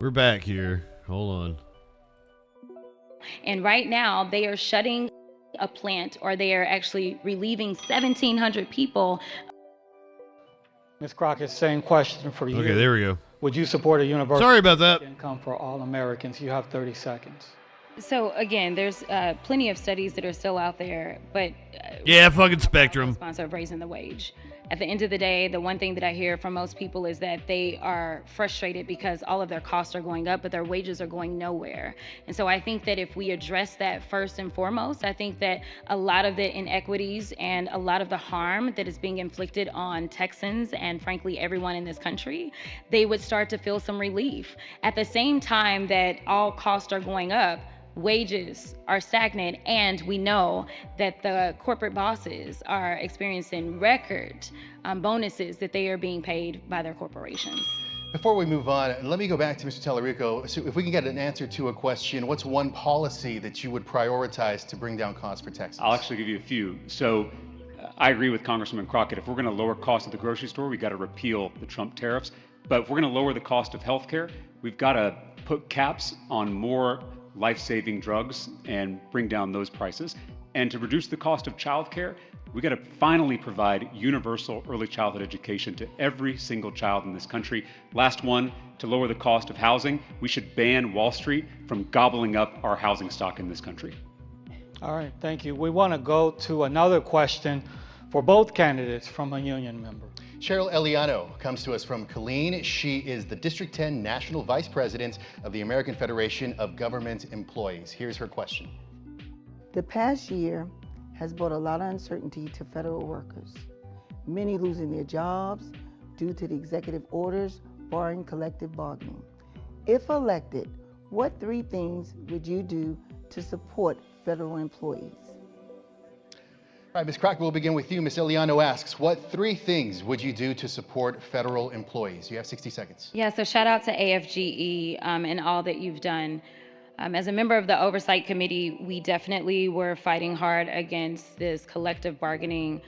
We're back here. Hold on. And right now, they are shutting a plant, or they are actually relieving 1,700 people. Ms. Crockett, same question for you. Okay, there we go. Would you support a universal Sorry about that. income for all Americans? You have 30 seconds. So again, there's plenty of studies that are still out there, but Yeah, fucking Spectrum. sponsor of raising the wage. At the end of the day, the one thing that I hear from most people is that they are frustrated because all of their costs are going up, but their wages are going nowhere. And so I think that if we address that first and foremost, I think that a lot of the inequities and a lot of the harm that is being inflicted on Texans and frankly everyone in this country, they would start to feel some relief. At the same time that all costs are going up, wages are stagnant, and we know that the corporate bosses are experiencing record bonuses that they are being paid by their corporations. Before we move on, let me go back to Mr. Talarico. So if we can get an answer to a question, what's one policy that you would prioritize to bring down costs for Texans? I'll actually give you a few. So I agree with Congresswoman Crockett. If we're going to lower costs at the grocery store, we've got to repeal the Trump tariffs. But if we're going to lower the cost of healthcare, we've got to put caps on more life-saving drugs and bring down those prices. And to reduce the cost of childcare, we got to finally provide universal early childhood education to every single child in this country. Last one, to lower the cost of housing, we should ban Wall Street from gobbling up our housing stock in this country. All right, thank you. We want to go to another question for both candidates from a union member. Cheryl Eliano comes to us from Killeen. She is the District 10 National Vice President of the American Federation of Government Employees. Here's her question. The past year has brought a lot of uncertainty to federal workers, many losing their jobs due to the executive orders barring collective bargaining. If elected, what 3 things would you do to support federal employees? All right, Ms. Crockett, we'll begin with you. Ms. Eliano asks, what 3 things would you do to support federal employees? You have 60 seconds. Yeah, so shout out to AFGE and all that you've done. As a member of the Oversight Committee, we definitely were fighting hard against this collective bargaining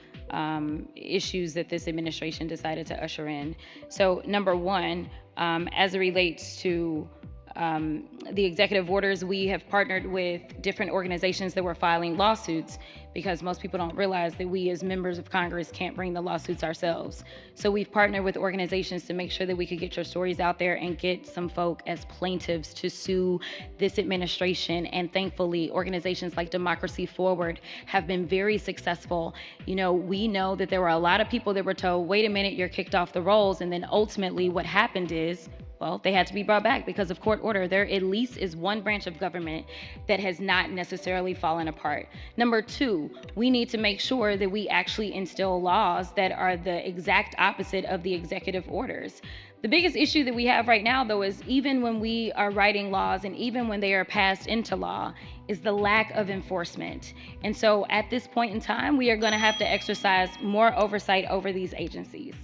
issues that this administration decided to usher in. So number one, as it relates to the executive orders, we have partnered with different organizations that were filing lawsuits, because most people don't realize that we as members of Congress can't bring the lawsuits ourselves. So we've partnered with organizations to make sure that we could get your stories out there and get some folk as plaintiffs to sue this administration. And thankfully, organizations like Democracy Forward have been very successful. You know, we know that there were a lot of people that were told, wait a minute, you're kicked off the rolls. And then ultimately what happened is, well, they had to be brought back because of court order. There at least is one branch of government that has not necessarily fallen apart. Number two, we need to make sure that we actually instill laws that are the exact opposite of the executive orders. The biggest issue that we have right now, though, is even when we are writing laws and even when they are passed into law, is the lack of enforcement. And so at this point in time, we are going to have to exercise more oversight over these agencies.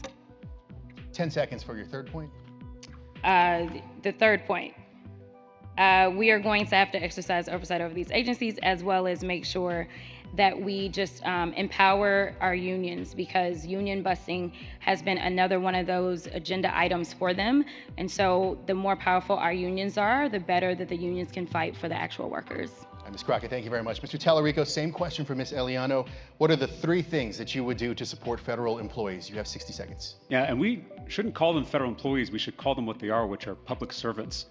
10 seconds for your third point. The third point, we are going to have to exercise oversight over these agencies, as well as make sure that we just empower our unions, because union busing has been another one of those agenda items for them. And so the more powerful our unions are, the better that the unions can fight for the actual workers. Ms. Crockett, thank you very much. Mr. Talarico, same question for Ms. Eliano. What are the 3 things that you would do to support federal employees? You have 60 seconds. Yeah, and we shouldn't call them federal employees. We should call them what they are, which are public servants.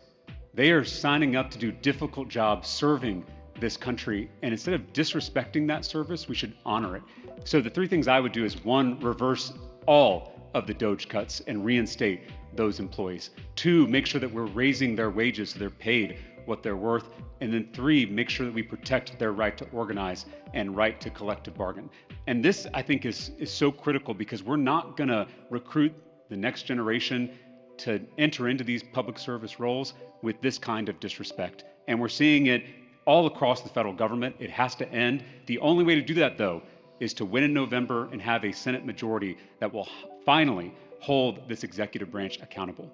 They are signing up to do difficult jobs serving this country, and instead of disrespecting that service, we should honor it. So the 3 things I would do is, 1, reverse all of the DOGE cuts and reinstate those employees. 2, make sure that we're raising their wages so they're paid what they're worth. And then 3, make sure that we protect their right to organize and right to collective bargain. And this, I think, is so critical, because we're not going to recruit the next generation to enter into these public service roles with this kind of disrespect. And we're seeing it all across the federal government. It has to end. The only way to do that, though, is to win in November and have a Senate majority that will finally hold this executive branch accountable.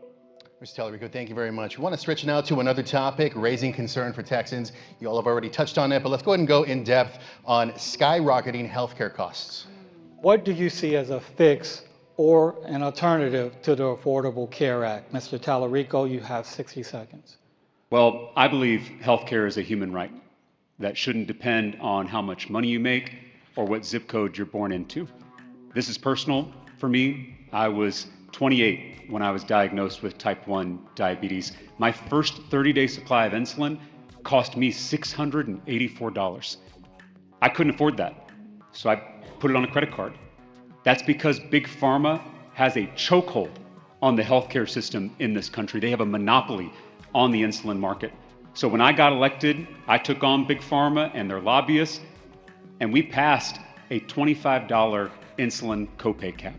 Mr. Talarico, thank you very much. We want to switch now to another topic, raising concern for Texans. You all have already touched on it, but let's go ahead and go in depth on skyrocketing healthcare costs. What do you see as a fix or an alternative to the Affordable Care Act? Mr. Talarico, you have 60 seconds. Well, I believe healthcare is a human right that shouldn't depend on how much money you make or what zip code you're born into. This is personal for me. I was 28 when I was diagnosed with type 1 diabetes. My first 30-day supply of insulin cost me $684. I couldn't afford that, so I put it on a credit card. That's because Big Pharma has a chokehold on the healthcare system in this country. They have a monopoly on the insulin market. So when I got elected, I took on Big Pharma and their lobbyists, and we passed a $25 insulin copay cap.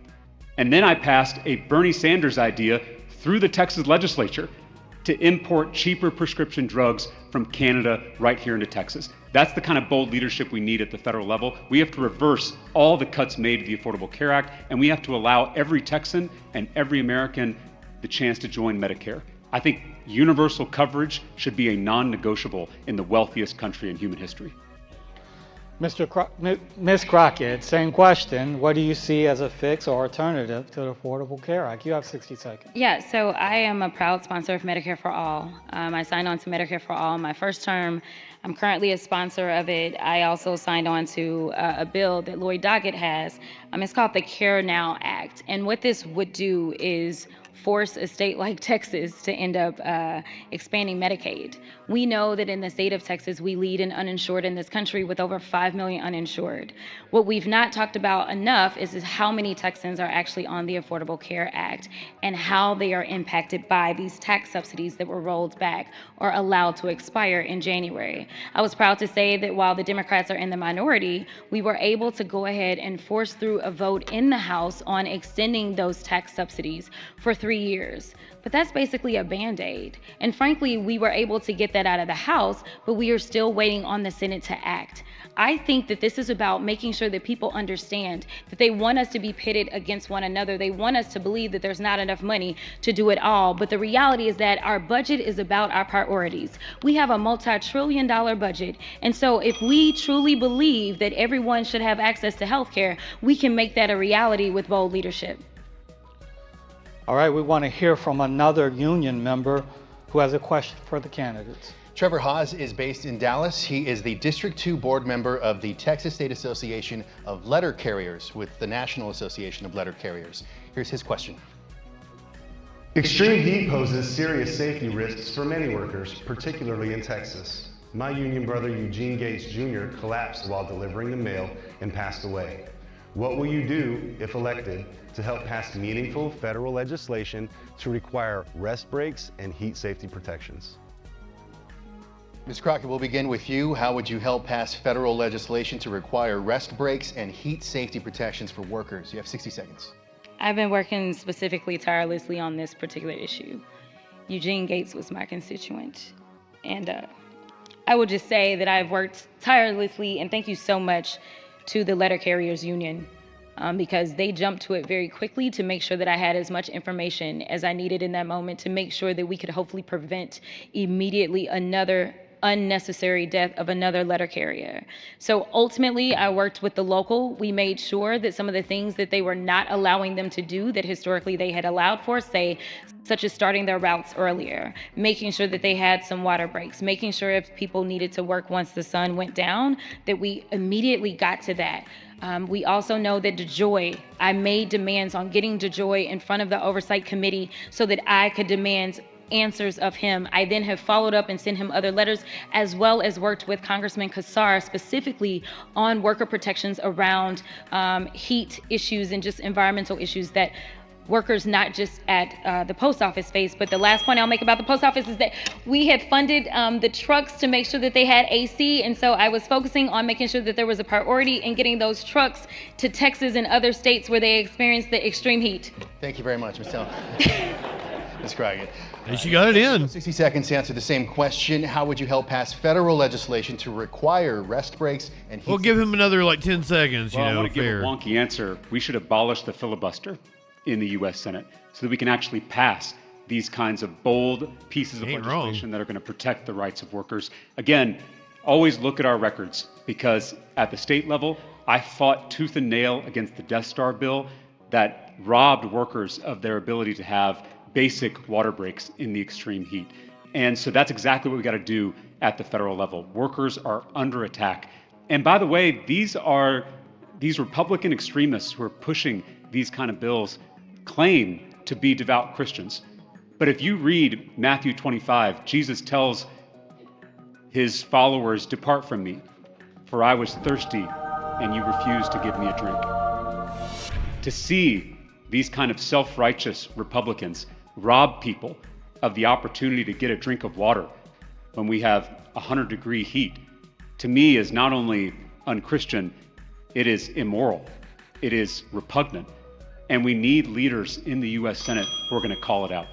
And then I passed a Bernie Sanders idea through the Texas legislature to import cheaper prescription drugs from Canada right here into Texas. That's the kind of bold leadership we need at the federal level. We have to reverse all the cuts made to the Affordable Care Act, and we have to allow every Texan and every American the chance to join Medicare. I think universal coverage should be a non-negotiable in the wealthiest country in human history. Ms. Crockett, same question. What do you see as a fix or alternative to the Affordable Care Act? You have 60 seconds. Yeah, so I am a proud sponsor of Medicare for All. I signed on to Medicare for All my first term. I'm currently a sponsor of it. I also signed on to a bill that Lloyd Doggett has. It's called the Care Now Act. And what this would do is force a state like Texas to end up expanding Medicaid. We know that in the state of Texas, we lead in uninsured in this country with over 5 million uninsured. What we've not talked about enough is how many Texans are actually on the Affordable Care Act and how they are impacted by these tax subsidies that were rolled back or allowed to expire in January. I was proud to say that while the Democrats are in the minority, we were able to go ahead and force through a vote in the House on extending those tax subsidies for 3 years. But that's basically a Band-Aid. And frankly, we were able to get that out of the House, but we are still waiting on the Senate to act. I think that this is about making sure that people understand that they want us to be pitted against one another. They want us to believe that there's not enough money to do it all. But the reality is that our budget is about our priorities. We have a multi-trillion-dollar budget. And so if we truly believe that everyone should have access to health care, we can make that a reality with bold leadership. All right, we want to hear from another union member who has a question for the candidates. Trevor Haas is based in Dallas. He is the District 2 board member of the Texas State Association of Letter Carriers with the National Association of Letter Carriers. Here's his question. Extreme heat poses serious safety risks for many workers, particularly in Texas. My union brother Eugene Gates Jr. collapsed while delivering the mail and passed away. What will you do, if elected, to help pass meaningful federal legislation to require rest breaks and heat safety protections? Ms. Crockett, we'll begin with you. How would you help pass federal legislation to require rest breaks and heat safety protections for workers? You have 60 seconds. I've been working specifically tirelessly on this particular issue. Eugene Gates was my constituent. And I will just say that I've worked tirelessly, and thank you so much to the Letter Carriers Union, because they jumped to it very quickly to make sure that I had as much information as I needed in that moment to make sure that we could hopefully prevent immediately another unnecessary death of another letter carrier. So ultimately, I worked with the local. We made sure that some of the things that they were not allowing them to do that historically they had allowed for, say, such as starting their routes earlier, making sure that they had some water breaks, making sure if people needed to work once the sun went down, that we immediately got to that. We also know that DeJoy, I made demands on getting DeJoy in front of the Oversight Committee so that I could demand answers of him. I then have followed up and sent him other letters, as well as worked with Congressman Kassar specifically on worker protections around heat issues and just environmental issues that workers not just at the post office face. But the last point I'll make about the post office is that we had funded the trucks to make sure that they had AC, and so I was focusing on making sure that there was a priority in getting those trucks to Texas and other states where they experience the extreme heat. Thank you very much, Ms. Tell. Ms. Crockett. And she got it in. 60 seconds to answer the same question. How would you help pass federal legislation to require rest breaks and heat? We'll give him another like 10 seconds, Well, I want to give fair. a wonky answer. We should abolish the filibuster in the U.S. Senate so that we can actually pass these kinds of bold pieces of Ain't legislation wrong. that are going to protect the rights of workers. Again, always look at our records, because at the state level, I fought tooth and nail against the Death Star bill that robbed workers of their ability to have basic water breaks in the extreme heat. And so that's exactly what we got to do at the federal level. Workers are under attack. And by the way, these Republican extremists who are pushing these kind of bills claim to be devout Christians. But if you read Matthew 25, Jesus tells his followers, "Depart from me, for I was thirsty, and you refused to give me a drink." To see these kind of self-righteous Republicans rob people of the opportunity to get a drink of water when we have 100-degree heat, to me is not only unchristian, it is immoral, it is repugnant, and we need leaders in the U.S. Senate who are going to call it out.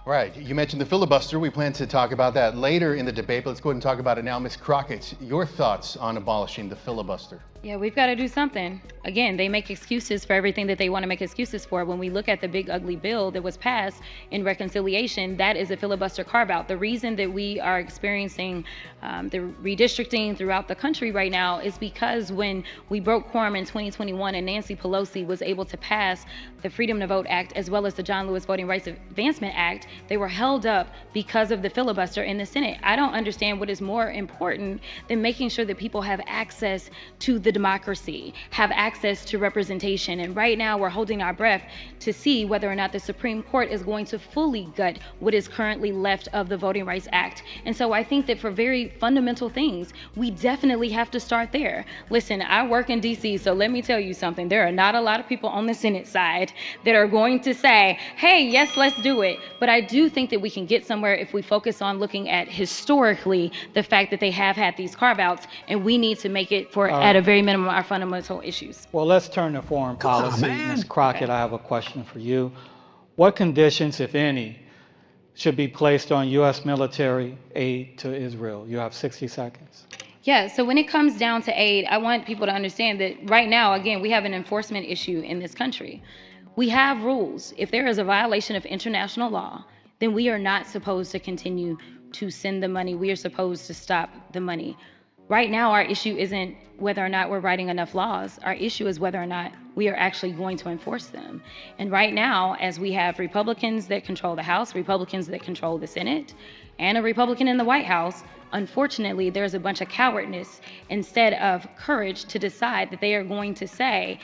All right, you mentioned the filibuster. We plan to talk about that later in the debate, but let's go ahead and talk about it now. Ms. Crockett, your thoughts on abolishing the filibuster? Yeah, we've got to do something. Again, they make excuses for everything that they want to make excuses for. When we look at the big ugly bill that was passed in reconciliation, that is a filibuster carve-out. The reason that we are experiencing the redistricting throughout the country right now is because when we broke quorum in 2021 and Nancy Pelosi was able to pass the Freedom to Vote Act as well as the John Lewis Voting Rights Advancement Act, they were held up because of the filibuster in the Senate. I don't understand what is more important than making sure that people have access to the democracy, have access to representation. And right now we're holding our breath to see whether or not the Supreme Court is going to fully gut what is currently left of the Voting Rights Act. And so I think that for very fundamental things, we definitely have to start there. Listen, I work in DC, so let me tell you something. There are not a lot of people on the Senate side that are going to say, hey, yes, let's do it. But I do think that we can get somewhere if we focus on looking at historically the fact that they have had these carve-outs, and we need to make it for, at a very minimum, our fundamental issues. Well, let's turn to foreign policy. Ms. Crockett, Okay. I have a question for you. What conditions, if any, should be placed on U.S. military aid to Israel? You have 60 seconds. Yeah, so when it comes down to aid, I want people to understand that right now, again, we have an enforcement issue in this country. We have rules. If there is a violation of international law, then we are not supposed to continue to send the money. We are supposed to stop the money. Right now, our issue isn't whether or not we're writing enough laws. Our issue is whether or not we are actually going to enforce them. And right now, as we have Republicans that control the House, Republicans that control the Senate, and a Republican in the White House, unfortunately, there's a bunch of cowardness instead of courage to decide that they are going to say,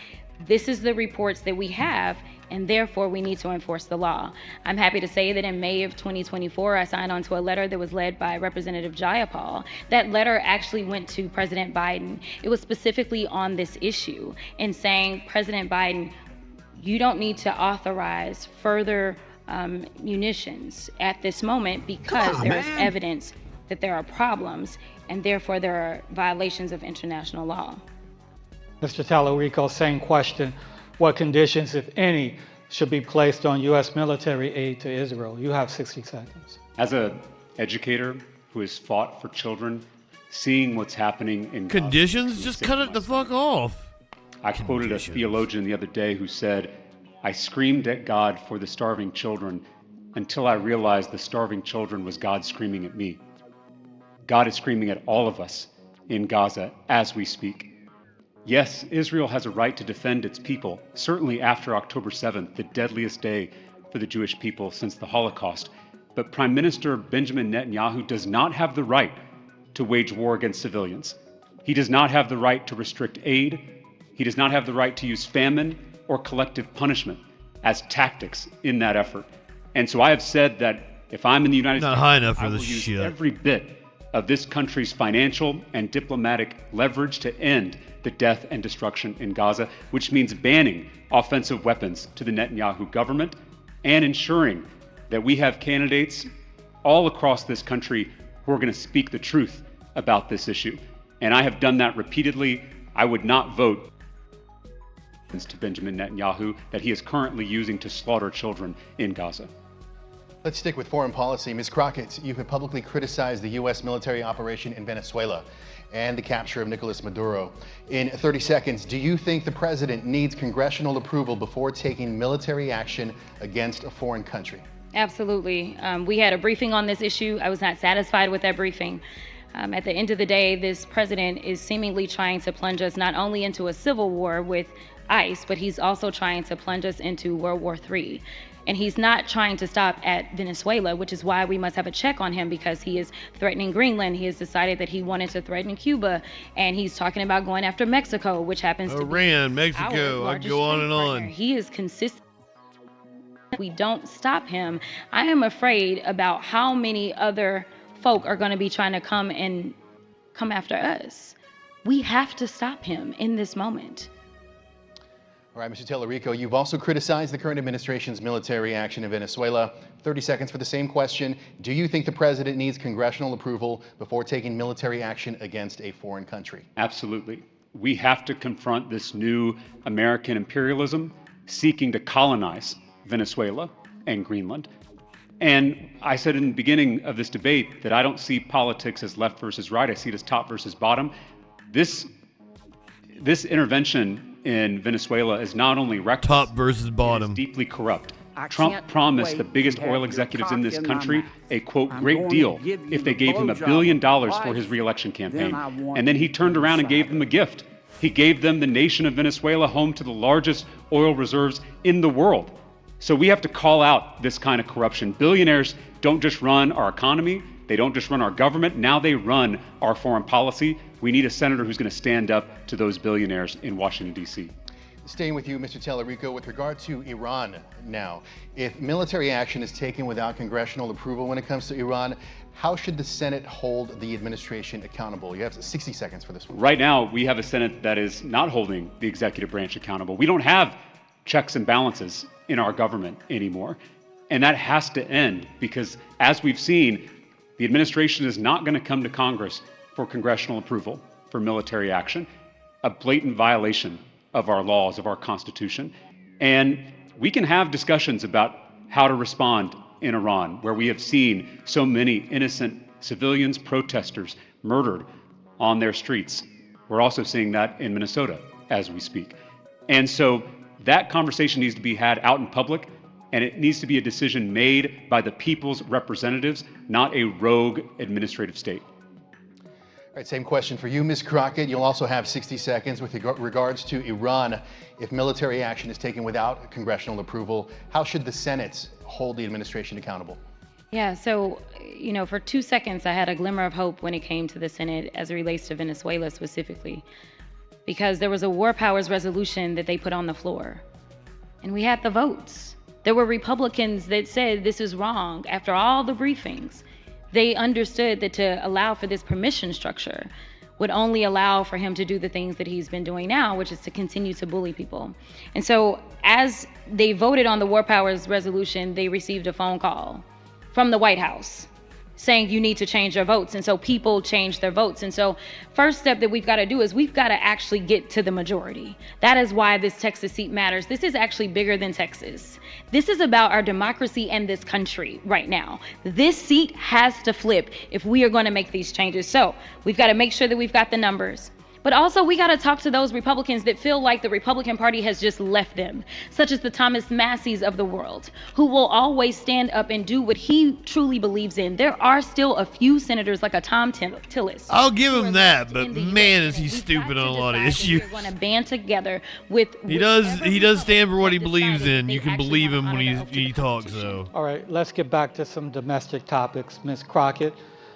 this is the reports that we have, and therefore we need to enforce the law. I'm happy to say that in May of 2024, I signed on to a letter that was led by Representative Jayapal. That letter actually went to President Biden. It was specifically on this issue and saying, President Biden, you don't need to authorize further munitions at this moment because there is evidence that there are problems and therefore there are violations of international law. Mr. Talarico, same question. What conditions, if any, should be placed on U.S. military aid to Israel? You have 60 seconds. As an educator who has fought for children, seeing what's happening in Gaza Conditions? makes me Just sick cut to it the my stomach. fuck off. I quoted a Conditions. theologian the other day who said, I screamed at God for the starving children until I realized the starving children was God screaming at me. God is screaming at all of us in Gaza as we speak. Yes, Israel has a right to defend its people, certainly after October 7th, the deadliest day for the Jewish people since the Holocaust. But Prime Minister Benjamin Netanyahu does not have the right to wage war against civilians. He does not have the right to restrict aid. He does not have the right to use famine or collective punishment as tactics in that effort. And so I have said that if I'm in the United Not States, high enough for I will this use shit. every bit of this country's financial and diplomatic leverage to end the death and destruction in Gaza, which means banning offensive weapons to the Netanyahu government and ensuring that we have candidates all across this country who are going to speak the truth about this issue. And I have done that repeatedly. I would not vote to Benjamin Netanyahu that he is currently using to slaughter children in Gaza. Let's stick with foreign policy. Ms. Crockett, you have publicly criticized the U.S. military operation in Venezuela and the capture of Nicolas Maduro. In 30 seconds, do you think the president needs congressional approval before taking military action against a foreign country? Absolutely. We had a briefing on this issue. I was not satisfied with that briefing. At the end of the day, this president is seemingly trying to plunge us not only into a civil war with ICE, but he's also trying to plunge us into World War III. And he's not trying to stop at Venezuela, which is why we must have a check on him, because he is threatening Greenland. He has decided that he wanted to threaten Cuba, and he's talking about going after Mexico, which happens to be Iran, Mexico, I largest go on trade and partner. on. He is consistent. If we don't stop him, I am afraid about how many other folk are going to be trying to come after us. We have to stop him in this moment. All right, Mr. Talarico, you've also criticized the current administration's military action in Venezuela. 30 seconds for the same question. Do you think the president needs congressional approval before taking military action against a foreign country? Absolutely. We have to confront this new American imperialism seeking to colonize Venezuela and Greenland. And I said in the beginning of this debate that I don't see politics as left versus right. I see it as top versus bottom. This intervention in Venezuela is not only reckless, Top versus bottom. it is deeply corrupt. Trump promised the biggest oil executives in this country a, quote, great deal if they gave him $1 billion for his reelection campaign. And then he turned around and gave them a gift. He gave them the nation of Venezuela, home to the largest oil reserves in the world. So we have to call out this kind of corruption. Billionaires don't just run our economy. They don't just run our government. Now they run our foreign policy. We need a senator who's going to stand up to those billionaires in Washington, D.C. Staying with you, Mr. Talarico, with regard to Iran now, if military action is taken without congressional approval when it comes to Iran, how should the Senate hold the administration accountable? You have 60 seconds for this one. Right now, we have a Senate that is not holding the executive branch accountable. We don't have checks and balances in our government anymore. And that has to end, because as we've seen, the administration is not going to come to Congress for congressional approval for military action, a blatant violation of our laws, of our Constitution. And we can have discussions about how to respond in Iran, where we have seen so many innocent civilians, protesters murdered on their streets. We're also seeing that in Minnesota as we speak. And so that conversation needs to be had out in public, and it needs to be a decision made by the people's representatives, not a rogue administrative state. All right, same question for you, Ms. Crockett. You'll also have 60 seconds with regards to Iran. If military action is taken without congressional approval, how should the Senate hold the administration accountable? Yeah, so, for 2 seconds, I had a glimmer of hope when it came to the Senate as it relates to Venezuela specifically, because there was a war powers resolution that they put on the floor, and we had the votes. There were Republicans that said this is wrong after all the briefings. They understood that to allow for this permission structure would only allow for him to do the things that he's been doing now, which is to continue to bully people. And so as they voted on the war powers resolution, they received a phone call from the White House saying you need to change your votes. And so people changed their votes. And so first step that we've got to do is we've got to actually get to the majority. That is why this Texas seat matters. This is actually bigger than Texas. This is about our democracy and this country right now. This seat has to flip if we are going to make these changes. So we've got to make sure that we've got the numbers. But also, we got to talk to those Republicans that feel like the Republican Party has just left them, such as the Thomas Masseys of the world, who will always stand up and do what he truly believes in. There are still a few senators like a Tom Tillis. I'll give him that, but man, is he stupid on a lot of issues. We're going to band together with. He does stand for what he believes in. You can believe him when he talks, though. All right, let's get back to some domestic topics. Ms. Crockett,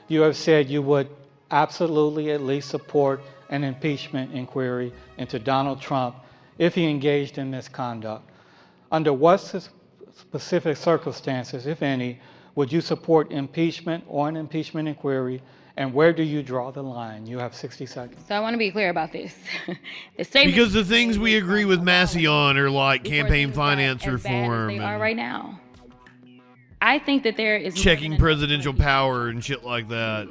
you have said you would absolutely at least support an impeachment inquiry into Donald Trump if he engaged in misconduct. Under what specific circumstances, if any, would you support impeachment or an impeachment inquiry, and where do you draw the line? You have 60 seconds. So I want to be clear about this. Because the things we agree with Massey on are like campaign finance reform. They are right now. I think that there is checking presidential power and shit like that.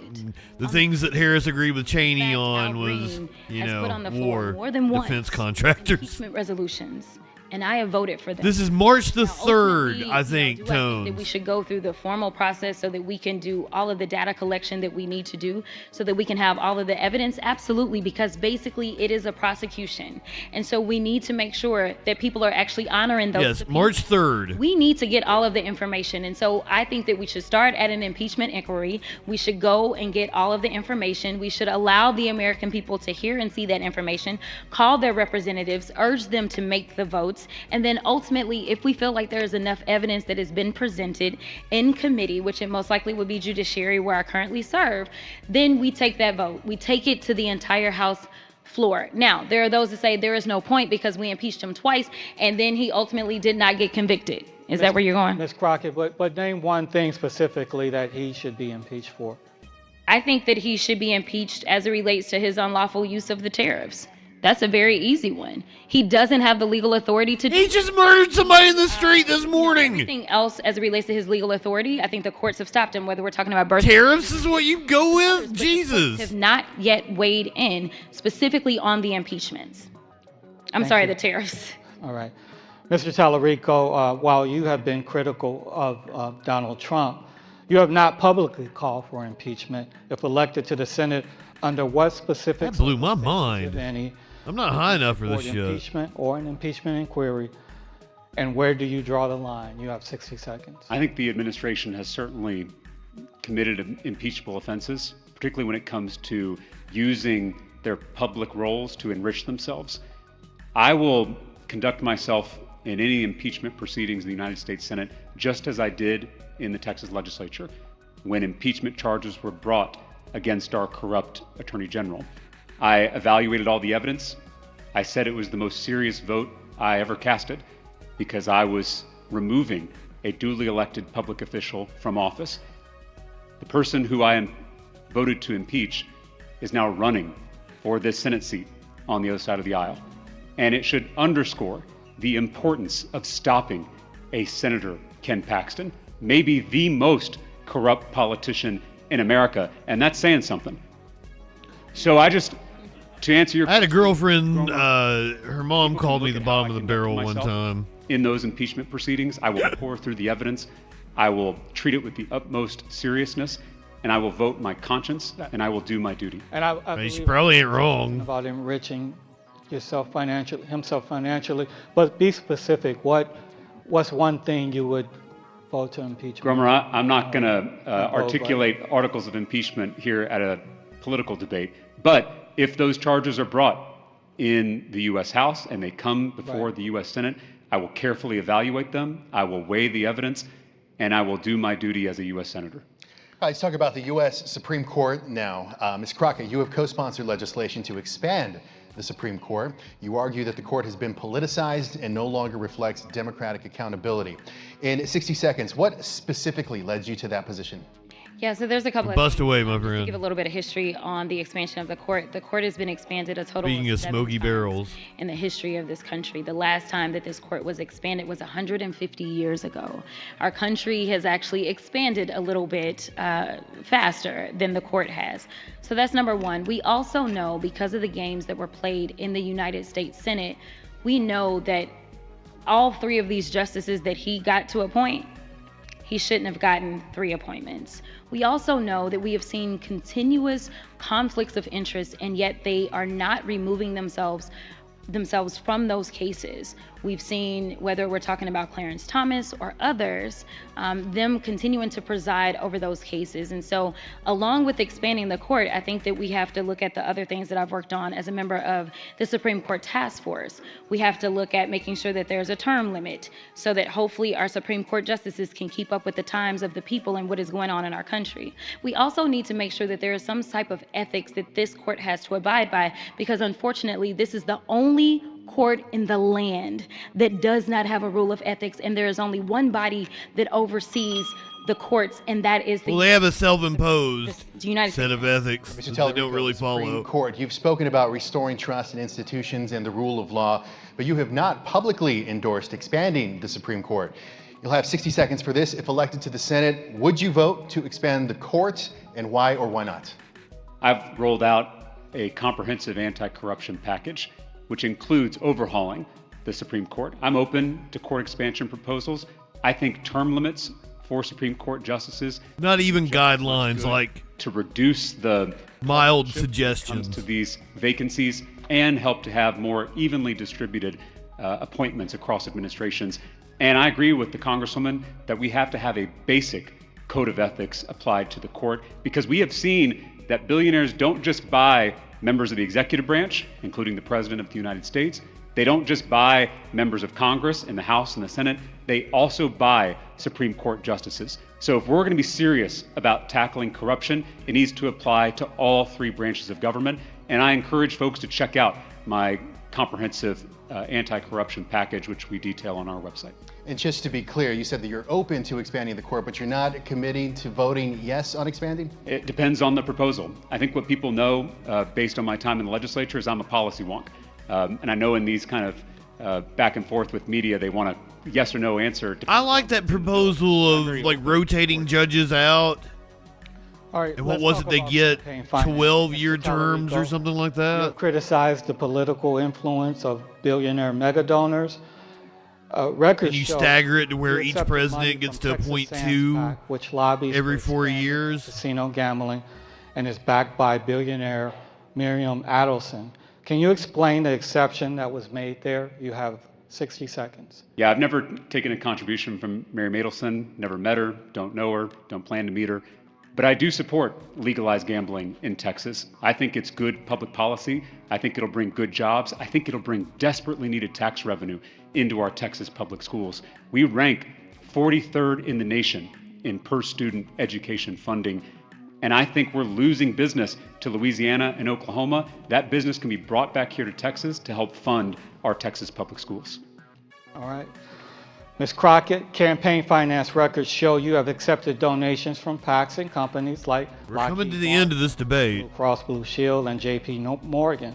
The things that Harris agreed with Cheney on was, war, more than once, defense contractors. impeachment resolutions and I have voted for them. This is March the Now, 3rd, ultimately, I think, do I think that we Tones. should go through the formal process so that we can do all of the data collection that we need to do so that we can have all of the evidence? Absolutely, because basically it is a prosecution. And so we need to make sure that people are actually honoring those Yes, subpoenas. March 3rd. We need to get all of the information. And so I think that we should start at an impeachment inquiry. We should go and get all of the information. We should allow the American people to hear and see that information, call their representatives, urge them to make the votes, and then ultimately, if we feel like there is enough evidence that has been presented in committee, which it most likely would be judiciary where I currently serve, then we take that vote. We take it to the entire House floor. Now, there are those that say there is no point because we impeached him twice and then he ultimately did not get convicted. Is that where you're going? Ms. Crockett, but name one thing specifically that he should be impeached for. I think that he should be impeached as it relates to his unlawful use of the tariffs. That's a very easy one. He doesn't have the legal authority to do He just murdered somebody in the street this morning. anything else as it relates to his legal authority. I think the courts have stopped him, whether we're talking about birth Tariffs is what you go with? but Jesus. have not yet weighed in specifically on the impeachments. The tariffs. All right. Mr. Talarico, while you have been critical of Donald Trump, you have not publicly called for impeachment. If elected to the Senate, under what specific That blew my circumstances, mind. if any, I'm not high enough for this support shit. impeachment or an impeachment inquiry, and where do you draw the line? You have 60 seconds. I think the administration has certainly committed impeachable offenses, particularly when it comes to using their public roles to enrich themselves. I will conduct myself in any impeachment proceedings in the United States Senate just as I did in the Texas legislature when impeachment charges were brought against our corrupt Attorney General. I evaluated all the evidence. I said it was the most serious vote I ever casted because I was removing a duly elected public official from office. The person who I voted to impeach is now running for this Senate seat on the other side of the aisle. And it should underscore the importance of stopping a Senator Ken Paxton, maybe the most corrupt politician in America, and that's saying something. So to answer your I had a question, girlfriend, her mom people called can me look the at bottom how of I the barrel conduct one myself time. In those impeachment proceedings, I will pour through the evidence. I will treat it with the utmost seriousness, and I will vote my conscience, and I will do my duty. And I She believe probably ain't wrong. about enriching himself financially, but be specific. What's one thing you would vote to impeach? Gromer, I'm not going to articulate articles of impeachment here at a political debate, but if those charges are brought in the U.S. House and they come before the U.S. Senate, I will carefully evaluate them, I will weigh the evidence, and I will do my duty as a U.S. Senator. All right, let's talk about the U.S. Supreme Court now. Ms. Crockett, you have co-sponsored legislation to expand the Supreme Court. You argue that the court has been politicized and no longer reflects democratic accountability. In 60 seconds, what specifically led you to that position? Yeah, so there's a couple of Bust things. away, my Just to friend. give a little bit of history on the expansion of the court. The court has been expanded a total Speaking of 7 smoky times barrels. in the history of this country. The last time that this court was expanded was 150 years ago. Our country has actually expanded a little bit faster than the court has. So that's number one. We also know, because of the games that were played in the United States Senate, we know that all 3 of these justices that he got to appoint, he shouldn't have gotten 3 appointments. We also know that we have seen continuous conflicts of interest, and yet they are not removing themselves from those cases. We've seen, whether we're talking about Clarence Thomas or others, them continuing to preside over those cases. And so, along with expanding the court, I think that we have to look at the other things that I've worked on as a member of the Supreme Court Task Force. We have to look at making sure that there's a term limit so that hopefully our Supreme Court justices can keep up with the times of the people and what is going on in our country. We also need to make sure that there is some type of ethics that this court has to abide by, because unfortunately, this is the only court in the land that does not have a rule of ethics, and there is only one body that oversees the courts, and that is the Well, they have a self-imposed United set of ethics Mr. that Talarico, they don't really the Supreme follow. Court, you've spoken about restoring trust in institutions and the rule of law, but you have not publicly endorsed expanding the Supreme Court. You'll have 60 seconds for this. If elected to the Senate, would you vote to expand the court, and why or why not? I've rolled out a comprehensive anti-corruption package, which includes overhauling the Supreme Court. I'm open to court expansion proposals. I think term limits for Supreme Court justices, Not even guidelines, like to reduce the mild comes suggestions. to these vacancies and help to have more evenly distributed appointments across administrations. And I agree with the Congresswoman that we have to have a basic code of ethics applied to the court, because we have seen that billionaires don't just buy members of the executive branch, including the President of the United States. They don't just buy members of Congress in the House and the Senate. They also buy Supreme Court justices. So if we're going to be serious about tackling corruption, it needs to apply to all three branches of government. And I encourage folks to check out my comprehensive anti-corruption package, which we detail on our website. And just to be clear, you said that you're open to expanding the court, but you're not committing to voting yes on expanding? It depends on the proposal. I think what people know, based on my time in the legislature, is I'm a policy wonk. And I know in these kind of back and forth with media, they want a yes or no answer. I like that proposal of like rotating judges out. All right, And what let's was talk it they about get? campaign finance. 12-year Mr. terms or Talarico, something like You have that? criticized the political influence of billionaire mega donors. Records And you show stagger it to where you each accepted money president gets from to Texas appoint Sands 2 PAC, which lobbies every for 4 expanding years. casino gambling and is backed by billionaire Miriam Adelson. Can you explain the exception that was made there? You have 60 seconds. Yeah, I've never taken a contribution from Mary Adelson, never met her, don't know her, don't plan to meet her. But I do support legalized gambling in Texas. I think it's good public policy. I think it'll bring good jobs. I think it'll bring desperately needed tax revenue into our Texas public schools. We rank 43rd in the nation in per student education funding. And I think we're losing business to Louisiana and Oklahoma. That business can be brought back here to Texas to help fund our Texas public schools. All right. Ms. Crockett, campaign finance records show you have accepted donations from PACs and companies like We're coming to the end of this debate. Blue Cross Blue Shield and JP Morgan.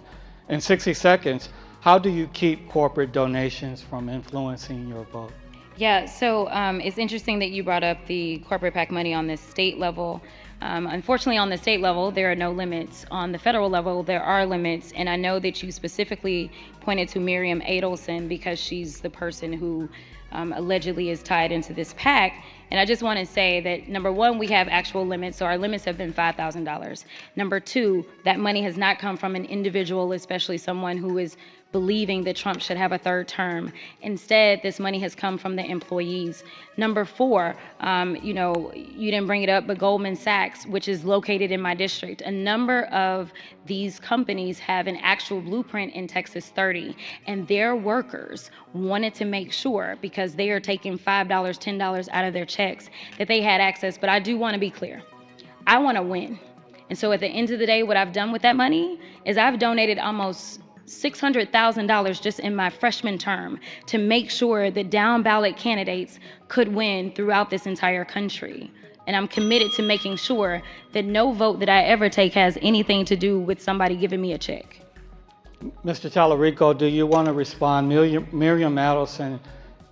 In 60 seconds, how do you keep corporate donations from influencing your vote? Yeah, so it's interesting that you brought up the corporate PAC money on the state level. Unfortunately, on the state level, there are no limits. On the federal level, there are limits. And I know that you specifically pointed to Miriam Adelson because she's the person who allegedly is tied into this PAC. And I just want to say that, number one, we have actual limits. So our limits have been $5,000. Number two, that money has not come from an individual, especially someone who is believing that Trump should have a third term. Instead, this money has come from the employees. Number four, you didn't bring it up, but Goldman Sachs, which is located in my district, a number of these companies have an actual blueprint in Texas 30, and their workers wanted to make sure, because they are taking $5, $10 out of their checks, that they had access. But I do want to be clear. I want to win. And so at the end of the day, what I've done with that money is I've donated almost $600,000 just in my freshman term to make sure that down ballot candidates could win throughout this entire country. And I'm committed to making sure that no vote that I ever take has anything to do with somebody giving me a check. Mr. Talarico, do you want to respond? Miriam Adelson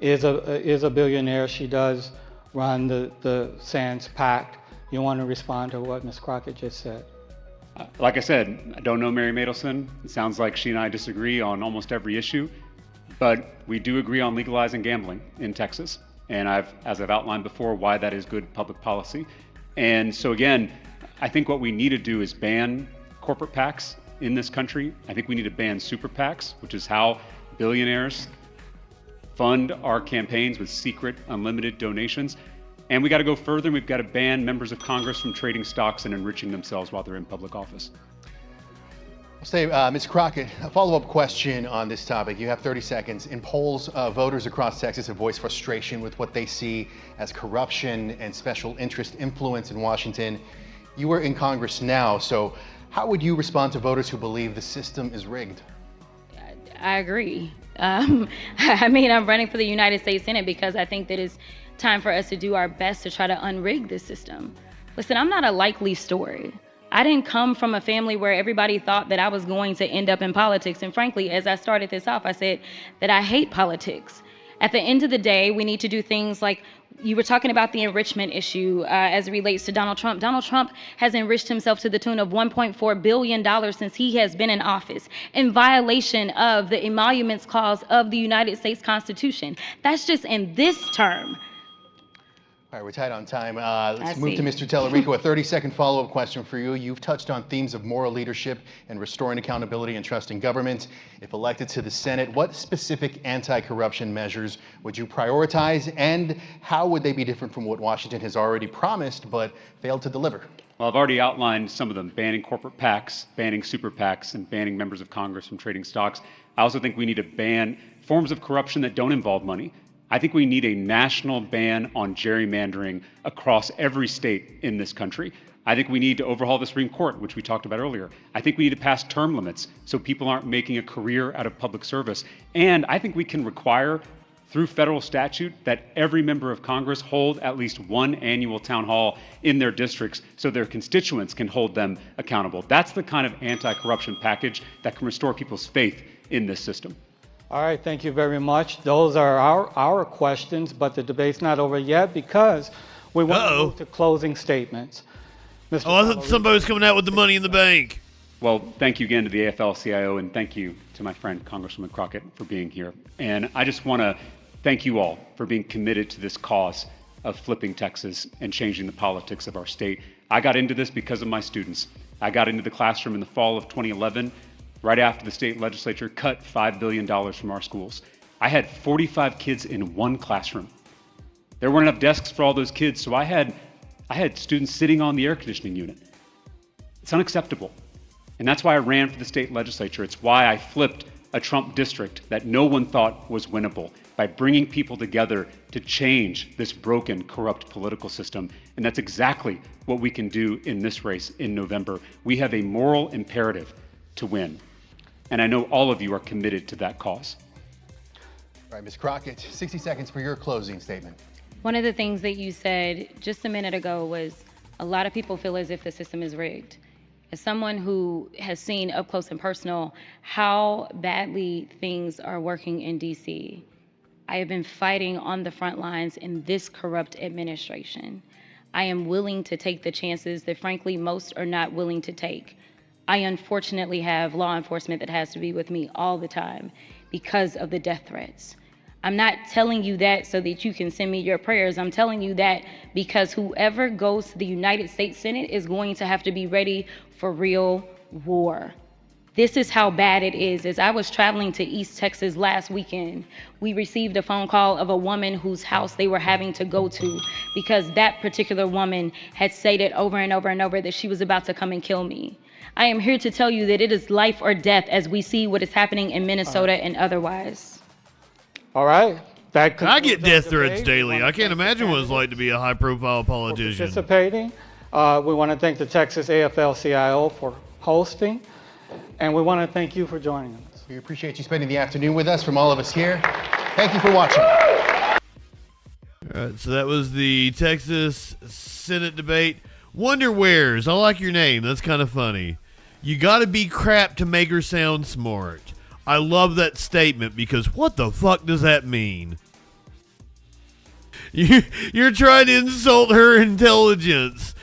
is a billionaire. She does run the Sands PAC. You want to respond to what Ms. Crockett just said? Like I said, I don't know Mary Adelson. It sounds like she and I disagree on almost every issue, but we do agree on legalizing gambling in Texas. And as I've outlined before, why that is good public policy. And so again, I think what we need to do is ban corporate PACs in this country. I think we need to ban super PACs, which is how billionaires fund our campaigns with secret, unlimited donations. And we got to go further, and we've got to ban members of Congress from trading stocks and enriching themselves while they're in public office. I'll say, Ms. Crockett, a follow-up question on this topic. You have 30 seconds. In polls, voters across Texas have voiced frustration with what they see as corruption and special interest influence in Washington. You are in Congress now, so how would you respond to voters who believe the system is rigged? I agree. I'm running for the United States Senate because I think that it's time for us to do our best to try to unrig this system. Listen, I'm not a likely story. I didn't come from a family where everybody thought that I was going to end up in politics. And frankly, as I started this off, I said that I hate politics. At the end of the day, we need to do things like you were talking about the enrichment issue as it relates to Donald Trump. Donald Trump has enriched himself to the tune of $1.4 billion since he has been in office in violation of the Emoluments Clause of the United States Constitution. That's just in this term. All right, we're tight on time. Let's move to Mr. Talarico. A 30-second follow-up question for you. You've touched on themes of moral leadership and restoring accountability and trust in government. If elected to the Senate, what specific anti-corruption measures would you prioritize, and how would they be different from what Washington has already promised but failed to deliver? Well, I've already outlined some of them: banning corporate PACs, banning super PACs, and banning members of Congress from trading stocks. I also think we need to ban forms of corruption that don't involve money. I think we need a national ban on gerrymandering across every state in this country. I think we need to overhaul the Supreme Court, which we talked about earlier. I think we need to pass term limits so people aren't making a career out of public service. And I think we can require, through federal statute, that every member of Congress hold at least one annual town hall in their districts so their constituents can hold them accountable. That's the kind of anti-corruption package that can restore people's faith in this system. All right, thank you very much. Those are our questions, but the debate's not over yet because we want to move to closing statements. Mr. Oh, I thought somebody was coming out with the money in the bank. Well, thank you again to the AFL-CIO, and thank you to my friend Congresswoman Crockett for being here. And I just want to thank you all for being committed to this cause of flipping Texas and changing the politics of our state. I got into this because of my students. I got into the classroom in the fall of 2011, right after the state legislature cut $5 billion from our schools. I had 45 kids in one classroom. There weren't enough desks for all those kids, so I had students sitting on the air conditioning unit. It's unacceptable. And that's why I ran for the state legislature. It's why I flipped a Trump district that no one thought was winnable, by bringing people together to change this broken, corrupt political system. And that's exactly what we can do in this race in November. We have a moral imperative to win. And I know all of you are committed to that cause. All right, Ms. Crockett, 60 seconds for your closing statement. One of the things that you said just a minute ago was a lot of people feel as if the system is rigged. As someone who has seen up close and personal how badly things are working in DC, I have been fighting on the front lines in this corrupt administration. I am willing to take the chances that frankly most are not willing to take. I unfortunately have law enforcement that has to be with me all the time because of the death threats. I'm not telling you that so that you can send me your prayers. I'm telling you that because whoever goes to the United States Senate is going to have to be ready for real war. This is how bad it is. As I was traveling to East Texas last weekend, we received a phone call of a woman whose house they were having to go to because that particular woman had stated over and over and over that she was about to come and kill me. I am here to tell you that it is life or death as we see what is happening in Minnesota and otherwise. All right. I get death threats daily. I can't imagine what it's like to be a high-profile politician. Participating. We want to thank the Texas AFL-CIO for hosting, and we want to thank you for joining us. We appreciate you spending the afternoon with us from all of us here. Thank you for watching. All right, so that was the Texas Senate debate. Wonderwares, I like your name. That's kind of funny. You got to be crap to make her sound smart. I love that statement because what the fuck does that mean? You're trying to insult her intelligence.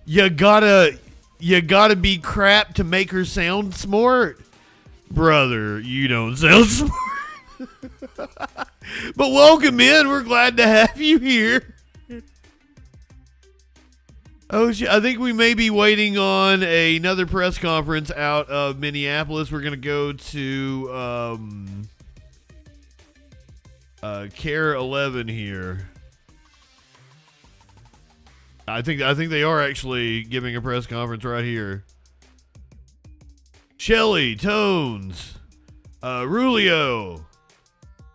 You gotta be crap to make her sound smart? Brother, you don't sound smart. But welcome in. We're glad to have you here. Oh, I think we may be waiting on another press conference out of Minneapolis. We're going to go to Care 11 here. I think they are actually giving a press conference right here. Shelly, Tones, Rulio.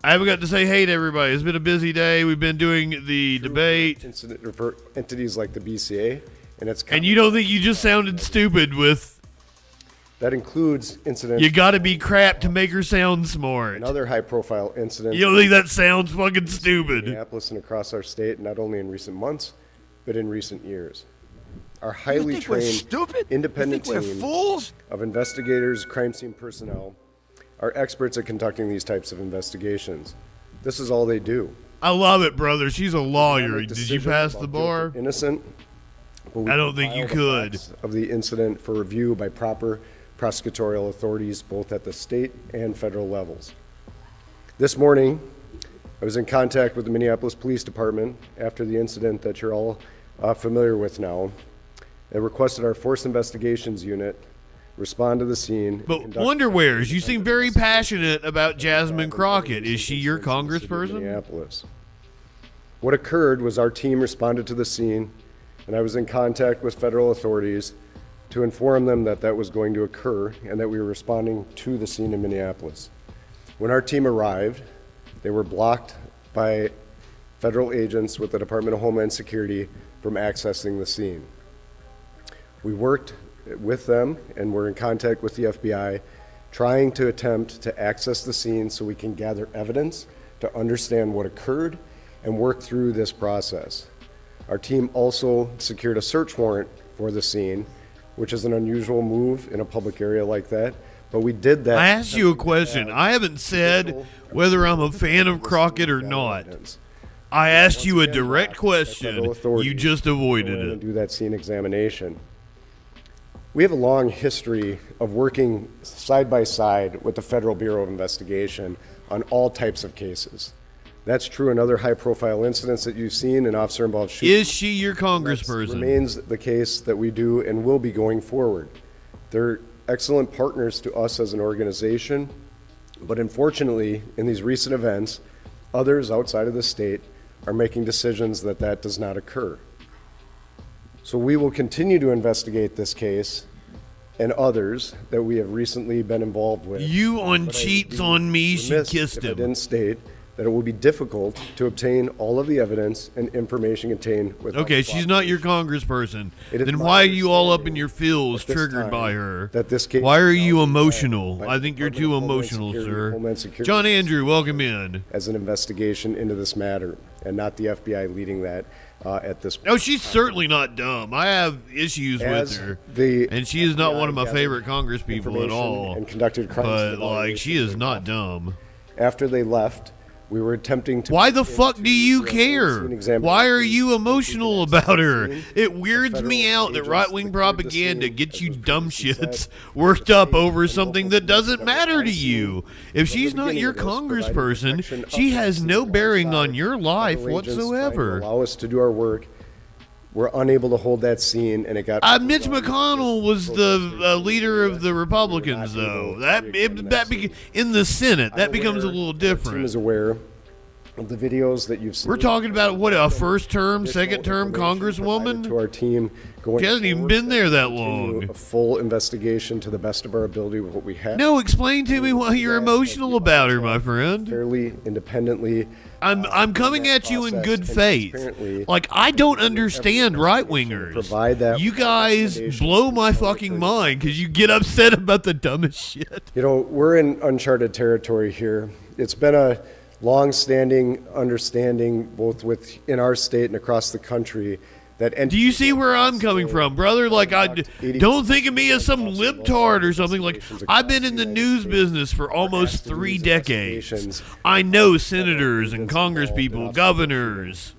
I haven't got to say hey to everybody. It's been a busy day. We've been doing the debate. Incident revert entities like the BCA, and you don't think you just sounded stupid with... That includes incidents... You gotta be crap to make her sound smart. And other high-profile incidents... You don't think that sounds fucking stupid? Minneapolis and across our state, not only in recent months, but in recent years. Our highly trained, independent team of investigators, crime scene personnel, are experts at conducting these types of investigations. This is all they do. I love it, brother. She's a lawyer. Did you Decisions pass about the guilt or bar? Innocent. But we I don't think you compile the could. facts of the incident for review by proper prosecutorial authorities, both at the state and federal levels. This morning, I was in contact with the Minneapolis Police Department after the incident that you're all familiar with now. They requested our Force Investigations Unit respond to the scene. But Wonderwares, you seem very passionate about Jasmine Crockett. Is she your congressperson? Minneapolis. What occurred was our team responded to the scene, and I was in contact with federal authorities to inform them that that was going to occur and that we were responding to the scene in Minneapolis. When our team arrived, they were blocked by federal agents with the Department of Homeland Security from accessing the scene. We worked with them and were in contact with the FBI, trying to attempt to access the scene so we can gather evidence to understand what occurred and work through this process. Our team also secured a search warrant for the scene, which is an unusual move in a public area like that, but we did that. I asked you a question. I haven't said whether I'm a fan of Crockett or not. I asked you a direct question. You just avoided it. Do that scene examination. We have a long history of working side by side with the Federal Bureau of Investigation on all types of cases. That's true in other high-profile incidents that you've seen and officer-involved shootings. Is she your congressperson? Remains the case that we do and will be going forward. They're excellent partners to us as an organization, but unfortunately, in these recent events, others outside of the state are making decisions that that does not occur. So we will continue to investigate this case and others that we have recently been involved with. You on cheats on me, she kissed if I him. didn't state that it will be difficult to obtain all of the evidence and information contained with. Okay, she's not your congressperson. It is Then my why are you all up in your feels at this triggered time by her? that this case Why are is you now emotional? by I think you're too Department of Homeland emotional, Security, sir. Homeland Security John Andrew, welcome in. as an investigation into this matter, and not the FBI leading that at this point. No, she's certainly not dumb. I have issues As with her, the and she is not one of my gathered favorite congresspeople at information all. and conducted crimes But like, she is evaluation not dumb. After they left, we were attempting to. Why the fuck do you care? Scene examination. Why are you emotional about her? Scene. It weirds me Federal out that agents right-wing that cleared the propaganda scene, gets as you was dumb previously shits said, worked the up state over and something local that doesn't police matter to have you. If from the she's not beginning your of this, providing congressperson, protection she of has that no scene bearing alongside on your life federal agents trying to whatsoever. Allow us to do our work. We're unable to hold that scene, and it got. Mitch McConnell was the leader of the Republicans, though. In the Senate, that becomes a little The team different. is aware of the videos that you've seen. We're talking about what, a first-term, second-term congresswoman? To our team going She hasn't even forward, been there that continue long. A full investigation to the best of our ability with what we have. No, explain to me why you're emotional about her, my friend. Fairly independently. I'm coming at you in process good and faith. transparently Like, I don't understand right-wingers. Provide that You guys recommendation blow my to fucking mind because you get upset about the dumbest shit. You know, we're in uncharted territory here. It's been a long-standing understanding, both in our state and across the country, that. Do you see where I'm coming from, brother? Like, I don't think of me as some libtard or something. Like, I've been in the news business for almost 3 decades. I know senators and congresspeople, governors.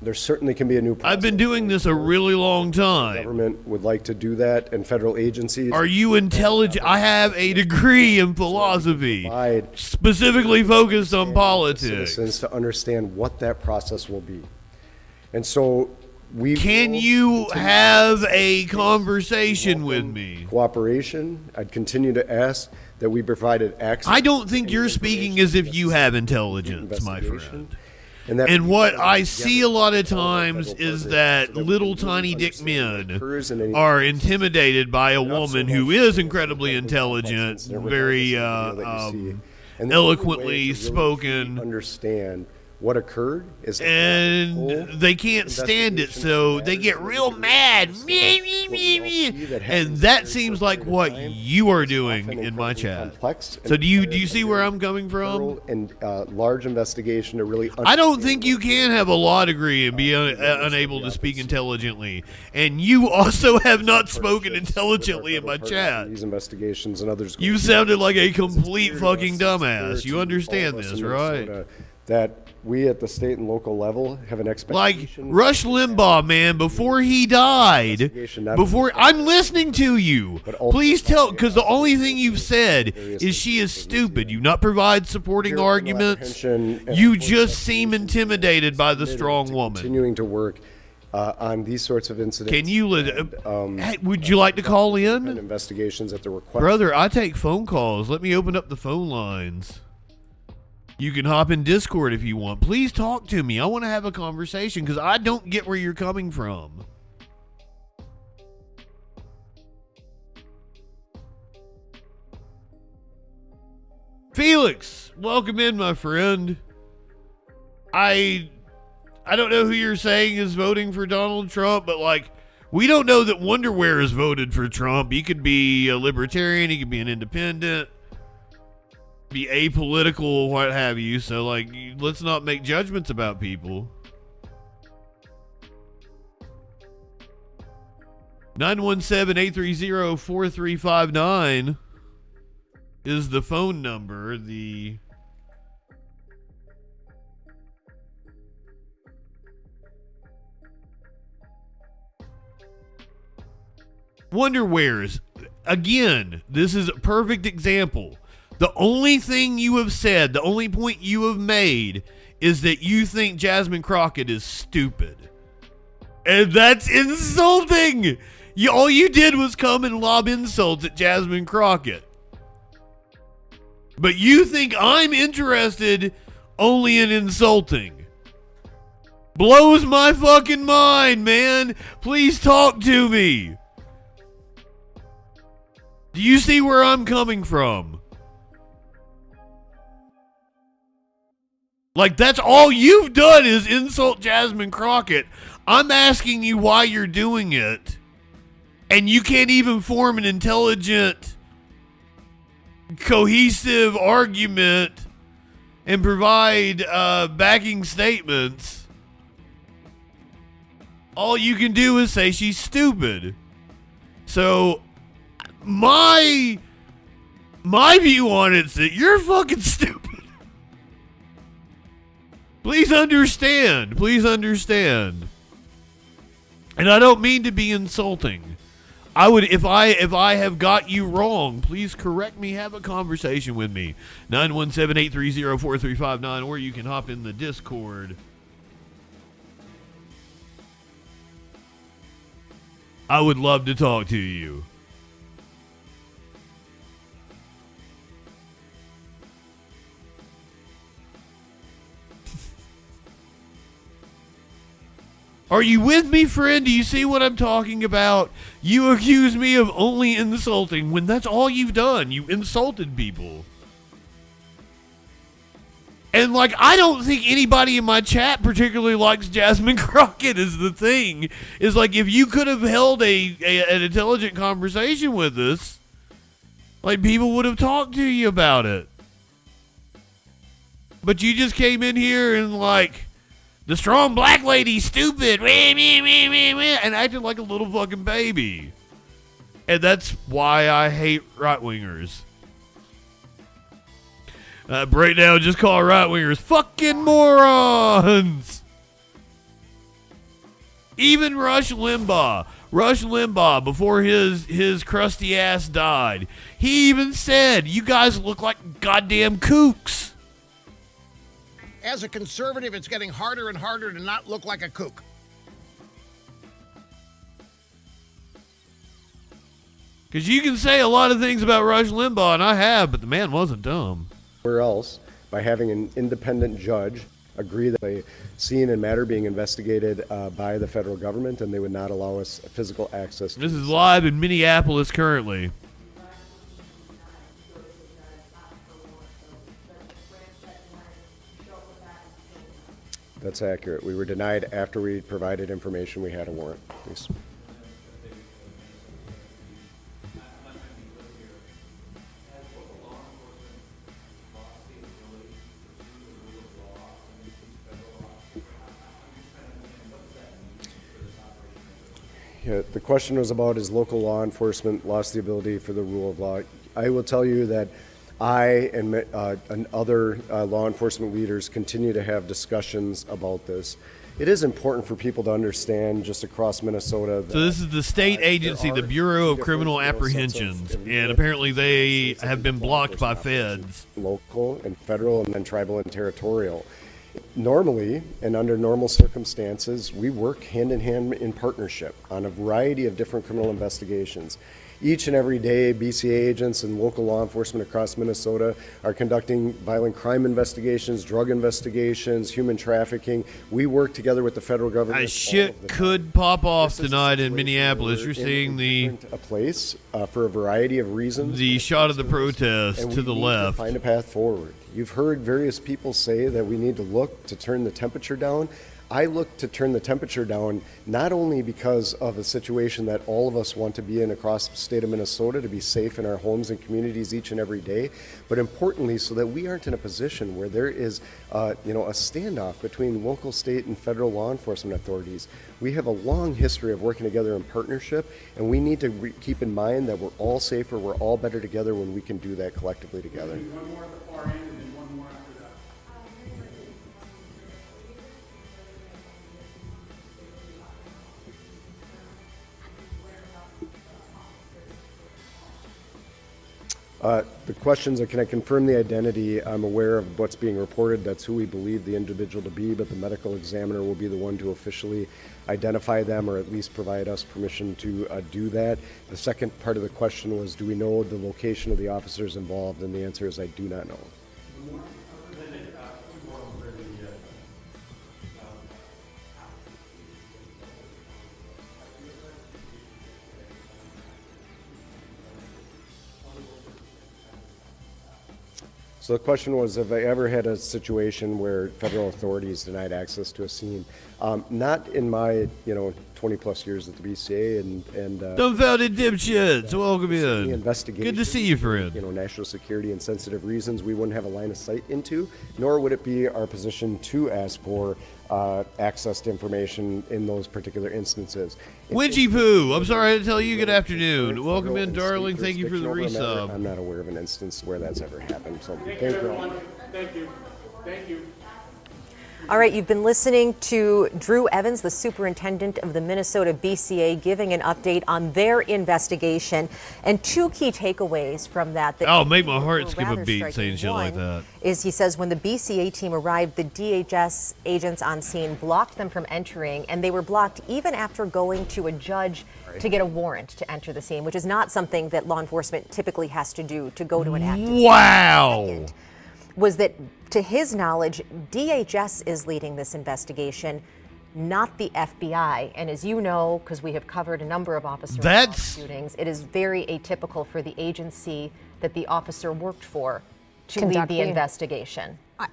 There certainly can be a new process. I've been doing this a really long time. Government would like to do that, and federal agencies. Are you intelligent? I have a degree in philosophy, provide specifically focused on politics. citizens to understand what that process will be, and so we. Can will you continue have a conversation with me? cooperation? I'd continue to ask that we provided access. I don't think you're speaking as if you have intelligence, my friend. that And what we I together see a lot of with all our times federal is partners that so we little can tiny dick understand what men occurs in any are process. intimidated by a And not so woman who much is the incredibly technical intelligent, complex incident very regardless of the video that you see. And the only way eloquently to really spoken. truly understand What occurred is and they can't stand it, so they get real mad. And that seems like what you are doing in my chat. So do you see where I'm coming from? And large investigation to really. I don't think you can have a law degree and be unable to speak intelligently. And you also have not spoken intelligently in my chat. These investigations and others. You sounded like a complete fucking dumbass. You understand this, right? That we at the state and local level have an Like expectation. Rush Limbaugh, man, before he died, I'm listening to you. Please tell, because the only thing you've said is she is stupid. You not provide supporting arguments. You just seem intimidated by the strong woman. Continuing to work on these sorts of incidents. Can you, hey, would you like to call in? Investigations at the request. Brother, I take phone calls. Let me open up the phone lines. You can hop in Discord if you want. Please talk to me. I want to have a conversation because I don't get where you're coming from. Felix, welcome in, my friend. I don't know who you're saying is voting for Donald Trump, but like, we don't know that Wonderwear has voted for Trump. He could be a libertarian. He could be an independent. Be apolitical, what have you. So, like, let's not make judgments about people. 917-830-4359 is the phone number. The Wonderwears. Again, this is a perfect example. The only thing you have said, the only point you have made is that you think Jasmine Crockett is stupid. And that's insulting. All you did was come and lob insults at Jasmine Crockett. But you think I'm interested only in insulting. Blows my fucking mind, man. Please talk to me. Do you see where I'm coming from? Like, that's all you've done is insult Jasmine Crockett. I'm asking you why you're doing it. And you can't even form an intelligent, cohesive argument and provide backing statements. All you can do is say she's stupid. So, my view on it is that you're fucking stupid. Please understand. Please understand. And I don't mean to be insulting. I would, if I have got you wrong, please correct me, have a conversation with me. 917-830-4359, or you can hop in the Discord. I would love to talk to you. Are you with me, friend? Do you see what I'm talking about? You accuse me of only insulting when that's all you've done. You insulted people. And, like, I don't think anybody in my chat particularly likes Jasmine Crockett is the thing. Is like, if you could have held an intelligent conversation with us, like, people would have talked to you about it. But you just came in here and, like, the strong black lady, stupid, and acted like a little fucking baby. And that's why I hate right-wingers. Breakdown, just call right-wingers fucking morons. Even Rush Limbaugh, before his crusty ass died, he even said, you guys look like goddamn kooks. As a conservative, it's getting harder and harder to not look like a kook. Because you can say a lot of things about Rush Limbaugh, and I have, but the man wasn't dumb. Where else, by having an independent judge agree that a scene and matter being investigated by the federal government, and they would not allow us physical access to this is live in Minneapolis currently. That's accurate. We were denied after we provided information we had a warrant. Please. Yeah, the question was about has local law enforcement lost the ability for the rule of law. I will tell you that I and other law enforcement leaders continue to have discussions about this. It is important for people to understand just across Minnesota that, So this is the state agency, the Bureau of Criminal Apprehensions, and apparently they have been blocked by feds. Local and federal and then tribal and territorial. Normally, and under normal circumstances, we work hand in hand in partnership on a variety of different criminal investigations. Each and every day, BCA agents and local law enforcement across Minnesota are conducting violent crime investigations, drug investigations, human trafficking. We work together with the federal government. A shit could pop off tonight in Minneapolis. You're seeing a place for a variety of reasons. The shot of the protest to the left. Find a path forward. You've heard various people say that we need to look to turn the temperature down. I look to turn the temperature down not only because of a situation that all of us want to be in across the state of Minnesota to be safe in our homes and communities each and every day, but importantly so that we aren't in a position where there is a standoff between local, state, and federal law enforcement authorities. We have a long history of working together in partnership, and we need to keep in mind that we're all safer, we're all better together when we can do that collectively together. One more at the far end and then one more after that. The questions are, can I confirm the identity? I'm aware of what's being reported. That's who we believe the individual to be, but the medical examiner will be the one to officially identify them or at least provide us permission to do that. The second part of the question was, do we know the location of the officers involved? And the answer is I do not know. So the question was, have I ever had a situation where federal authorities denied access to a scene? Not in my, 20 plus years at the BCA and Dumbfounded dipshits, welcome in. Investigation. Good to see you, friend. National security and sensitive reasons we wouldn't have a line of sight into, nor would it be our position to ask for access to information in those particular instances. Wingy Poo, I'm sorry I had to tell you good afternoon. Welcome in, darling. Thank you for the resub. I'm not aware of an instance where that's ever happened. So Thank you, everyone. Thank you. Thank you. All right, you've been listening to Drew Evans, the superintendent of the Minnesota BCA, giving an update on their investigation. And two key takeaways from that. Oh, make my heart skip a beat saying shit like that. Is he says when the BCA team arrived, the DHS agents on scene blocked them from entering, and they were blocked even after going to a judge to get a warrant to enter the scene, which is not something that law enforcement typically has to do to go to an active scene. Wow. Was that, to his knowledge, DHS is leading this investigation, not the FBI. And as you know, because we have covered a number of officer shootings, it is very atypical for the agency that the officer worked for to lead the investigation. I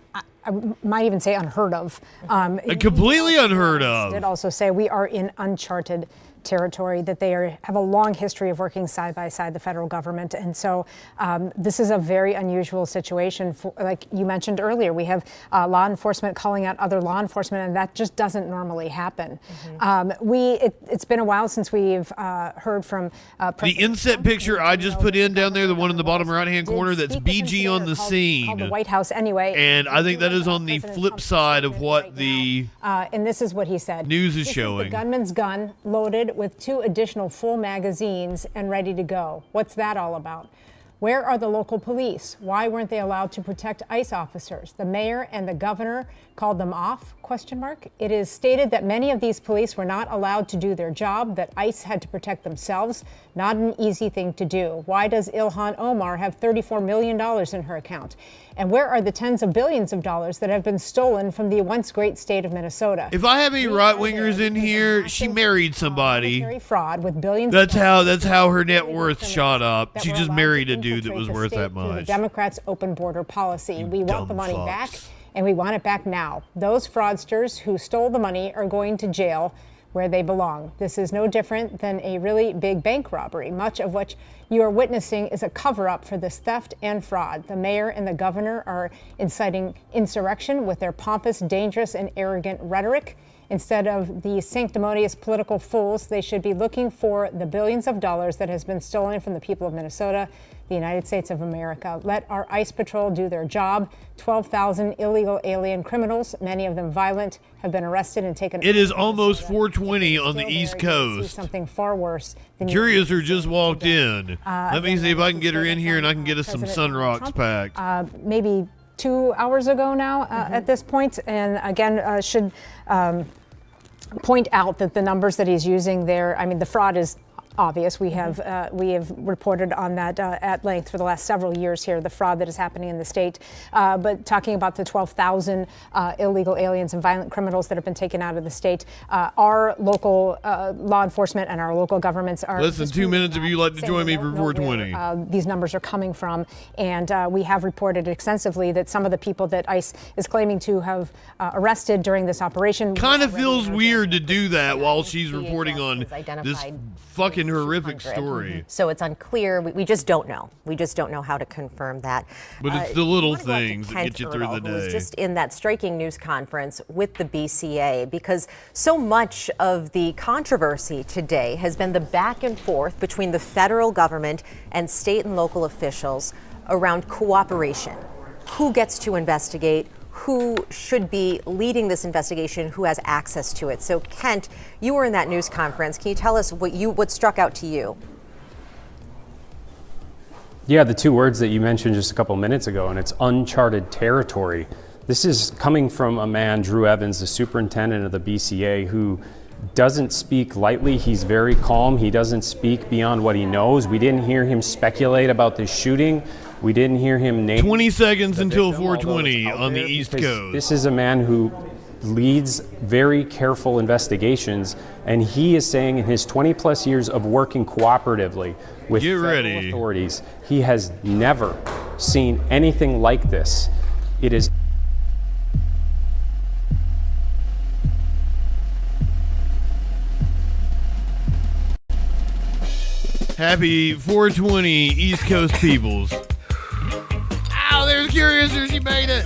might even say unheard of. Completely unheard of. Did also say we are in uncharted territory, that they have a long history of working side by side the federal government, and so this is a very unusual situation. Like you mentioned earlier, we have law enforcement calling out other law enforcement, and that just doesn't normally happen. It's been a while since we've heard from the inset picture I just put in down there, the one in the bottom right hand corner, that's BG on the scene. Called the White House anyway. And I think that is on the flip side of what the and this is what he said. News is showing. The gunman's gun loaded with 2 additional full magazines and ready to go. What's that all about? Where are the local police? Why weren't they allowed to protect ICE officers? The mayor and the governor called them off, ? It is stated that many of these police were not allowed to do their job, that ICE had to protect themselves. Not an easy thing to do. Why does Ilhan Omar have $34 million in her account? And where are the tens of billions of dollars that have been stolen from the once great state of Minnesota? If I have any right-wingers in here, she married somebody. Fraud with billions. That's how her net worth shot up. She just married a dude that was worth that much. The Democrats' open border policy. We want the money back, and we want it back now. Those fraudsters who stole the money are going to jail where they belong. This is no different than a really big bank robbery. Much of what you are witnessing is a cover-up for this theft and fraud. The mayor and the governor are inciting insurrection with their pompous, dangerous, and arrogant rhetoric. Instead of the sanctimonious political fools, they should be looking for the billions of dollars that has been stolen from the people of Minnesota, the United States of America. Let our ICE patrol do their job. 12,000 illegal alien criminals, many of them violent, have been arrested and taken. It is almost 4:20 on the East Coast. Something far worse than Curiouser just walked in. Let me see if I can get her in here and I can get us some Sun Rocks packed. Maybe 2 hours ago now at this point. And again, should point out that the numbers that he's using there, I mean, the fraud is obvious. We have reported on that at length for the last several years here, the fraud that is happening in the state. But talking about the 12,000 illegal aliens and violent criminals that have been taken out of the state, our local law enforcement and our local governments are. Less than 2 minutes if you'd like to join me for 420. These numbers are coming from, and we have reported extensively that some of the people that ICE is claiming to have arrested during this operation. Kind of feels weird to do that while she's reporting on this fucking horrific story. So it's unclear. We just don't know. We just don't know how to confirm that. But it's the little things that get you through the day. Who was just in that striking news conference with the BCA, because so much of the controversy today has been the back and forth between the federal government and state and local officials around cooperation. Who gets to investigate? Who should be leading this investigation, who has access to it. So Kent, you were in that news conference. Can you tell us what struck out to you? Yeah, the two words that you mentioned just a couple minutes ago, and it's uncharted territory. This is coming from a man, Drew Evans, the superintendent of the BCA, who doesn't speak lightly. He's very calm. He doesn't speak beyond what he knows. We didn't hear him speculate about this shooting. We didn't hear him name 20 seconds until 420 on the East Coast. This is a man who leads very careful investigations, and he is saying in his 20 plus years of working cooperatively with federal authorities, he has never seen anything like this. It is Happy 420 East Coast peoples. Ow, there's Curiouser, she made it.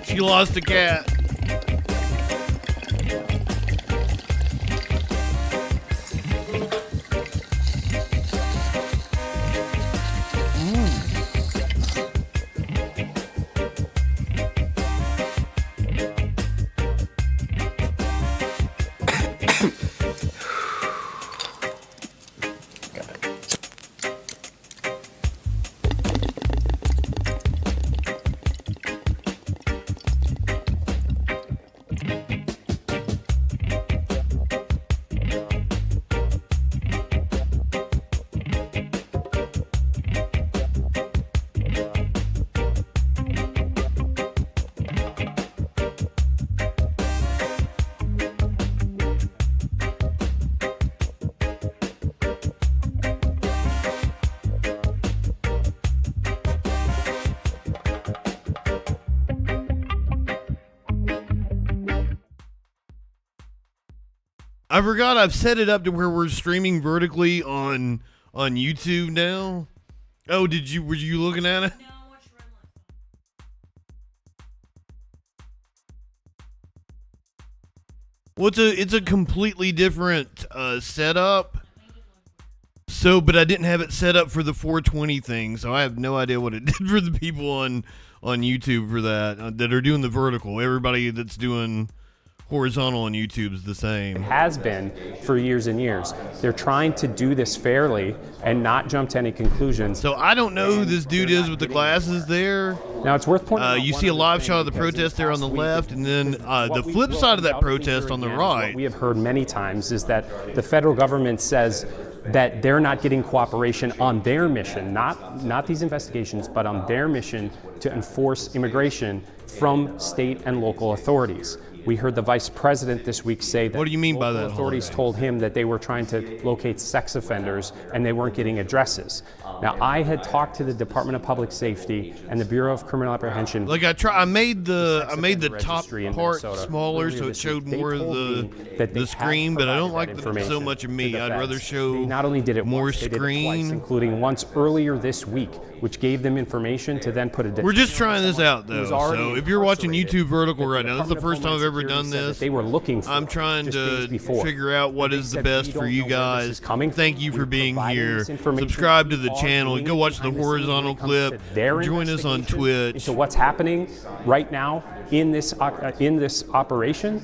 She lost a cat. I forgot I've set it up to where we're streaming vertically on YouTube now. Oh, were you looking at it? Well, it's a completely different setup. So, but I didn't have it set up for the 420 thing, so I have no idea what it did for the people on YouTube for that are doing the vertical. Everybody that's doing horizontal on YouTube is the same. It has been for years and years. They're trying to do this fairly and not jump to any conclusions. So I don't know who this dude is with the glasses there. Now it's worth pointing out. You see a live shot of the protest there on the left, and then the flip side of that protest on the right. What we have heard many times is that the federal government says that they're not getting cooperation on their mission, not these investigations, but on their mission to enforce immigration from state and local authorities. We heard the vice president this week say that what do you mean by that? Authorities told him that they were trying to locate sex offenders and they weren't getting addresses. Now, I had talked to the Department of Public Safety and the Bureau of Criminal Apprehension. Like I made the top part smaller so it showed more of the screen, but I don't like so much of me. I'd rather show not only did it more once, they did it screen, twice, including once earlier this week, which gave them information to then put a. We're just trying this out though. So if you're watching YouTube Vertical right now, this is the first time I've ever done this. They were looking for. I'm trying to figure out what is the best for you guys. Thank you for being here. Subscribe to the channel and go watch the horizontal clip. Join us on Twitch. So what's happening right now in this operation?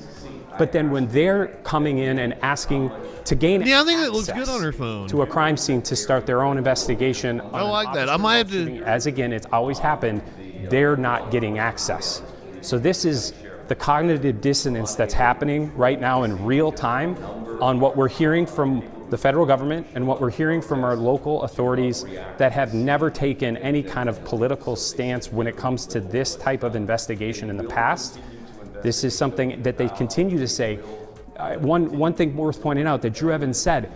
But then when they're coming in and asking to gain I think it looks good on her phone. To a crime scene to start their own investigation. I like that. I might have to. As again, it's always happened. They're not getting access. So this is the cognitive dissonance that's happening right now in real time on what we're hearing from the federal government and what we're hearing from our local authorities that have never taken any kind of political stance when it comes to this type of investigation in the past. This is something that they continue to say. One thing worth pointing out that Drew Evans said,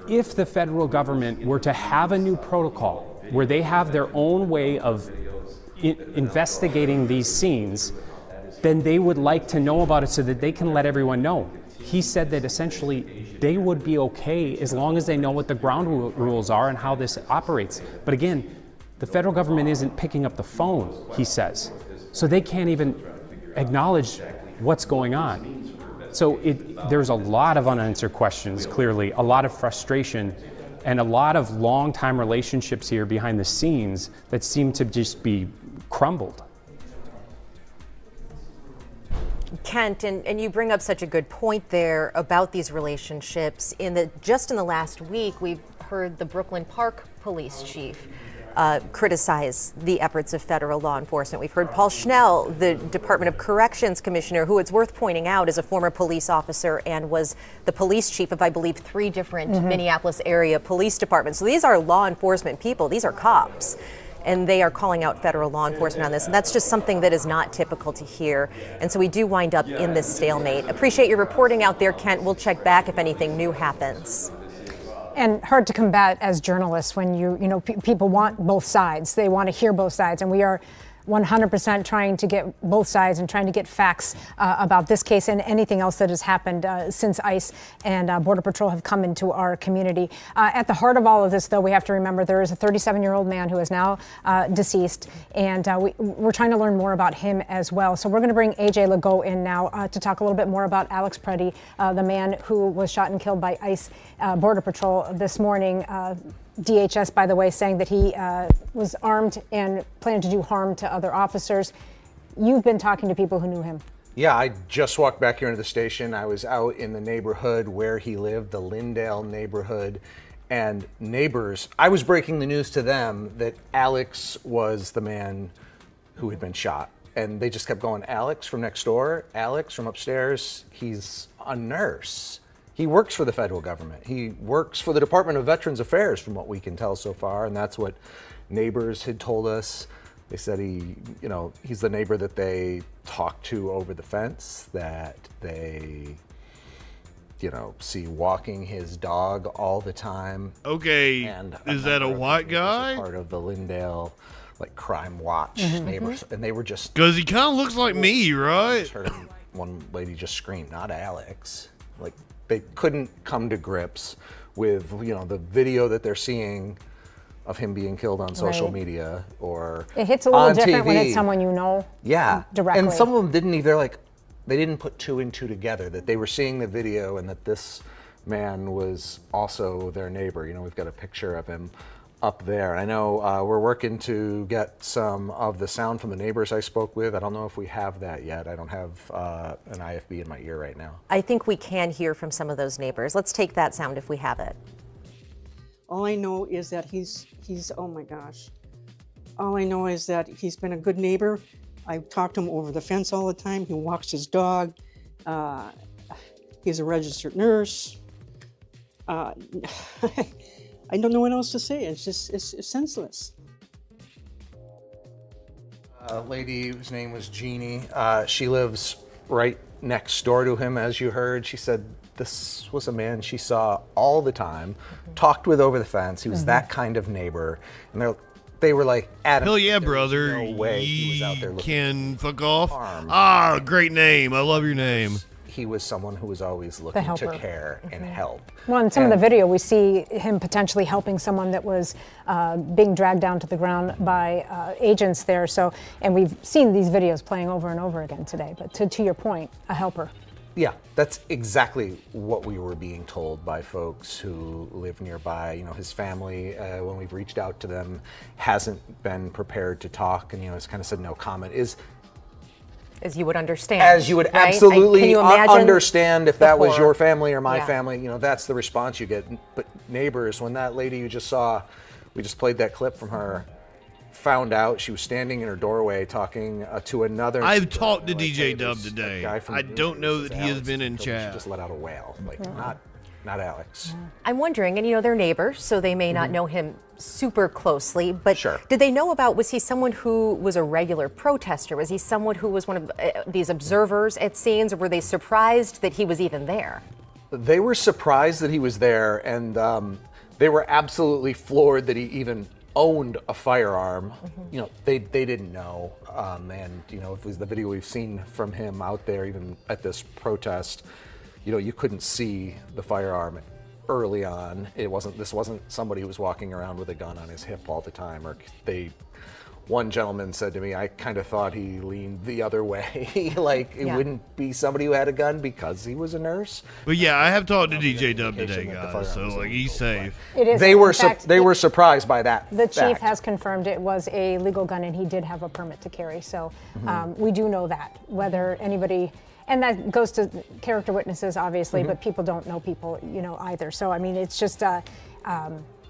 if the federal government were to have a new protocol where they have their own way of investigating these scenes, then they would like to know about it so that they can let everyone know. He said that essentially they would be okay as long as they know what the ground rules are and how this operates. But again, the federal government isn't picking up the phone, he says. So they can't even acknowledge what's going on. So there's a lot of unanswered questions, clearly, a lot of frustration, and a lot of long-time relationships here behind the scenes that seem to just be crumbled. Kent, and you bring up such a good point there about these relationships. Just in the last week, we've heard the Brooklyn Park Police Chief criticize the efforts of federal law enforcement. We've heard Paul Schnell, the Department of Corrections Commissioner, who it's worth pointing out is a former police officer and was the police chief of, I believe, 3 different Minneapolis area police departments. So these are law enforcement people. These are cops. And they are calling out federal law enforcement on this. And that's just something that is not typical to hear. And so we do wind up in this stalemate. Appreciate your reporting out there, Kent. We'll check back if anything new happens. And hard to combat as journalists when people want both sides. They want to hear both sides. And we are 100% trying to get both sides and trying to get facts about this case and anything else that has happened since ICE and Border Patrol have come into our community. At the heart of all of this, though, we have to remember there is a 37-year-old man who is now deceased, and we're trying to learn more about him as well. So we're going to bring AJ Legault in now to talk a little bit more about Alex Preddy, the man who was shot and killed by ICE Border Patrol this morning. DHS, by the way, saying that he was armed and planned to do harm to other officers. You've been talking to people who knew him. Yeah, I just walked back here into the station. I was out in the neighborhood where he lived, the Lindale neighborhood, and neighbors, I was breaking the news to them that Alex was the man who had been shot. And they just kept going, Alex from next door, Alex from upstairs, he's a nurse. He works for the federal government. He works for the Department of Veterans Affairs, from what we can tell so far, and that's what neighbors had told us. They said he's the neighbor that they talk to over the fence, that they, see walking his dog all the time. Okay, and is that a white guy? Part of the Lindale, Crime Watch neighbors, and they were just because he kind of looks like me, right? Heard one lady just scream, "Not Alex!" They couldn't come to grips with, the video that they're seeing of him being killed on social media or it hits a little on different TV. when it's someone you know. Yeah, directly. And some of them didn't either. They didn't put 2 and 2 together. That they were seeing the video and that this man was also their neighbor. We've got a picture of him up there. I know we're working to get some of the sound from the neighbors I spoke with. I don't know if we have that yet. I don't have an IFB in my ear right now. I think we can hear from some of those neighbors. Let's take that sound if we have it. All I know is that he's oh my gosh. All I know is that he's been a good neighbor. I talk to him over the fence all the time. He walks his dog. He's a registered nurse. I don't know what else to say. It's senseless. A lady whose name was Jeannie. She lives right next door to him, as you heard. She said this was a man she saw all the time, talked with over the fence. He was that kind of neighbor. And they were like, adamant. Hell yeah, brother. No way he was out there looking Can fuck off. harm. Ah, great name. I love your name. He was someone who was always looking to helper. care and help. Well, in some of the video, we see him potentially helping someone that was being dragged down to the ground by agents there. So, and we've seen these videos playing over and over again today. But to your point, a helper. Yeah, that's exactly what we were being told by folks who live nearby. You know, his family, when we've reached out to them, hasn't been prepared to talk, and has kind of said no comment. As you would understand. As you would right? absolutely Can you imagine understand if the that was horror? your family or my Yeah. family. That's the response you get. But neighbors, when that lady you just saw, we just played that clip from her, found out she was standing in her doorway talking to another. I've talked to DJ "Hey, Dub there's a today. guy from I the don't know news, that it's he has Alex," been in until she chat. just let out a wail, like not Alex. I'm wondering, and they're neighbors, so they may not know him super closely, but Sure. did they know about, was he someone who was a regular protester? Was he someone who was one of these observers at scenes, or were they surprised that he was even there? They were surprised that he was there, and they were absolutely floored that he even owned a firearm. They didn't know, and if it was the video we've seen from him out there, even at this protest, you couldn't see the firearm early on. This wasn't somebody who was walking around with a gun on his hip all the time. One gentleman said to me, I kind of thought he leaned the other way, like it wouldn't be somebody who had a gun because he was a nurse. But yeah, I have talked to DJ Dub today, guys, so he's safe. It is. They in were fact, they were surprised by that. The chief fact. has confirmed it was a legal gun and he did have a permit to carry. So we do know that. Whether anybody, and that goes to character witnesses, obviously, but people don't know people, either. So, I mean, it's just,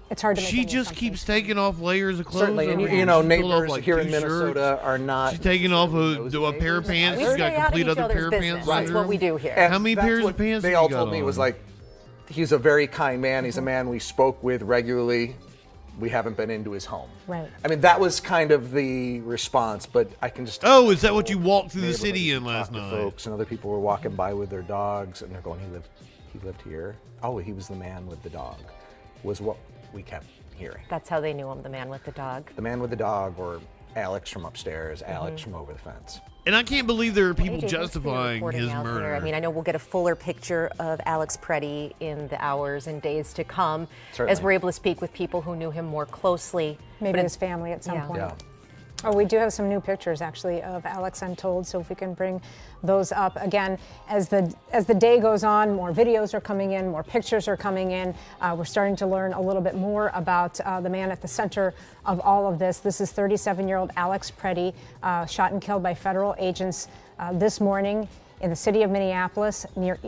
it's hard to make She any just assumptions. keeps taking off layers of clothes. Certainly, and over you here. know, She's pulling off, neighbors like, here in 2 Minnesota shirts. are not. She's taking off a pair of pants. We She's stay got out of complete each other other's pair of business. pants. That's under what them. we do here. And How many that's pairs what of pants they have all you got told me on? was like, he's a very kind man. He's a man we spoke with regularly. We haven't been into his home. Right. I mean, that was kind of the response, but I can just. Oh, is that what you walked through the city in last talk to night? Folks and other people were walking by with their dogs, and they're going, he lived here. Oh, he was the man with the dog, was what we kept hearing. That's how they knew him, the man with the dog. The man with the dog, or Alex from upstairs, Alex from over the fence. And I can't believe there are people AJ, thanks for your justifying reporting his out murder. there. I mean, I know we'll get a fuller picture of Alex Preddy in the hours and days to come, as Certainly. we're able to speak with people who knew him more closely. Maybe But his family at some Yeah. point. Yeah. Oh, we do have some new pictures actually of Alex Untold, so if we can bring those up again. As the day goes on, more videos are coming in, more pictures are coming in. We're starting to learn a little bit more about the man at the center of all of this. This is 37-year-old Alex Preddy, shot and killed by federal agents this morning in the city of Minneapolis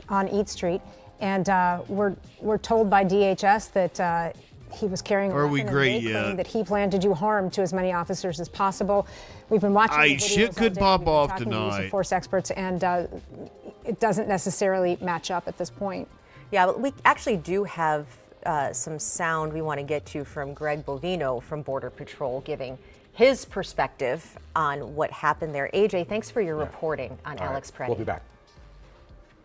on Eat Street. And we're told by DHS that he was carrying a Are we weapon, great and they claim yet? that he planned to do harm to as many officers as possible. We've been watching the videos Shit all could day. pop We've been off talking to use of tonight. force experts, and it doesn't necessarily match up at this point. Yeah, but we actually do have some sound we want to get to from Greg Bovino from Border Patrol giving his perspective on what happened there. AJ, thanks for your reporting on All Alex right, Preddy. we'll be back.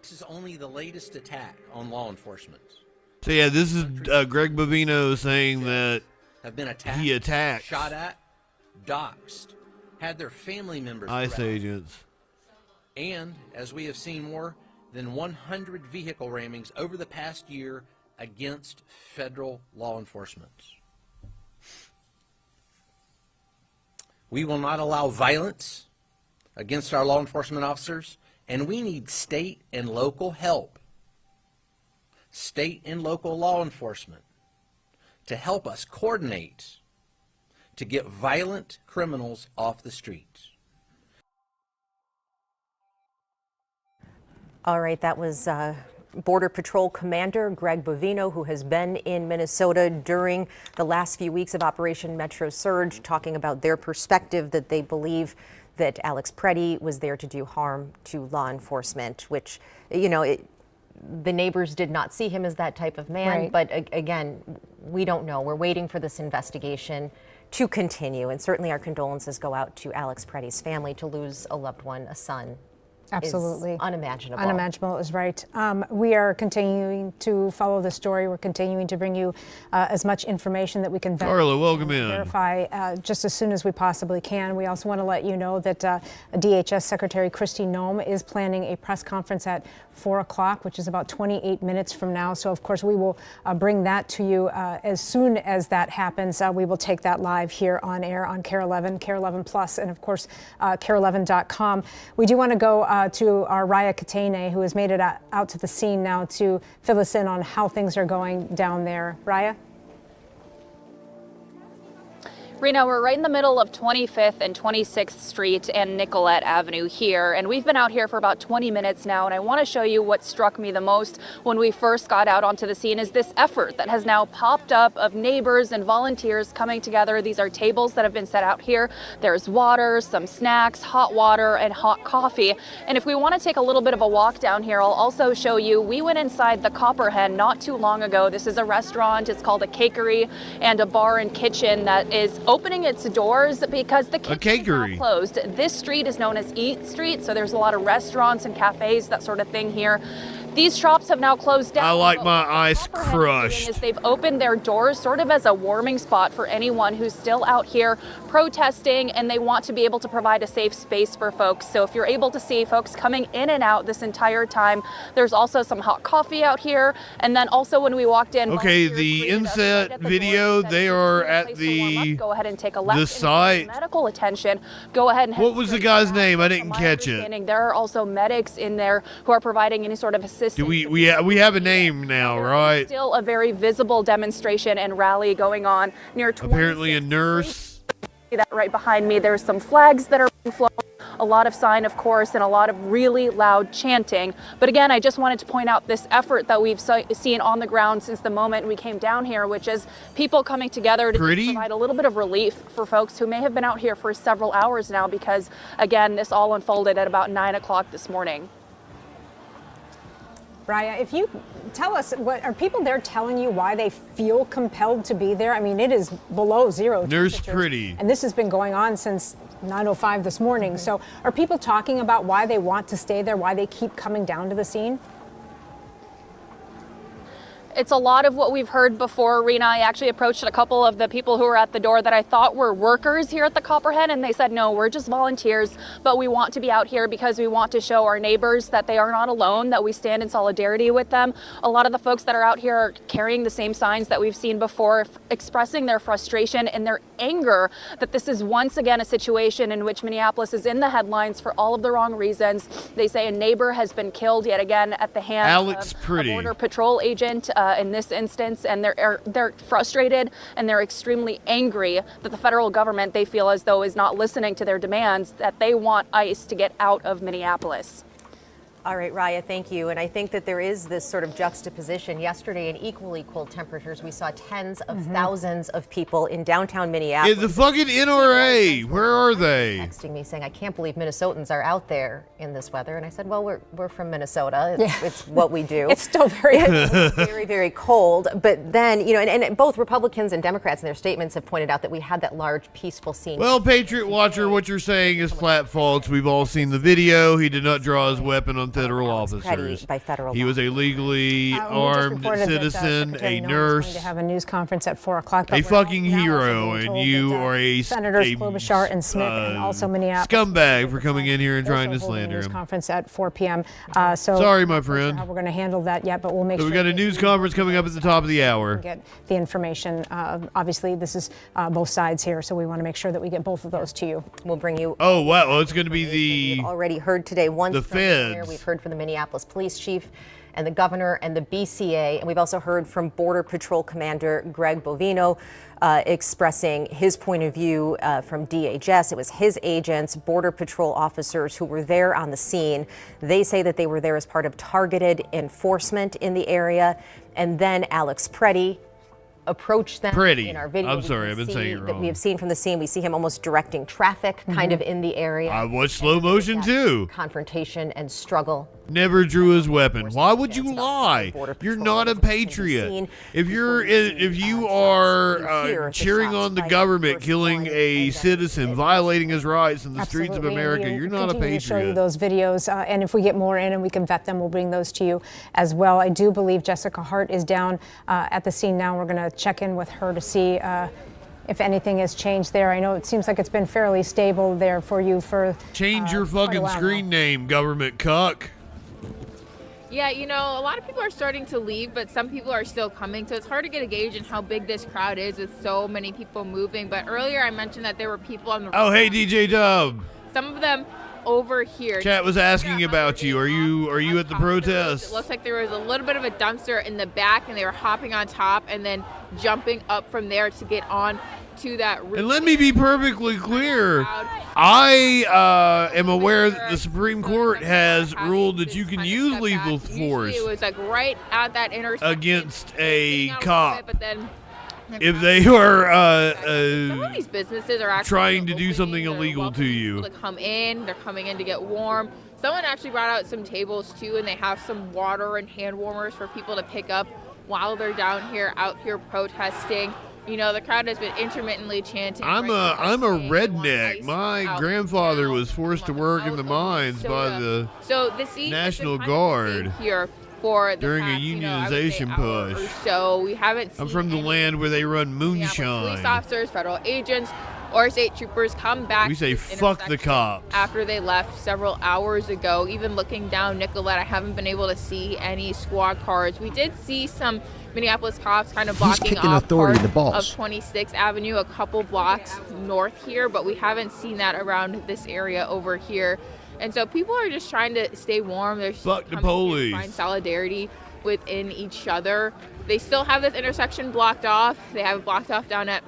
This is only the latest attack on law enforcement. So yeah, this is Greg Bovino saying that Have been attacked, he attacked shot at, doxxed, had their family members ICE threatened, agents. and as we have seen, more than 100 vehicle rammings over the past year against federal law enforcement. We will not allow violence against our law enforcement officers, and we need state and local help, state and local law enforcement, to help us coordinate to get violent criminals off the streets. All right, that was Border Patrol Commander Greg Bovino, who has been in Minnesota during the last few weeks of Operation Metro Surge, talking about their perspective that they believe that Alex Preddy was there to do harm to law enforcement, which, the neighbors did not see him as that type of man. Right. But again, we don't know. We're waiting for this investigation to continue. And certainly our condolences go out to Alex Preddy's family to lose a loved one, a son, is unimaginable. Unimaginable is right. We are continuing to follow the story. We're continuing to bring you as much information that we can Carla, welcome in. verify just as soon as we possibly can. We also want to let you know that DHS Secretary Kristi Noem is planning a press conference at 4 o'clock, which is about 28 minutes from now. So, of course, we will bring that to you as soon as that happens. We will take that live here on air on KARE 11, KARE 11 Plus, and, of course, KARE11.com. We do want to go to our Raya Katene, who has made it out to the scene now to fill us in on how things are going down there. Raya? Rena, we're right in the middle of 25th and 26th Street and Nicollet Avenue here, and we've been out here for about 20 minutes now, and I want to show you what struck me the most when we first got out onto the scene is this effort that has now popped up of neighbors and volunteers coming together. These are tables that have been set out here. There's water, some snacks, hot water, and hot coffee. And if we want to take a little bit of a walk down here, I'll also show you, we went inside the Copper Hen not too long ago. This is a restaurant. It's called a cakery and a bar and kitchen that is opening its doors because the kitchen is now closed. This street is known as Eat Street, so there's a lot of restaurants and cafes, that sort of thing here. These shops have now closed down. I like my ice crushed. Is they've opened their doors sort of as a warming spot for anyone who's still out here protesting, and they want to be able to provide a safe space for folks. So if you're able to see folks coming in and out this entire time, there's also some hot coffee out here. And then also when we walked in, okay, the inset video, they are at the go ahead and take a left site. Medical attention. Go ahead and what was the guy's name? I didn't catch it. There are also medics in there who are providing any sort of assistance. Do we have a name now, right? Still a very visible demonstration and rally going on near. Apparently a nurse. That right behind me, there's some flags that are being flown, a lot of sign, of course, and a lot of really loud chanting. But again, I just wanted to point out this effort that we've seen on the ground since the moment we came down here, which is people coming together to provide a little bit of relief for folks who may have been out here for several hours now, because again, this all unfolded at about 9 o'clock this morning. Raya, if you tell us, what are people there telling you why they feel compelled to be there? I mean, it is below zero. Nurse Pretty. And this has been going on since 9:05 this morning. So are people talking about why they want to stay there, why they keep coming down to the scene? It's a lot of what we've heard before, Rena. I actually approached a couple of the people who were at the door that I thought were workers here at the Copperhead, and they said, no, we're just volunteers, but we want to be out here because we want to show our neighbors that they are not alone, that we stand in solidarity with them. A lot of the folks that are out here are carrying the same signs that we've seen before, expressing their frustration and their anger that this is once again a situation in which Minneapolis is in the headlines for all of the wrong reasons. They say a neighbor has been killed yet again at the hands of a Border Patrol agent. In this instance, and they're frustrated and they're extremely angry that the federal government, they feel as though, is not listening to their demands, that they want ICE to get out of Minneapolis. All right, Raya, thank you. And I think that there is this sort of juxtaposition. Yesterday, in equally cold temperatures, we saw tens of thousands of people in downtown Minneapolis. The fucking NRA, where are they? Texting me saying, I can't believe Minnesotans are out there in this weather. And I said, well, we're from Minnesota. It's what we do. It's still very, very cold. But then, you know, and both Republicans and Democrats in their statements have pointed out that we had that large, peaceful scene. Well, Patriot Watcher, what you're saying is flat false. We've all seen the video. He did not draw his weapon on federal officers. By federal he was a legally armed citizen, a nurse, going to have a news conference at 4 o'clock. A fucking hero, and you are a Senators Klobuchar and Smith, and also Minneapolis scumbag for coming in here and trying to slander him. News conference at 4 p.m. Sorry, my friend. How we're going to handle that yet, but we'll make sure. So we got a news conference coming up at the top of the hour. Get the information. Obviously, this is both sides here, so we want to make sure that we get both of those to you. We'll bring you. Oh wow! Well, it's going to be the. We've already heard today. Once the feds. We've heard from the Minneapolis Police Chief and the governor and the BCA, and we've also heard from Border Patrol Commander Greg Bovino expressing his point of view from DHS. It was his agents, Border Patrol officers who were there on the scene. They say that they were there as part of targeted enforcement in the area. And then Alex Preddy approached them in our video. I'm sorry, I've been saying it wrong. We have seen from the scene, we see him almost directing traffic kind of in the area. I watched slow motion too. Confrontation and struggle never drew his weapon. Why would you lie? You're not a patriot. If you are cheering on the government killing a citizen, violating his rights in the streets of America, you're not a patriot. To show you those videos, and if we get more in and we can vet them, we'll bring those to you as well. I do believe Jessica Hart is down at the scene now. We're going to check in with her to see if anything has changed there. I know it seems like it's been fairly stable there for you for change your fucking screen name, government cuck. Yeah, you know, a lot of people are starting to leave, but some people are still coming. So it's hard to get a gauge on how big this crowd is with so many people moving. But earlier I mentioned that there were people on the Oh, hey, DJ Dub. Some of them over here. Chat was asking about you. Are you at the protest? It looks like there was a little bit of a dumpster in the back, and they were hopping on top and then jumping up from there to get on to that roof. And let me be perfectly clear. I am aware that the Supreme Court has ruled that you can use lethal force It was like right at that intersection against a cop. But then if they are some of these businesses are actually trying to do something illegal to you. people to come in. They're coming in to get warm. Someone actually brought out some tables too, and they have some water and hand warmers for people to pick up while they're out here protesting. You know, the crowd has been intermittently chanting. I'm a redneck. My grandfather was forced to work in the mines by the National Guard here for during a unionization push. So we haven't seen I'm from the land where they run moonshine. Police officers, federal agents, or state troopers come back. We say fuck the cops. After they left several hours ago. Even looking down Nicollet, I haven't been able to see any squad cars. We did see some Minneapolis cops kind of blocking off part of 26th Avenue, a couple blocks north here, but we haven't seen that around this area over here. And so people are just trying to stay warm. They're fuck the police. Find solidarity within each other. They still have this intersection blocked off. They have it blocked off down at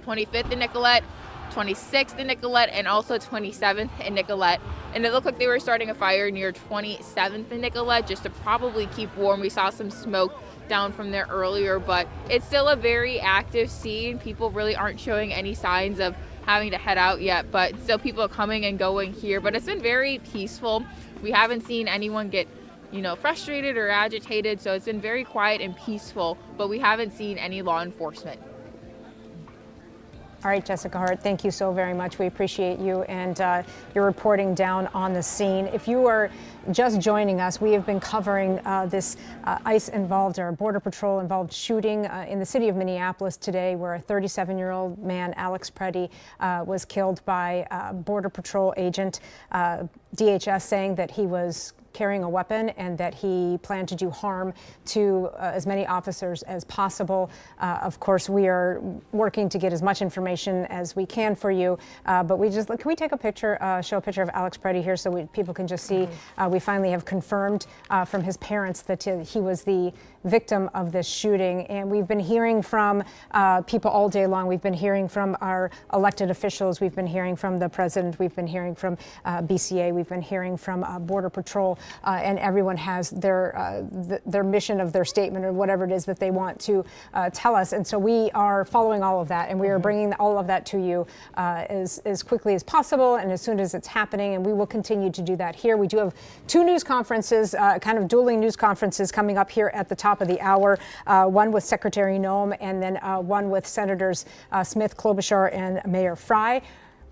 25th and Nicollet, 26th and Nicollet, and also 27th and Nicollet. And it looked like they were starting a fire near 27th and Nicollet just to probably keep warm. We saw some smoke down from there earlier, but it's still a very active scene. People really aren't showing any signs of having to head out yet, but still people are coming and going here. But it's been very peaceful. We haven't seen anyone get, you know, frustrated or agitated, so it's been very quiet and peaceful, but we haven't seen any law enforcement. All right, Jessica Hart, thank you so very much. We appreciate you and your reporting down on the scene. If you are just joining us, we have been covering this ICE-involved or Border Patrol-involved shooting in the city of Minneapolis today, where a 37-year-old man, Alex Preddy, was killed by a Border Patrol agent. DHS saying that he was carrying a weapon and that he planned to do harm to as many officers as possible. Of course, we are working to get as much information as we can for you, but can we take a picture, show a picture of Alex Preddy here so people can just see? We finally have confirmed from his parents that he was the victim of this shooting, and we've been hearing from people all day long. We've been hearing from our elected officials, we've been hearing from the president, we've been hearing from BCA, we've been hearing from Border Patrol, and everyone has their mission of their statement or whatever it is that they want to tell us. And so we are following all of that, and we are bringing all of that to you as quickly as possible and as soon as it's happening, and we will continue to do that here. We do have two news conferences, kind of dueling news conferences coming up here at the top of the hour, one with Secretary Noem and then one with Senators Smith, Klobuchar, and Mayor Frey.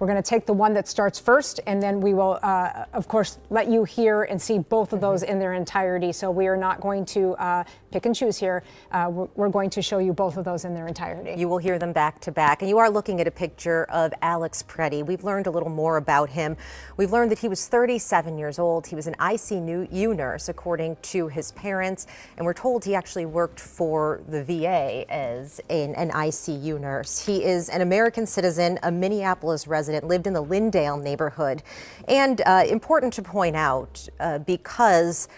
We're going to take the one that starts first, and then we will, of course, let you hear and see both of those in their entirety. So we are not going to pick and choose here. We're going to show you both of those in their entirety. You will hear them back to back. And you are looking at a picture of Alex Preddy. We've learned a little more about him. We've learned that he was 37 years old. He was an ICU nurse, according to his parents. And we're told he actually worked for the VA as an ICU nurse. He is an American citizen, a Minneapolis resident, lived in the Lindale neighborhood. And important to point out, because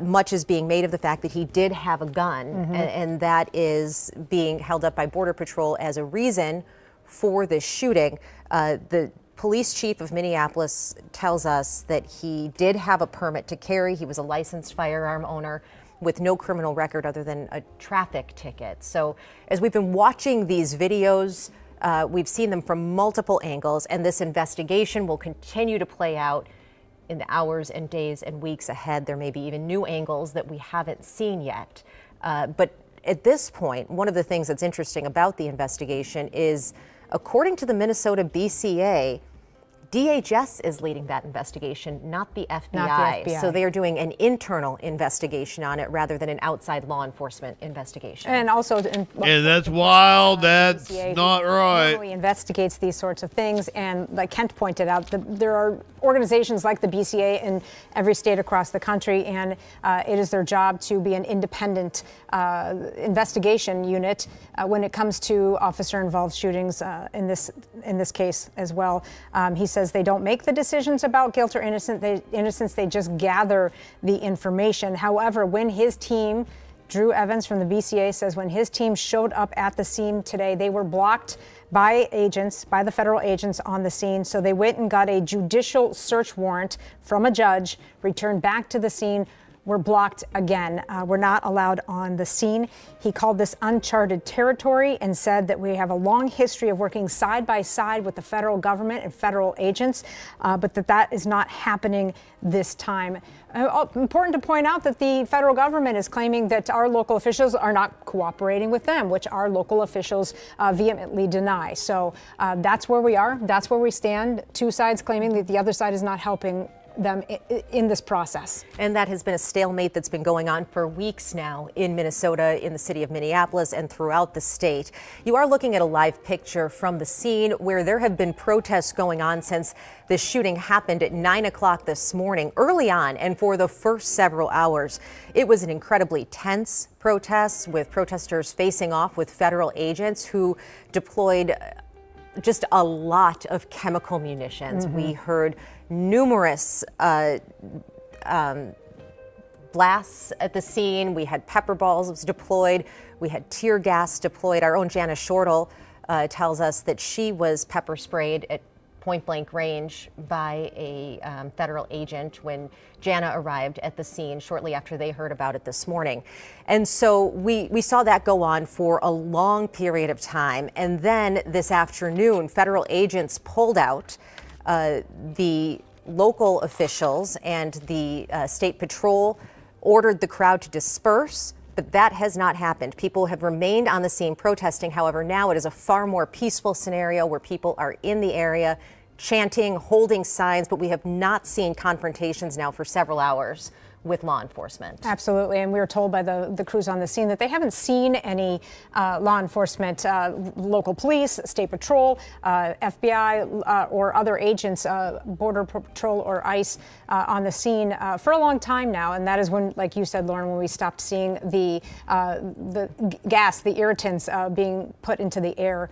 much is being made of the fact that he did have a gun, and that is being held up by Border Patrol as a reason for this shooting. The police chief of Minneapolis tells us that he did have a permit to carry. He was a licensed firearm owner with no criminal record other than a traffic ticket. So as we've been watching these videos, we've seen them from multiple angles, and this investigation will continue to play out in the hours and days and weeks ahead, there may be even new angles that we haven't seen yet. But at this point, one of the things that's interesting about the investigation is, according to the Minnesota BCA, DHS is leading that investigation, not the FBI. Not the FBI. So they are doing an internal investigation on it rather than an outside law enforcement investigation. And also, And that's wild. That's BCA not right. normally investigates these sorts of things, and like Kent pointed out, there are organizations like the BCA in every state across the country, and it is their job to be an independent investigation unit when it comes to officer-involved shootings. In this case as well, he says they don't make the decisions about guilt or innocence. They just gather the information. However, when his team, Drew Evans from the BCA says, when his team showed up at the scene today, they were blocked by the federal agents on the scene. So they went and got a judicial search warrant from a judge, returned back to the scene, were blocked again. We're not allowed on the scene. He called this uncharted territory and said that we have a long history of working side by side with the federal government and federal agents, but that is not happening this time. Important to point out that the federal government is claiming that our local officials are not cooperating with them, which our local officials vehemently deny. So that's where we are. That's where we stand. Two sides claiming that the other side is not helping them in this process. And that has been a stalemate that's been going on for weeks now in Minnesota, in the city of Minneapolis, and throughout the state. You are looking at a live picture from the scene where there have been protests going on since this shooting happened at 9 o'clock this morning, early on, and for the first several hours. It was an incredibly tense protest, with protesters facing off with federal agents who deployed just a lot of chemical munitions. Mm-hmm. We heard numerous blasts at the scene. We had pepper balls deployed. We had tear gas deployed. Our own Jana Shortle tells us that she was pepper sprayed at point blank range by a federal agent when Jana arrived at the scene shortly after they heard about it this morning. And so we saw that go on for a long period of time. And then this afternoon, federal agents pulled out. The local officials and the state patrol ordered the crowd to disperse, but that has not happened. People have remained on the scene protesting. However, now it is a far more peaceful scenario where people are in the area chanting, holding signs, but we have not seen confrontations now for several hours with law enforcement. Absolutely, and we were told by the crews on the scene that they haven't seen any law enforcement, local police, state patrol, FBI, or other agents, Border Patrol or ICE, on the scene for a long time now. And that is when, like you said, Lauren, when we stopped seeing the gas, the irritants being put into the air.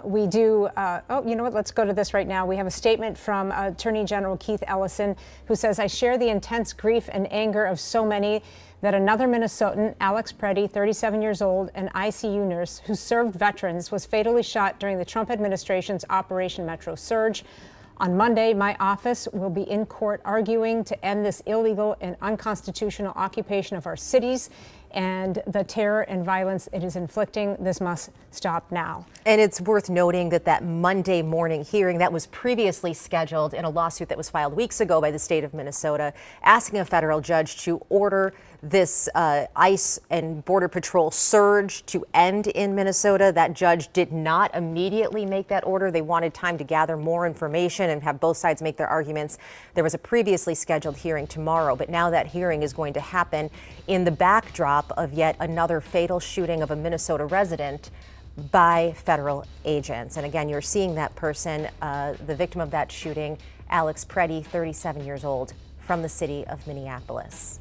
We do, oh, you know what, let's go to this right now. We have a statement from Attorney General Keith Ellison, who says, "I share the intense grief and anger of so many that another Minnesotan, Alex Preddy, 37 years old, an ICU nurse who served veterans, was fatally shot during the Trump administration's Operation Metro Surge. On Monday, my office will be in court arguing to end this illegal and unconstitutional occupation of our cities and the terror and violence it is inflicting. This must stop now." And it's worth noting that that Monday morning hearing that was previously scheduled in a lawsuit that was filed weeks ago by the state of Minnesota, asking a federal judge to order this ICE and Border Patrol surge to end in Minnesota. That judge did not immediately make that order. They wanted time to gather more information and have both sides make their arguments. There was a previously scheduled hearing tomorrow, but now that hearing is going to happen in the backdrop of yet another fatal shooting of a Minnesota resident by federal agents. And again, you're seeing that person, the victim of that shooting, Alex Preddy, 37 years old, from the city of Minneapolis.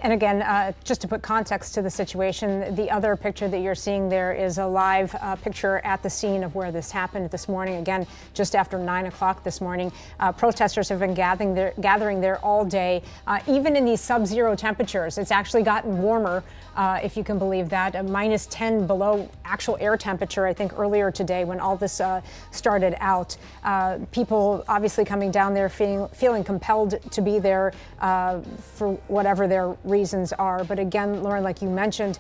And again, just to put context to the situation, the other picture that you're seeing there is a live picture at the scene of where this happened this morning. Again, just after 9 o'clock this morning. Protesters have been gathering there all day, even in these sub-zero temperatures. It's actually gotten warmer, if you can believe that, minus 10 below actual air temperature, I think, earlier today when all this started out. People obviously coming down there feeling compelled to be there for whatever their reasons are. But again, Lauren, like you mentioned,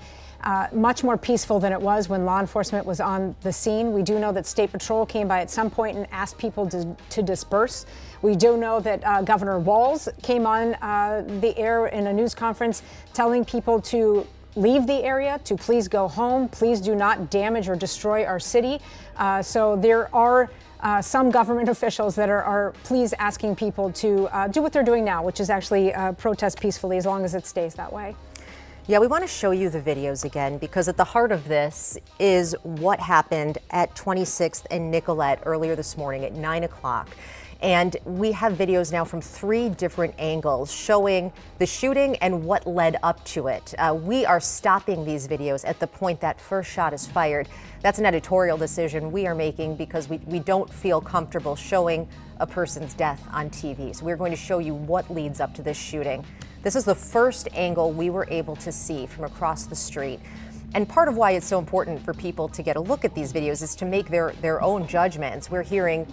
much more peaceful than it was when law enforcement was on the scene. We do know that State Patrol came by at some point and asked people to disperse. We do know that Governor Walz came on the air in a news conference telling people to leave the area, to please go home, please do not damage or destroy our city. So there are some government officials that are please asking people to do what they're doing now, which is actually protest peacefully as long as it stays that way. Yeah, we want to show you the videos again because at the heart of this is what happened at 26th and Nicollet earlier this morning at 9 o'clock. And we have videos now from 3 different angles showing the shooting and what led up to it. We are stopping these videos at the point that first shot is fired. That's an editorial decision we are making because we don't feel comfortable showing a person's death on TV. So we're going to show you what leads up to this shooting. This is the first angle we were able to see from across the street. And part of why it's so important for people to get a look at these videos is to make their own judgments. We're hearing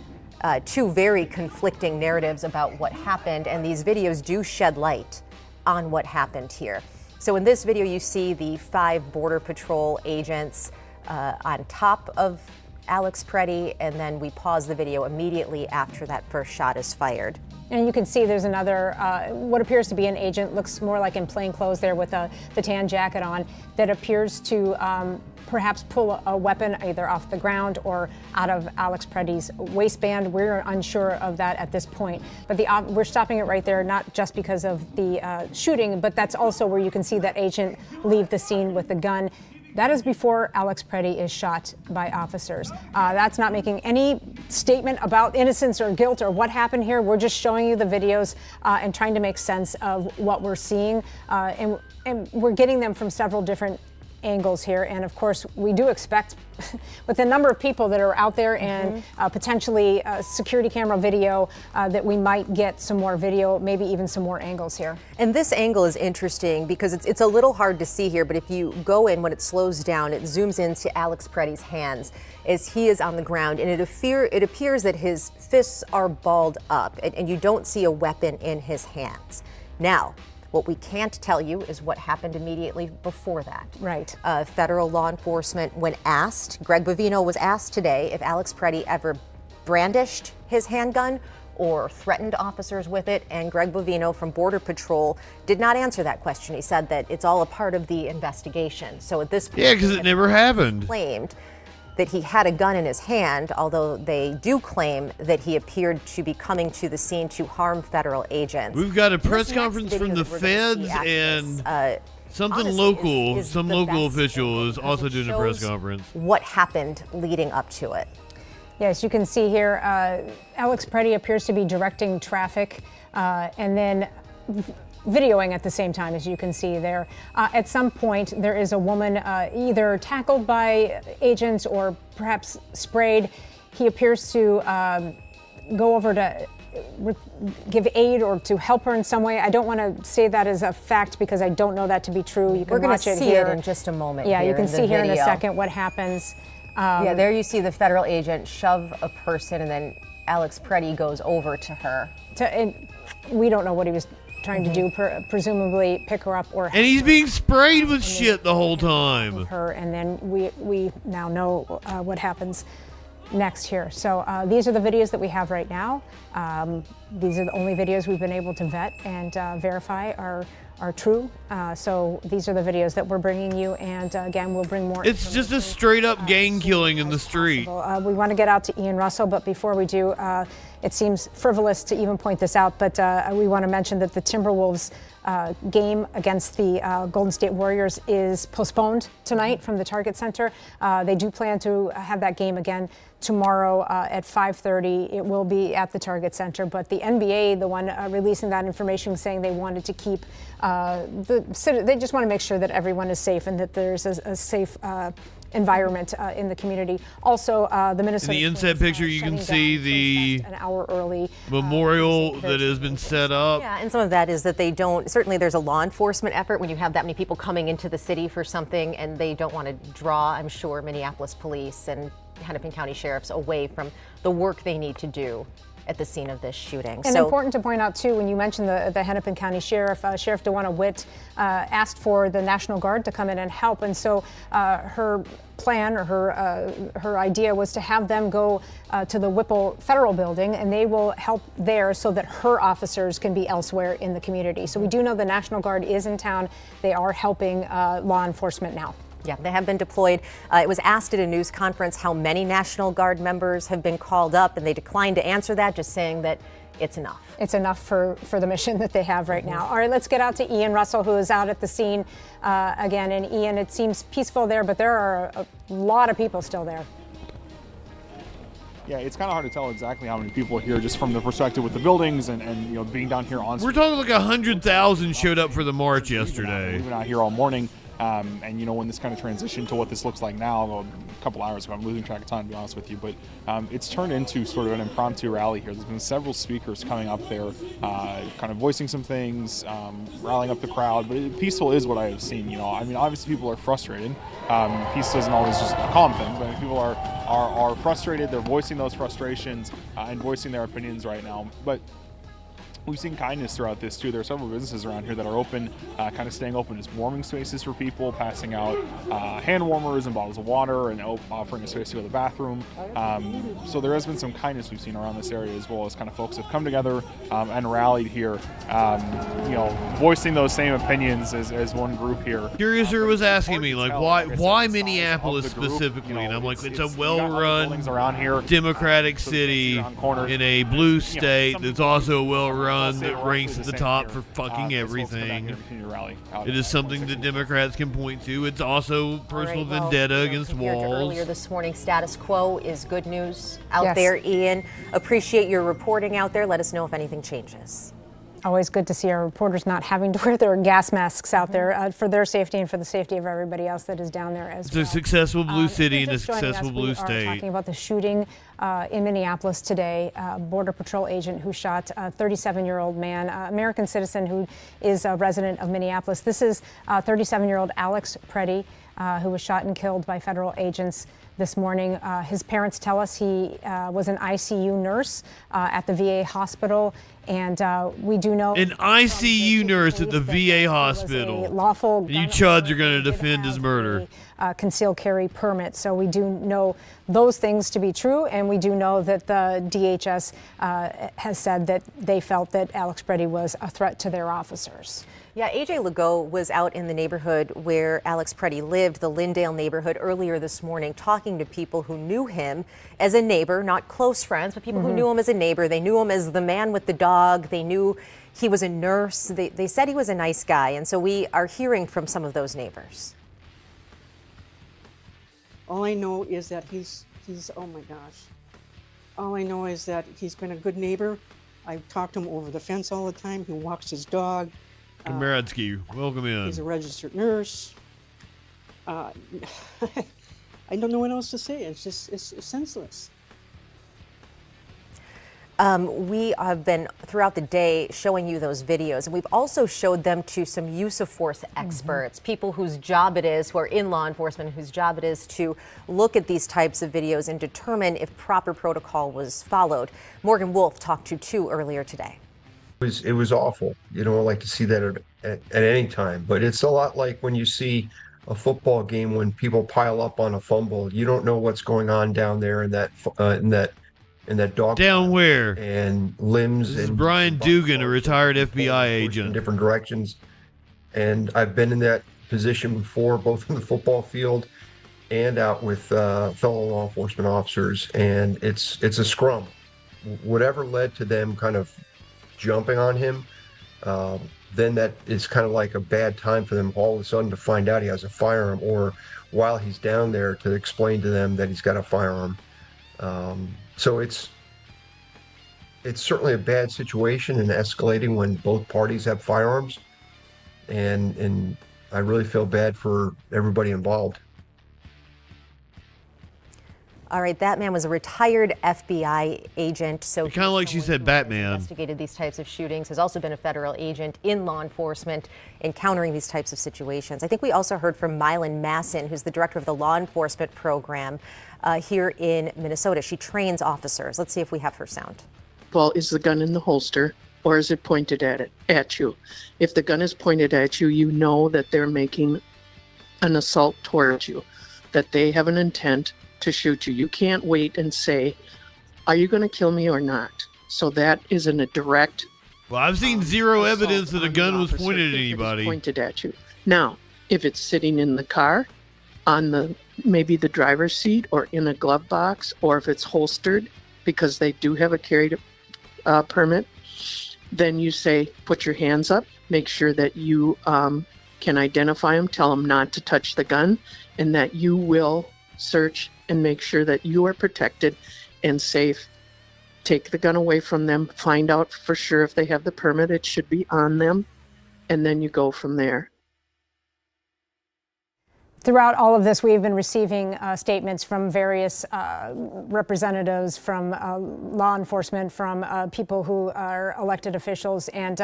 2 very conflicting narratives about what happened, and these videos do shed light on what happened here. So in this video, you see the 5 Border Patrol agents on top of Alex Preddy, and then we pause the video immediately after that first shot is fired. And you can see there's another, what appears to be an agent, looks more like in plain clothes there with the tan jacket on, that appears to perhaps pull a weapon either off the ground or out of Alex Preddy's waistband. We're unsure of that at this point. But we're stopping it right there, not just because of the shooting, but that's also where you can see that agent leave the scene with the gun. That is before Alex Preddy is shot by officers. That's not making any statement about innocence or guilt or what happened here. We're just showing you the videos and trying to make sense of what we're seeing. And we're getting them from several different angles here. And of course, we do expect with the number of people that are out there and potentially security camera video that we might get some more video, maybe even some more angles here. And this angle is interesting because it's a little hard to see here, but if you go in, when it slows down, it zooms into Alex Preddy's hands as he is on the ground, and it appears that his fists are balled up and you don't see a weapon in his hands. Now, what we can't tell you is what happened immediately before that. Right. Federal law enforcement, when asked, Greg Bovino was asked today if Alex Preddy ever brandished his handgun or threatened officers with it, and Greg Bovino from Border Patrol did not answer that question. He said that it's all a part of the investigation. So at this point, yeah, because it never happened. Claimed that he had a gun in his hand, although they do claim that he appeared to be coming to the scene to harm federal agents. We've got a press conference from the feds and something local. Some local official is also doing a press conference. What happened leading up to it? Yes, you can see here, Alex Preddy appears to be directing traffic and then videoing at the same time, as you can see there. At some point, there is a woman either tackled by agents or perhaps sprayed. He appears to go over to give aid or to help her in some way. I don't want to say that as a fact because I don't know that to be true. You can We're going watch to it see here it in just a moment. Yeah, here you can in see here in a video. second what happens. Yeah, there you see the federal agent shove a person, and then Alex Preddy goes over to her. And we don't know what he was trying to do, presumably pick her up or. And he's being sprayed with shit the whole time. Her, and then we now know what happens next here. So these are the videos that we have right now. These are the only videos we've been able to vet and verify are true. So these are the videos that we're bringing you, and again, we'll bring more. It's just a straight up gang killing in the street. We want to get out to Ian Russell, but before we do, it seems frivolous to even point this out, but we want to mention that the Timberwolves game against the Golden State Warriors is postponed tonight from the Target Center. They do plan to have that game again tomorrow at 5:30. It will be at the Target Center, but the NBA, the one releasing that information, saying they wanted to keep they just want to make sure that everyone is safe and that there's a safe environment in the community. Also, the Minnesota. In the inset picture, you can see the an hour early memorial that has been set up. Yeah, and some of that is that they don't. Certainly, there's a law enforcement effort when you have that many people coming into the city for something, and they don't want to draw, I'm sure, Minneapolis Police and Hennepin County Sheriffs away from the work they need to do at the scene of this shooting. And important to point out, too, when you mentioned the Hennepin County Sheriff, Sheriff DeWanna Witt asked for the National Guard to come in and help. And so her plan or her idea was to have them go to the Whipple Federal Building, and they will help there so that her officers can be elsewhere in the community. So we do know the National Guard is in town. They are helping law enforcement now. Yeah, they have been deployed. It was asked at a news conference how many National Guard members have been called up, and they declined to answer that, just saying that it's enough. It's enough for the mission that they have right now. All right, let's get out to Ian Russell, who is out at the scene again. And Ian, it seems peaceful there, but there are a lot of people still there. Yeah, it's kind of hard to tell exactly how many people are here just from the perspective with the buildings and you know, being down here on. We're talking like 100,000 showed up for the march yesterday. We've been out here all morning. And you know, when this kind of transitioned to what this looks like now, well, a couple hours ago, I'm losing track of time to be honest with you, but it's turned into sort of an impromptu rally here. There's been several speakers coming up there, kind of voicing some things, rallying up the crowd, but peaceful is what I have seen. You know, I mean, obviously people are frustrated. Peace doesn't always just calm things, but people are frustrated. They're voicing those frustrations and voicing their opinions right now. But we've seen kindness throughout this too. There are several businesses around here that are open, kind of staying open as warming spaces for people, passing out hand warmers and bottles of water, and offering a space to go to the bathroom. So there has been some kindness we've seen around this area, as well as kind of folks have come together and rallied here, you know, voicing those same opinions as one group here. Curiouser was asking me, like, why Minneapolis specifically? And I'm like, it's a well-run Democratic city in a blue state that's also a well-run that ranks at the top for fucking everything. It is something that Democrats can point to. It's also personal vendetta against walls. Earlier this morning, status quo is good news out there, Ian. Appreciate your reporting out there. Let us know if anything changes. Always good to see our reporters not having to wear their gas masks out there for their safety and for the safety of everybody else that is down there as well. It's a successful blue city and a successful blue state. We are talking about the shooting in Minneapolis today. Border Patrol agent who shot a 37-year-old man, American citizen who is a resident of Minneapolis. This is 37-year-old Alex Preddy, who was shot and killed by federal agents this morning. His parents tell us he was an ICU nurse at the VA hospital. And we do know an ICU nurse at the VA hospital. Lawful. You chuds are going to defend his murder. Concealed carry permit. So we do know those things to be true, and we do know that the DHS has said that they felt that Alex Preddy was a threat to their officers. Yeah, AJ Legault was out in the neighborhood where Alex Preddy lived, the Lyndale neighborhood, earlier this morning, talking to people who knew him as a neighbor, not close friends, but people who knew him as a neighbor. They knew him as the man with the dog. They knew he was a nurse. They said he was a nice guy. And so we are hearing from some of those neighbors. All I know is that he's oh my gosh. All I know is that he's been a good neighbor. I talk to him over the fence all the time. He walks his dog. Kamaradsky, welcome in. He's a registered nurse. I don't know what else to say. It's senseless. We have been throughout the day showing you those videos, and we've also showed them to some use of force experts, people whose job it is, who are in law enforcement, whose job it is to look at these types of videos and determine if proper protocol was followed. Morgan Wolf talked to two earlier today. It was awful. You don't like to see that at any time, but it's a lot like when you see a football game when people pile up on a fumble. You don't know what's going on down there in that dog. Down where? And limbs. This is Brian Dugan, a retired FBI agent. In different directions, and I've been in that position before, both in the football field and out with fellow law enforcement officers, and it's a scrum. Whatever led to them kind of jumping on him, then that is kind of like a bad time for them all of a sudden to find out he has a firearm, or while he's down there to explain to them that he's got a firearm. So it's certainly a bad situation and escalating when both parties have firearms, and I really feel bad for everybody involved. All right, that man was a retired FBI agent. So kind of like she said, Batman. Investigated these types of shootings, has also been a federal agent in law enforcement, encountering these types of situations. I think we also heard from Mylan Masson, who's the director of the law enforcement program here in Minnesota. She trains officers. Let's see if we have her sound. of all, is the gun in the holster or is it pointed at you? If the gun is pointed at you, you know that they're making an assault towards you, that they have an intent to shoot you. You can't wait and say, are you going to kill me or not? So that isn't a direct. Well, I've seen zero evidence that a gun was pointed at anybody. Pointed at you. Now, if it's sitting in the car, on maybe the driver's seat or in a glove box, or if it's holstered because they do have a carry permit, then you say, put your hands up, make sure that you can identify them, tell them not to touch the gun, and that you will search and make sure that you are protected and safe. Take the gun away from them, find out for sure if they have the permit, it should be on them, and then you go from there. Throughout all of this, we've been receiving statements from various representatives, from law enforcement, from people who are elected officials. And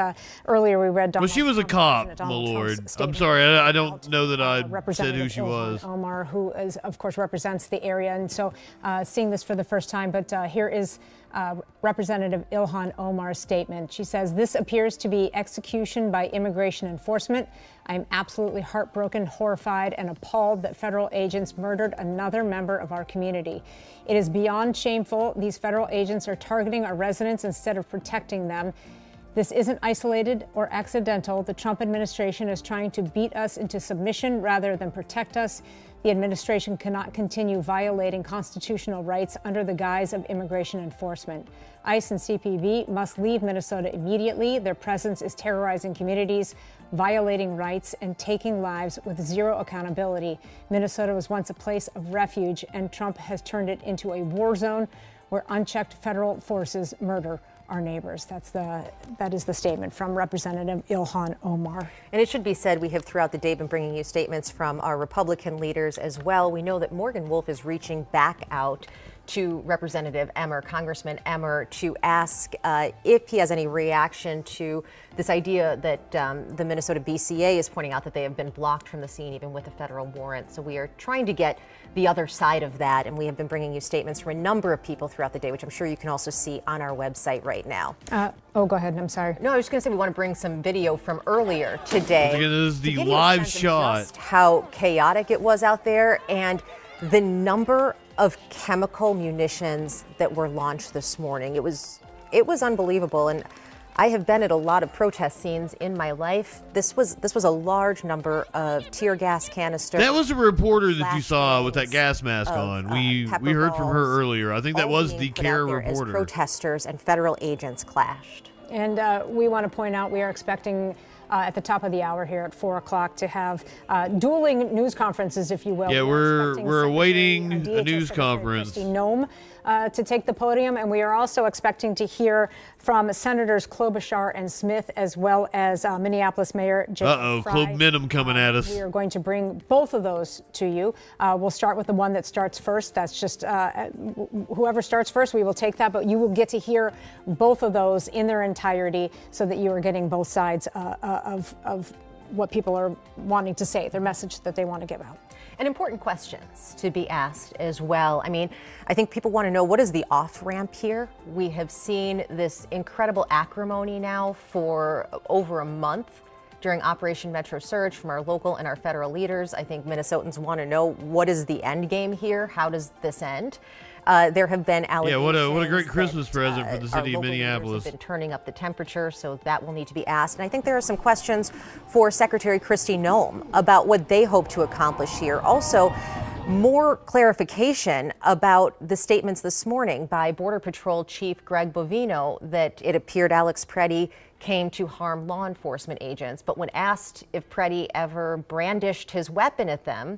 earlier we read Donald Well, she was a cop, my Donald lord. Trump's I'm sorry, I don't know that I said Representative who she was. Omar, who is, of course, represents the area. And so seeing this for the first time, but here is Representative Ilhan Omar's statement. She says, "This appears to be execution by immigration enforcement. I am absolutely heartbroken, horrified, and appalled that federal agents murdered another member of our community. It is beyond shameful. These federal agents are targeting our residents instead of protecting them. This isn't isolated or accidental. The Trump administration is trying to beat us into submission rather than protect us. The administration cannot continue violating constitutional rights under the guise of immigration enforcement. ICE and CPB must leave Minnesota immediately. Their presence is terrorizing communities, violating rights, and taking lives with zero accountability. Minnesota was once a place of refuge, and Trump has turned it into a war zone where unchecked federal forces murder our neighbors." That is the statement from Representative Ilhan Omar. And it should be said, we have throughout the day been bringing you statements from our Republican leaders as well. We know that Morgan Wolf is reaching back out to Representative Emmer, Congressman Emmer, to ask if he has any reaction to this idea that the Minnesota BCA is pointing out that they have been blocked from the scene even with a federal warrant. So we are trying to get the other side of that, and we have been bringing you statements from a number of people throughout the day, which I'm sure you can also see on our website right now. Oh, go ahead. I'm sorry. No, I was just going to say we want to bring some video from earlier today. This is the live shot. Just how chaotic it was out there and the number of chemical munitions that were launched this morning. It was unbelievable, and I have been at a lot of protest scenes in my life. This was a large number of tear gas canisters. That was a reporter that you saw with that gas mask on. We heard from her earlier. I think that was the CARE reporter. As protesters and federal agents clashed. And we want to point out we are expecting at the top of the hour here at 4 o'clock to have dueling news conferences, if you will. Yeah, we're awaiting a news conference. Noem to take the podium, and we are also expecting to hear from Senators Klobuchar and Smith, as well as Minneapolis Mayor Jason Fry. Club Minimum coming at us. We are going to bring both of those to you. We'll start with the one that starts first. That's just whoever starts first, we will take that, but you will get to hear both of those in their entirety so that you are getting both sides of what people are wanting to say, their message that they want to give out. And important questions to be asked as well. I mean, I think people want to know, what is the off-ramp here? We have seen this incredible acrimony now for over a month during Operation Metro Surge from our local and our federal leaders. I think Minnesotans want to know, what is the end game here? How does this end? There have been allegations. Yeah, what a great Christmas present for the city of Minneapolis. Have been turning up the temperature, so that will need to be asked. And I think there are some questions for Secretary Kristi Noem about what they hope to accomplish here. Also, more clarification about the statements this morning by Border Patrol Chief Greg Bovino that it appeared Alex Preddy came to harm law enforcement agents. But when asked if Preddy ever brandished his weapon at them,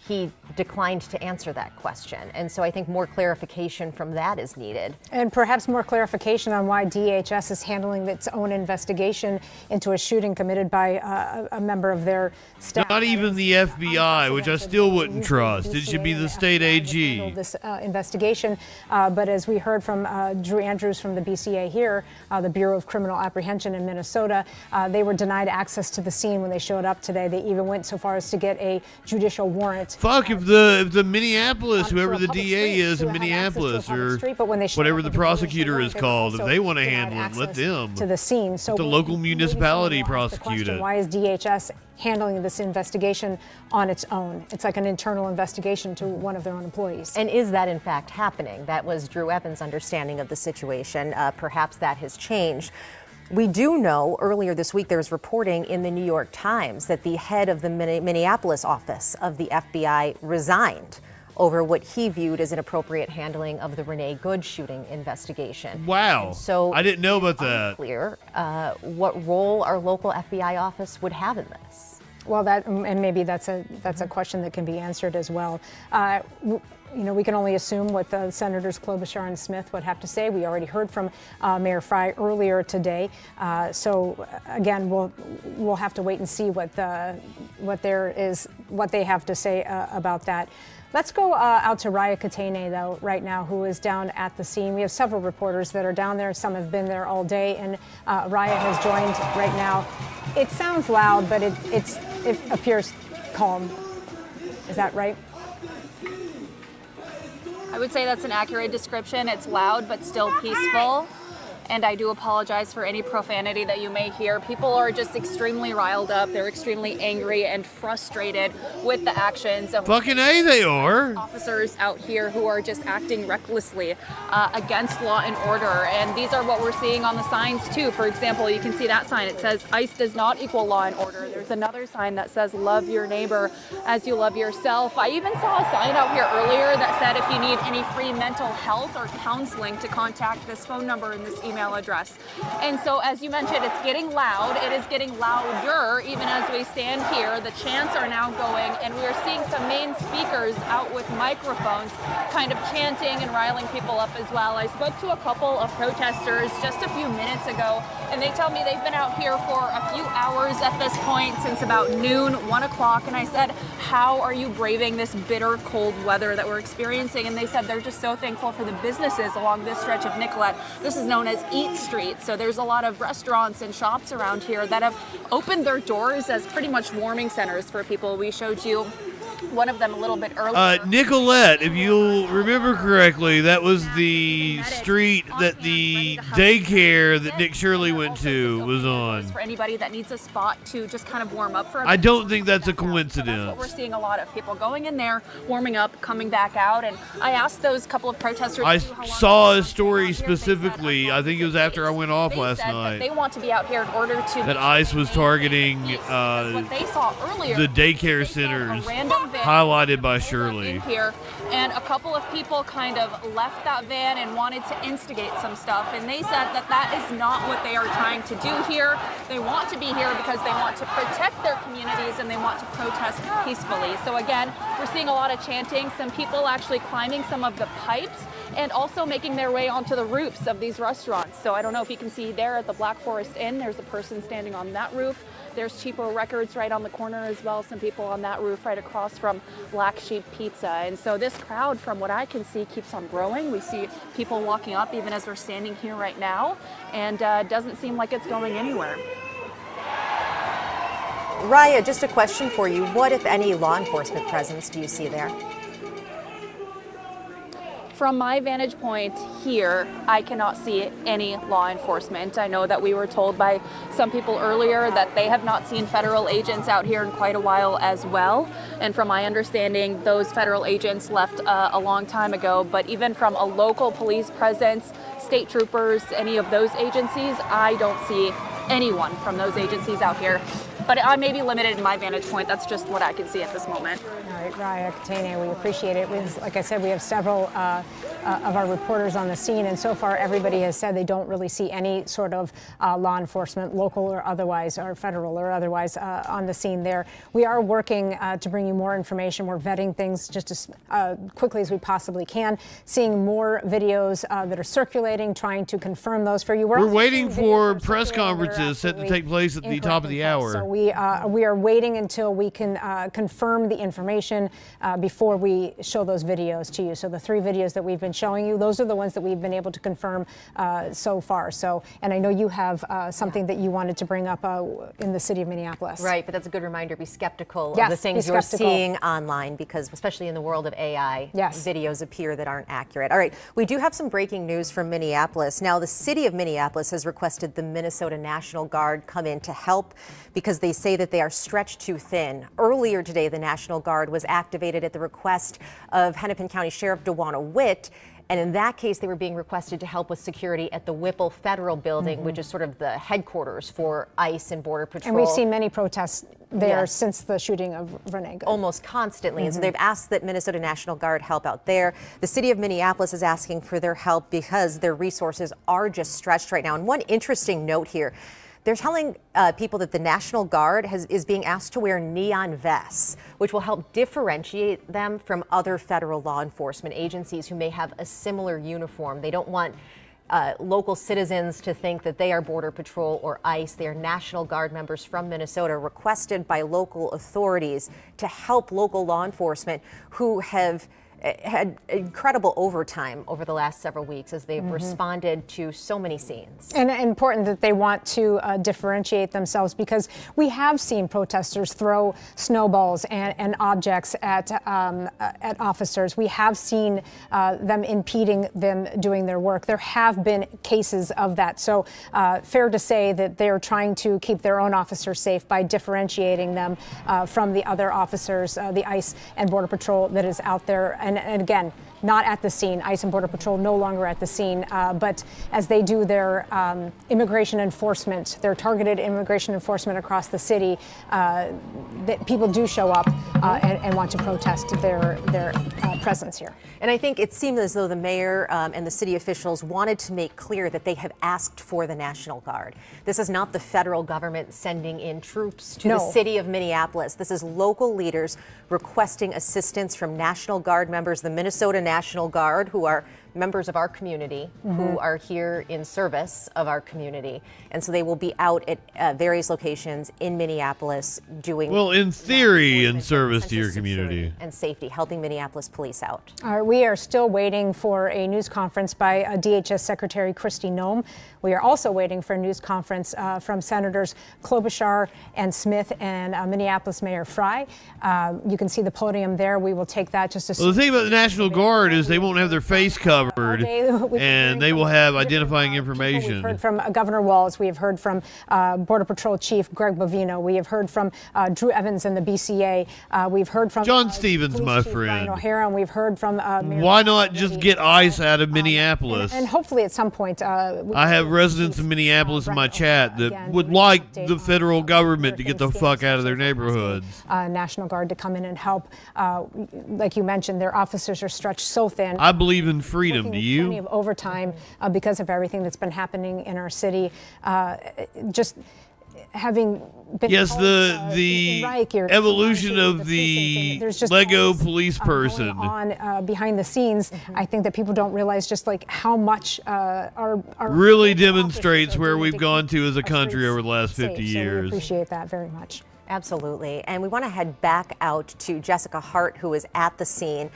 he declined to answer that question. And so I think more clarification from that is needed. And perhaps more clarification on why DHS is handling its own investigation into a shooting committed by a member of their staff. Not even the FBI, which I still wouldn't trust. It should be the state AG. This investigation, but as we heard from Drew Andrews from the BCA here, the Bureau of Criminal Apprehension in Minnesota, they were denied access to the scene when they showed up today. They even went so far as to get a judicial warrant Fuck if the Minneapolis, whoever the DA is in Minneapolis, or whatever the prosecutor is called, if they want to handle it, let them. To the scene. So the local municipality prosecute it. Why is DHS handling this investigation on its own? It's like an internal investigation to one of their own employees. And is that in fact happening? That was Drew Evans' understanding of the situation. Perhaps that has changed. We do know earlier this week there was reporting in the New York Times that the head of the Minneapolis office of the FBI resigned over what he viewed as inappropriate handling of the Renee Good shooting investigation. Wow. And so I didn't know about that. Unclear what role our local FBI office would have in this. Well, and maybe that's a question that can be answered as well. We can only assume what the Senators Klobuchar and Smith would have to say. We already heard from Mayor Frey earlier today. So again, we'll have to wait and see what they have to say about that. Let's go out to Raya Katene, though, right now, who is down at the scene. We have several reporters that are down there. Some have been there all day, and Raya has joined right now. It sounds loud, but it appears calm. Is that right? I would say that's an accurate description. It's loud, but still peaceful. And I do apologize for any profanity that you may hear. People are just extremely riled up. They're extremely angry and frustrated with the actions of fucking A, they are. Officers out here who are just acting recklessly against law and order. And these are what we're seeing on the signs too. For example, you can see that sign. It says ICE does not equal law and order. There's another sign that says love your neighbor as you love yourself. I even saw a sign out here earlier that said if you need any free mental health or counseling to contact this phone number and this email address. And so, as you mentioned, it's getting loud. It is getting louder even as we stand here. The chants are now going, and we are seeing some main speakers out with microphones kind of chanting and riling people up as well. I spoke to a couple of protesters just a few minutes ago, and they tell me they've been out here for a few hours at this point, since about noon, 1 o'clock, and I said, how are you braving this bitter cold weather that we're experiencing? And they said they're just so thankful for the businesses along this stretch of Nicollet. This is known as Eat Street, so there's a lot of restaurants and shops around here that have opened their doors as pretty much warming centers for people. We showed you one of them a little bit earlier. Nicollet, if you'll remember correctly, that was the street that the daycare that Nick Shirley went to was on. For anybody that needs a spot to just kind of warm up for a bit. I don't think that's a So that's coincidence. what we're seeing a lot of people going in there, warming up, coming back out. And I asked those couple of protesters. I saw a story specifically, I think it was after I went off last That night, they want to be out here in order to. that ICE was targeting what they saw earlier. the daycare centers, random van highlighted by Shirley. Here, and a couple of people kind of left that van and wanted to instigate some stuff, and they said that that is not what they are trying to do here. They want to be here because they want to protect their communities and they want to protest peacefully. So again, we're seeing a lot of chanting, some people actually climbing some of the pipes and also making their way onto the roofs of these restaurants. So I don't know if you can see there at the Black Forest Inn, there's a person standing on that roof. There's Cheapo Records right on the corner as well. Some people on that roof right across from Black Sheep Pizza. And so this crowd, from what I can see, keeps on growing. We see people walking up even as we're standing here right now. And doesn't seem like it's going anywhere. Raya, just a question for you. What, if any, law enforcement presence do you see there? From my vantage point here, I cannot see any law enforcement. I know that we were told by some people earlier that they have not seen federal agents out here in quite a while as well. And from my understanding, those federal agents left a long time ago. But even from a local police presence, state troopers, any of those agencies, I don't see anyone from those agencies out here. But I may be limited in my vantage point. That's just what I can see at this moment. All right, Raya Katene, we appreciate it. Like I said, we have several of our reporters on the scene, and so far everybody has said they don't really see any sort of law enforcement, local or otherwise, or federal or otherwise, on the scene there. We are working to bring you more information. We're vetting things just as quickly as we possibly can, seeing more videos that are circulating, trying to confirm those for you. We're waiting for press conferences set to take place at the top of the hour. So we We are waiting until we can confirm the information before we show those videos to you. So the 3 videos that we've been showing you, those are the ones that we've been able to confirm so far. So, and I know you have something that you wanted to bring up in the city of Minneapolis. Right, but that's a good reminder. Be skeptical Yes, of the things be you're skeptical. seeing online, because especially in the world of AI, yes, videos appear that aren't accurate. All right, we do have some breaking news from Minneapolis. Now, the city of Minneapolis has requested the Minnesota National Guard come in to help because they say that they are stretched too thin. Earlier today, the National Guard was activated at the request of Hennepin County Sheriff DeWanna Witt. And in that case, they were being requested to help with security at the Whipple Federal Building, which is sort of the headquarters for ICE and Border Patrol. And we've seen many protests there Yes. since the shooting of Renee Good. Almost constantly. And so they've asked that Minnesota National Guard help out there. The city of Minneapolis is asking for their help because their resources are just stretched right now. And one interesting note here, they're telling people that the National Guard is being asked to wear neon vests, which will help differentiate them from other federal law enforcement agencies who may have a similar uniform. They don't want local citizens to think that they are Border Patrol or ICE. They are National Guard members from Minnesota requested by local authorities to help local law enforcement who have had incredible overtime over the last several weeks as they've responded to so many scenes. And important that they want to differentiate themselves, because we have seen protesters throw snowballs and objects at officers. We have seen them impeding them doing their work. There have been cases of that. So fair to say that they're trying to keep their own officers safe by differentiating them from the other officers, the ICE and Border Patrol that is out there. And again, not at the scene. ICE and Border Patrol no longer at the scene, but as they do their immigration enforcement, their targeted immigration enforcement across the city, that people do show up and want to protest their presence here. And I think it seemed as though the mayor and the city officials wanted to make clear that they have asked for the National Guard. This is not the federal government sending in troops to the city of Minneapolis. This is local leaders requesting assistance from National Guard members, the Minnesota National Guard, who are members of our community, who are here in service of our community. And so they will be out at various locations in Minneapolis doing, well, in theory, in service to your community and safety, helping Minneapolis police out. We are still waiting for a news conference by DHS Secretary Kristi Noem. We are also waiting for a news conference from Senators Klobuchar and Smith and Minneapolis Mayor Frey. You can see the podium there. We will take that just as well. The thing about the National Guard is they won't have their face covered, and they will have identifying information. We've heard from Governor Walz. We have heard from Border Patrol Chief Greg Bovino. We have heard from Drew Evans and the BCA. We've heard from John Stevens, my Chief Brian friend. O'Hara, and we've heard from Mayor Why not just get ICE out of Minneapolis? and hopefully at some point I have residents in Minneapolis in my chat that would like the federal government to get the fuck out of their neighborhoods. National Guard to come in and help. Like you mentioned, their officers are stretched so thin. I believe in freedom. Do Plenty you? of overtime because of everything that's been happening in our city. Just having been Yes, told, the Reich, you're evolution of the there's just Lego always, police person. on behind the scenes. I think that people don't realize just like how much our really demonstrates where we've gone to as a country over the last 50 safe. So we years. appreciate that very much. Absolutely. And we want to head back out to Jessica Hart, who is at the scene,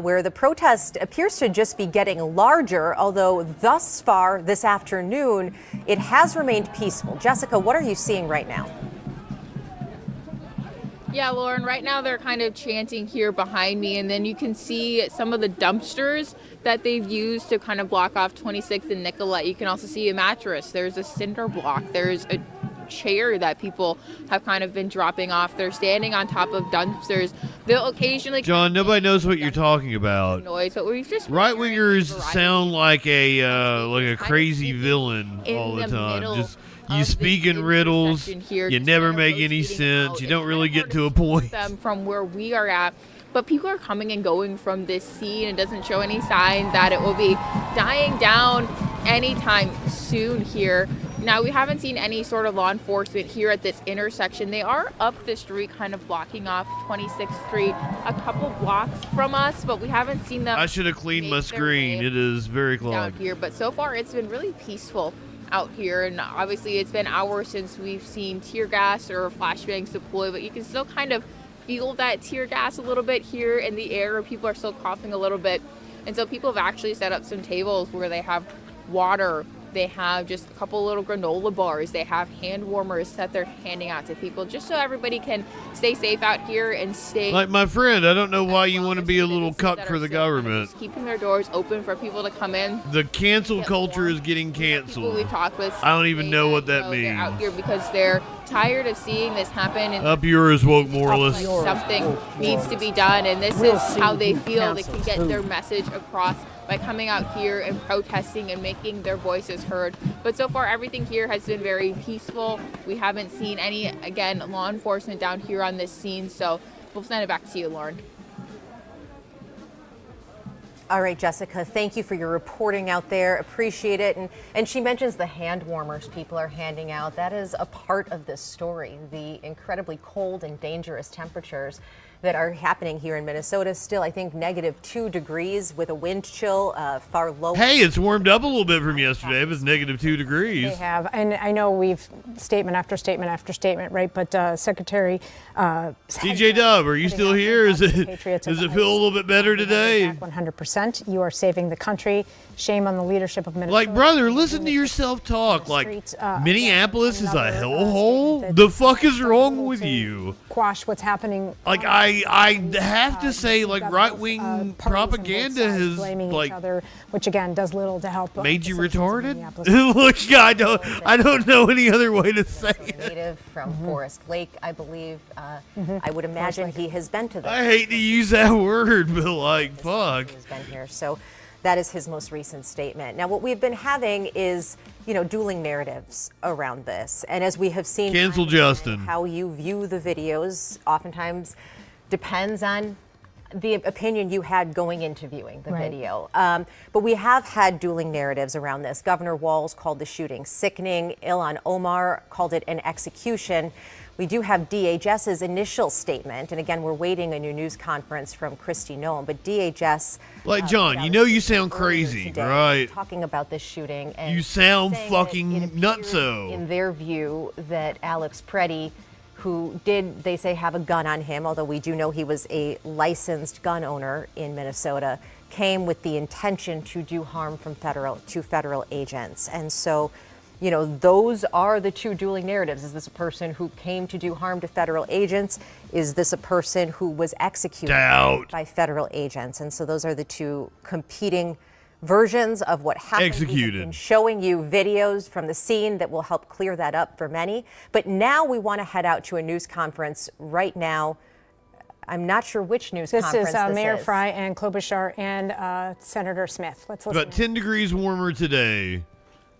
where the protest appears to just be getting larger, although thus far this afternoon, it has remained peaceful. Jessica, what are you seeing right now? Yeah, Lauren, right now they're kind of chanting here behind me, and then you can see some of the dumpsters that they've used to kind of block off 26th and Nicollet. You can also see a mattress. There's a cinder block. There's a chair that people have kind of been dropping off. They're standing on top of dumpsters. They'll occasionally... John, nobody knows what you're talking about. Noise, but we've just... Right-wingers sound like a crazy villain all the time. Just you speak in riddles. You never make any sense. You don't really get to a point. Them from where we are at. But people are coming and going from this scene. It doesn't show any signs that it will be dying down anytime soon here. Now, we haven't seen any sort of law enforcement here at this intersection. They are up the street, kind of blocking off 26th Street, a couple blocks from us, but we haven't seen them. I should have cleaned my screen. It is very down clogged. here, but so far it's been really peaceful out here, and obviously it's been hours since we've seen tear gas or flashbangs deploy, but you can still kind of feel that tear gas a little bit here in the air. People are still coughing a little bit, and so people have actually set up some tables where they have water, they have just a couple little granola bars, they have hand warmers that they're handing out to people just so everybody can stay safe out here and stay. Like my friend, I don't know why you want to be a little cuck for the government. Just keeping their doors open for people to come in. The cancel culture is getting People canceled. we talk with, I don't even know what that they're out means. here because they're tired of seeing this happen. And Up yours, woke moralist. something needs to be done, and this is how they feel they can get their message across by coming out here and protesting and making their voices heard. But so far, everything here has been very peaceful. We haven't seen any, again, law enforcement down here on this scene, so we'll send it back to you, Lauren. All right, Jessica, thank you for your reporting out there. Appreciate it. And she mentions the hand warmers people are handing out. That is a part of this story, the incredibly cold and dangerous temperatures that are happening here in Minnesota. Still, I think, -2 degrees with a wind chill far lower. Hey, it's warmed up a little bit from yesterday. It was -2 degrees. They have, and I know we've statement after statement after statement, right? But Secretary DJ Dub, are you still here? Does it feel a little bit better today? 100%. You are saving the country. Shame on the leadership of Minnesota. Like, brother, listen to yourself talk. Like, Minneapolis is a hellhole? The fuck is wrong with you? Quash what's happening. Like, I have to say, like, right-wing propaganda has, blaming like, each other, which again does little to help. made you retarded? Look, I don't know any other way to say it. Native from Forest Lake, I believe. I would imagine he has been to this. I hate to use that word, but, like, fuck. He's been here. So that is his most recent statement. Now, what we've been having is, dueling narratives around this. And as we have seen, Cancel Justin. How you view the videos oftentimes depends on the opinion you had going into viewing the video. But we have had dueling narratives around this. Governor Walz called the shooting sickening. Ilhan Omar called it an execution. We do have DHS's initial statement, and again, we're waiting a new news conference from Kristi Noem, but DHS... Like, John, you sound crazy, today, right? Talking about this shooting. And you sound saying fucking nutso. In their view, that Alex Preddy, who did, they say, have a gun on him, although we do know he was a licensed gun owner in Minnesota, came with the intention to do harm to federal agents. And so, those are the two dueling narratives. Is this a person who came to do harm to federal agents? Is this a person who was executed by federal agents? And so those are the two competing versions of what happened. Executed. We've been showing you videos from the scene that will help clear that up for many. But now we want to head out to a news conference right now. I'm not sure which news conference this is. Mayor Fry and Klobuchar and Senator Smith. Let's listen. About 10 degrees warmer today.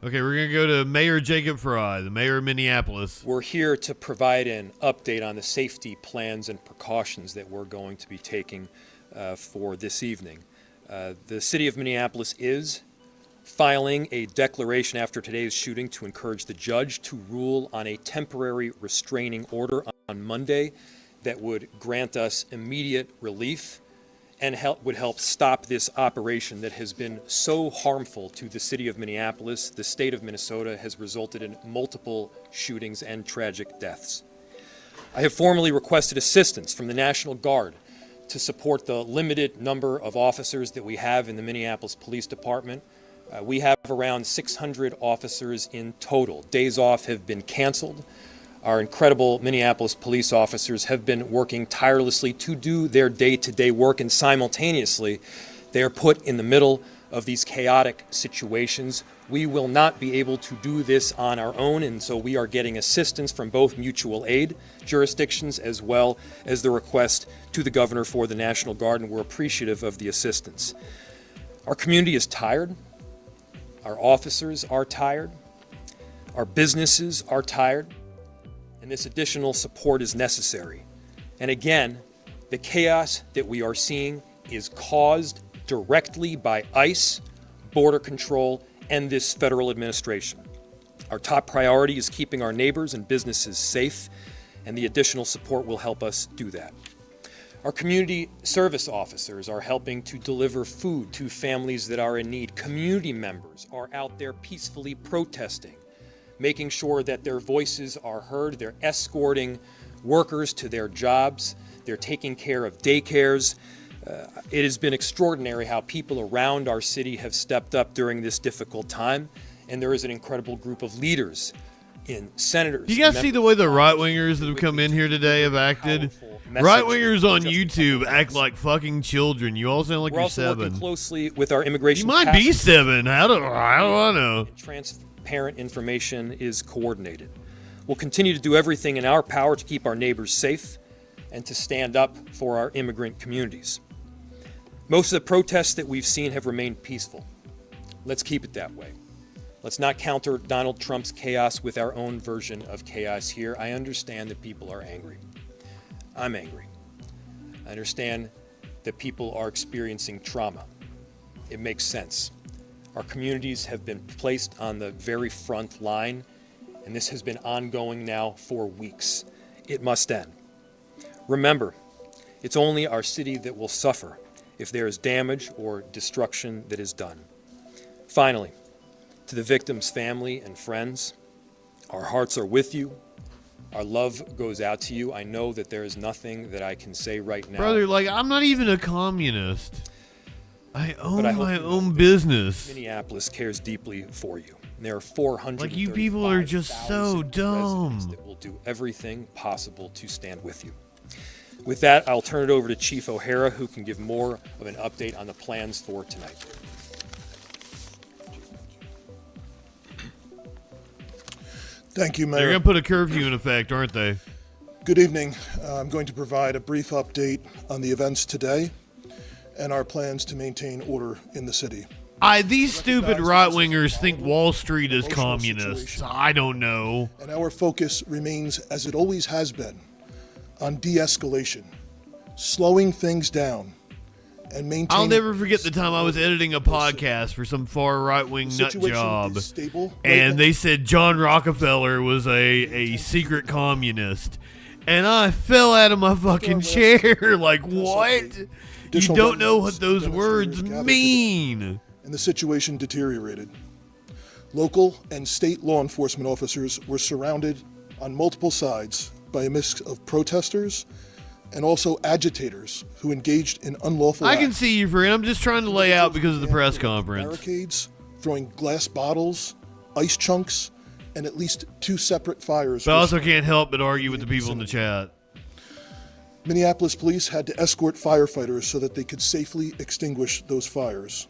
Okay, we're going to go to Mayor Jacob Fry, the mayor of Minneapolis. We're here to provide an update on the safety plans and precautions that we're going to be taking for this evening. The city of Minneapolis is filing a declaration after today's shooting to encourage the judge to rule on a temporary restraining order on Monday that would grant us immediate relief and would help stop this operation that has been so harmful to the city of Minneapolis. The state of Minnesota has resulted in multiple shootings and tragic deaths. I have formally requested assistance from the National Guard to support the limited number of officers that we have in the Minneapolis Police Department. We have around 600 officers in total. Days off have been canceled. Our incredible Minneapolis police officers have been working tirelessly to do their day-to-day work, and simultaneously they are put in the middle of these chaotic situations. We will not be able to do this on our own, and so we are getting assistance from both mutual aid jurisdictions as well as the request to the governor for the National Guard, and we're appreciative of the assistance. Our community is tired. Our officers are tired. Our businesses are tired. And this additional support is necessary. And again, the chaos that we are seeing is caused directly by ICE, Border Control, and this federal administration. Our top priority is keeping our neighbors and businesses safe, and the additional support will help us do that. Our community service officers are helping to deliver food to families that are in need. Community members are out there peacefully protesting making sure that their voices are heard. They're escorting workers to their jobs. They're taking care of daycares. It has been extraordinary how people around our city have stepped up during this difficult time, and there is an incredible group of leaders in senators. You guys see the way the right-wingers that have come in here today have acted? Right-wingers on YouTube act like fucking children. You all sound like We're you're also 7. working closely with our immigration. You might be 7. How do I know? Transparent information is coordinated. We'll continue to do everything in our power to keep our neighbors safe and to stand up for our immigrant communities. Most of the protests that we've seen have remained peaceful. Let's keep it that way. Let's not counter Donald Trump's chaos with our own version of chaos here. I understand that people are angry. I'm angry. I understand that people are experiencing trauma. It makes sense. Our communities have been placed on the very front line, and this has been ongoing now for weeks. It must end. Remember, it's only our city that will suffer if there is damage or destruction that is done. Finally, to the victim's family and friends, our hearts are with you. Our love goes out to you. I know that there is nothing that I can say right now. Brother, like, I'm not even a communist. I own But my hope you own know business. Minneapolis cares deeply for you. And there are 400. Like, you people are just so dumb. That will do everything possible to stand with you. With that, I'll turn it over to Chief O'Hara, who can give more of an update on the plans for tonight. Thank you, Mayor. They're going to put a curfew in effect, aren't they? Good evening. I'm going to provide a brief update on the events today and our plans to maintain order in the city. These stupid right-wingers think Wall Street is communists. I don't know. And our focus remains, as it always has been, on de-escalation, slowing things down, and maintaining... I'll never forget the time I was editing a podcast for some far right-wing nut job, and they said John Rockefeller was a secret communist, and I fell out of my fucking chair. Like, what? You don't know what those words mean. And the situation deteriorated. Local and state law enforcement officers were surrounded on multiple sides by a mix of protesters and also agitators who engaged in unlawful I can acts. see you, friend. I'm just trying to lay out because of the press conference. Barricades, throwing glass bottles, ice chunks, and at least 2 separate fires. But I also can't help but argue with the people in the chat. Minneapolis police had to escort firefighters so that they could safely extinguish those fires.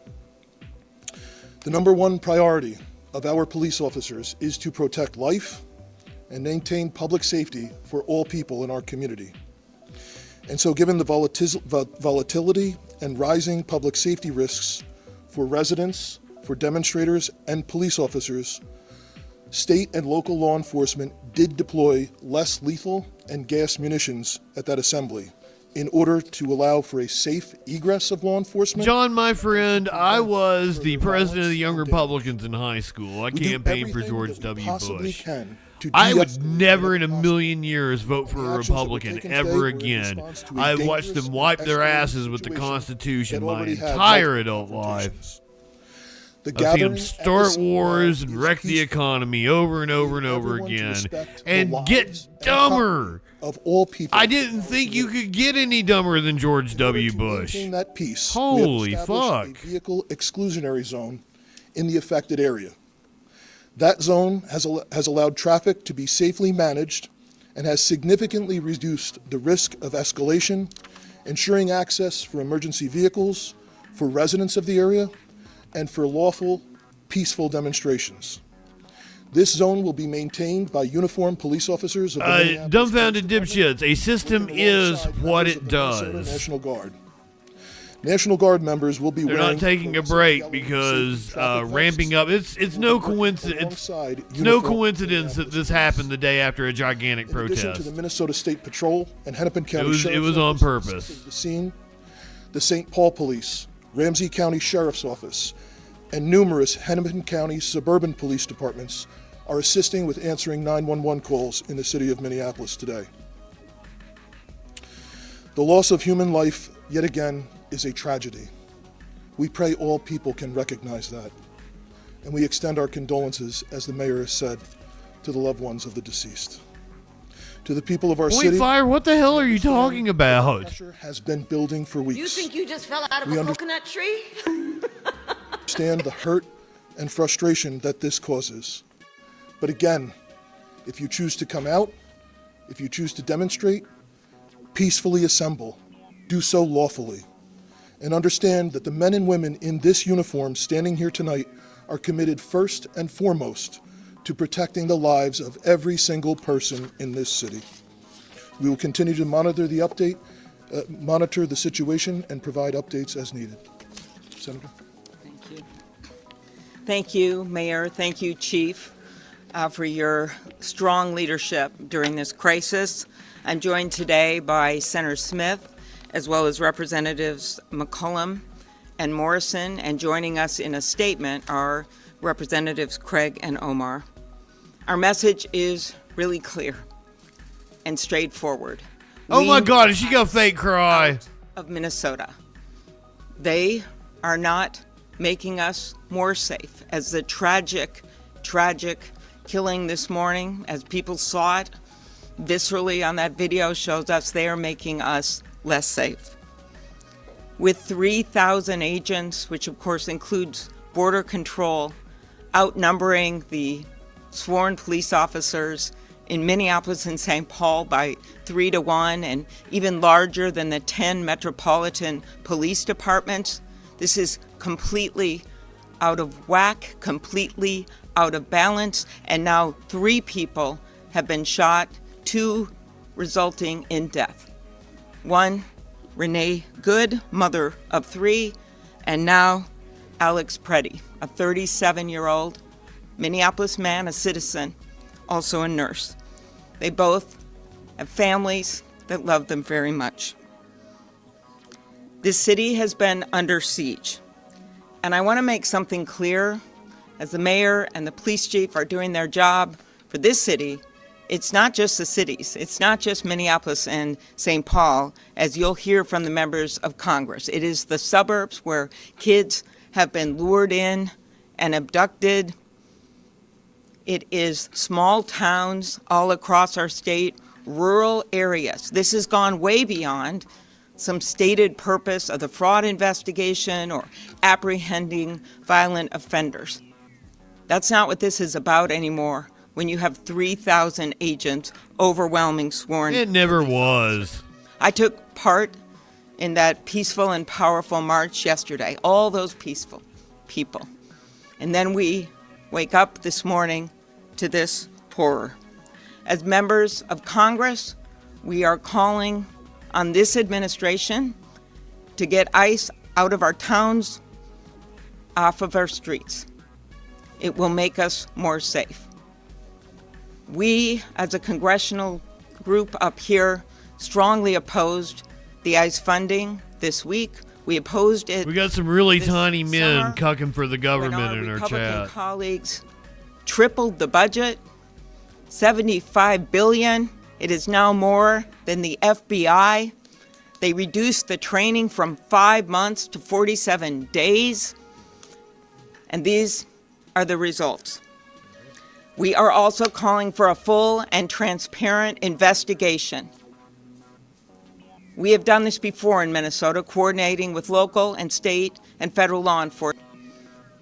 The number one priority of our police officers is to protect life and maintain public safety for all people in our community. And so given the volatility and rising public safety risks for residents, for demonstrators, and police officers, state and local law enforcement did deploy less lethal and gas munitions at that assembly in order to allow for a safe egress of law enforcement. John, my friend, I was the president of the Young Republicans in high school. I campaigned for George W. Bush. I would never in a million years vote for a Republican ever again. I watched them wipe their asses with the Constitution my entire adult life. I've seen them start wars and wreck the economy over and over and over again and get dumber. Of all people, I didn't think you could get any dumber than George W. Bush. That peace, holy fuck. A vehicle exclusionary zone in the affected area. That zone has allowed traffic to be safely managed and has significantly reduced the risk of escalation, ensuring access for emergency vehicles, for residents of the area, and for lawful, peaceful demonstrations. This zone will be maintained by uniformed police officers of the Minneapolis dumbfounded dipshits. A system is what it does. National Guard. National Guard members will be They're not taking a break because ramping up. It's no coincidence. It's no coincidence that this happened the day after a gigantic protest. In addition to the Minnesota State Patrol and Hennepin County Sheriff's it was on purpose. The scene, the St. Paul Police, Ramsey County Sheriff's Office, and numerous Hennepin County suburban police departments are assisting with answering 911 calls in the city of Minneapolis today. The loss of human life, yet again, is a tragedy. We pray all people can recognize that. And we extend our condolences, as the mayor has said, to the loved ones of the deceased. To the people of our Wait, city, Fire, what the hell are you talking about? pressure has been building for weeks. You think you just fell out of We a coconut tree? understand the hurt and frustration that this causes. But again, if you choose to come out, if you choose to demonstrate, peacefully assemble, do so lawfully, and understand that the men and women in this uniform standing here tonight are committed first and foremost to protecting the lives of every single person in this city. We will continue to monitor the situation and provide updates as needed. Senator. Thank you, Mayor. Thank you, Chief, for your strong leadership during this crisis. I'm joined today by Senator Smith, as well as Representatives McCollum and Morrison, and joining us in a statement are Representatives Craig and Omar. Our message is really clear and straightforward. Oh my God, is she gonna fake cry? Of Minnesota. They are not making us more safe. As the tragic killing this morning, as people saw it viscerally on that video, shows us they are making us less safe. With 3,000 agents, which of course includes border control, outnumbering the sworn police officers in Minneapolis and St. Paul by 3 to 1, and even larger than the 10 metropolitan police departments, this is completely out of whack, completely out of balance, and now 3 people have been shot, 2 resulting in death. 1, Renee Good, mother of 3, and now Alex Preddy, a 37-year-old Minneapolis man, a citizen, also a nurse. They both have families that love them very much. This city has been under siege. And I want to make something clear. As the mayor and the police chief are doing their job for this city, it's not just the cities. It's not just Minneapolis and St. Paul, as you'll hear from the members of Congress. It is the suburbs where kids have been lured in and abducted. It is small towns all across our state, rural areas. This has gone way beyond some stated purpose of the fraud investigation or apprehending violent offenders. That's not what this is about anymore when you have 3,000 agents overwhelming sworn. It never was. I took part in that peaceful and powerful march yesterday, all those peaceful people. And then we wake up this morning to this horror. As members of Congress, we are calling on this administration to get ICE out of our towns, off of our streets. It will make us more safe. We, as a congressional group up here, strongly opposed the ICE funding this week. We opposed it. We got some really tiny men summer cucking for the government when our in our Republican chat. colleagues tripled the budget, $75 billion. It is now more than the FBI. They reduced the training from 5 months to 47 days. And these are the results. We are also calling for a full and transparent investigation. We have done this before in Minnesota, coordinating with local and state and federal law enforcement.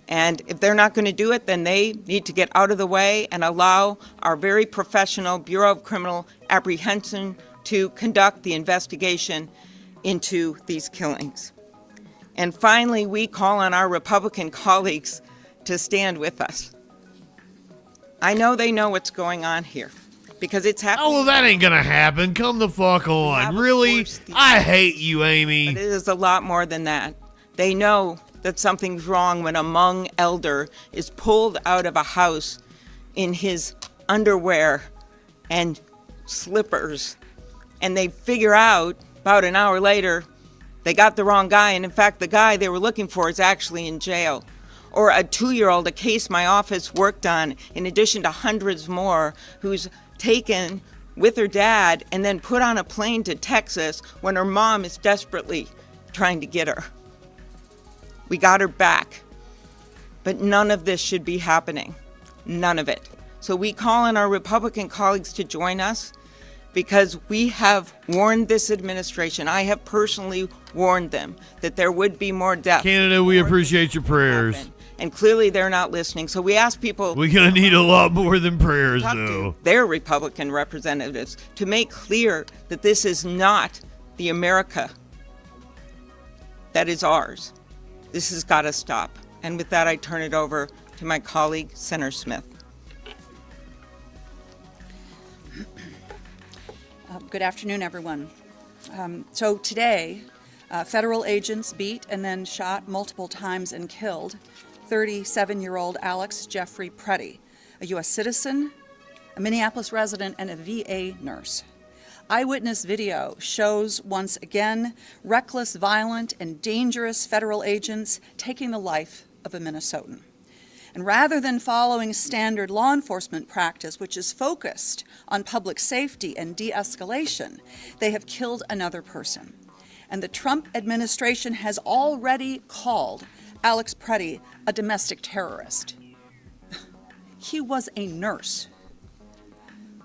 And if they're not going to do it, then they need to get out of the way and allow our very professional Bureau of Criminal Apprehension to conduct the investigation into these killings. And finally, we call on our Republican colleagues to stand with us. I know they know what's going on here because it's happening. Oh, well, that ain't gonna happen. Come the fuck on. Really? I hate you, Amy. But it is a lot more than that. They know that something's wrong when a Hmong elder is pulled out of a house in his underwear and slippers. And they figure out about an hour later they got the wrong guy. And in fact, the guy they were looking for is actually in jail. Or a 2-year-old, a case my office worked on, in addition to hundreds more, who's taken with her dad and then put on a plane to Texas when her mom is desperately trying to get her. We got her back. But none of this should be happening. None of it. So we call on our Republican colleagues to join us because we have warned this administration. I have personally warned them that there would be more deaths. Canada, we appreciate your prayers. And clearly they're not listening. So we ask people. We're going to need a lot more than prayers, talk though. to their Republican representatives to make clear that this is not the America that is ours. This has got to stop. And with that, I turn it over to my colleague, Senator Smith. Good afternoon, everyone. So today, federal agents beat and then shot multiple times and killed 37-year-old Alex Jeffrey Preddy, a U.S. citizen, a Minneapolis resident, and a VA nurse. Eyewitness video shows once again reckless, violent, and dangerous federal agents taking the life of a Minnesotan. And rather than following standard law enforcement practice, which is focused on public safety and de-escalation, they have killed another person. And the Trump administration has already called Alex Preddy a domestic terrorist. He was a nurse.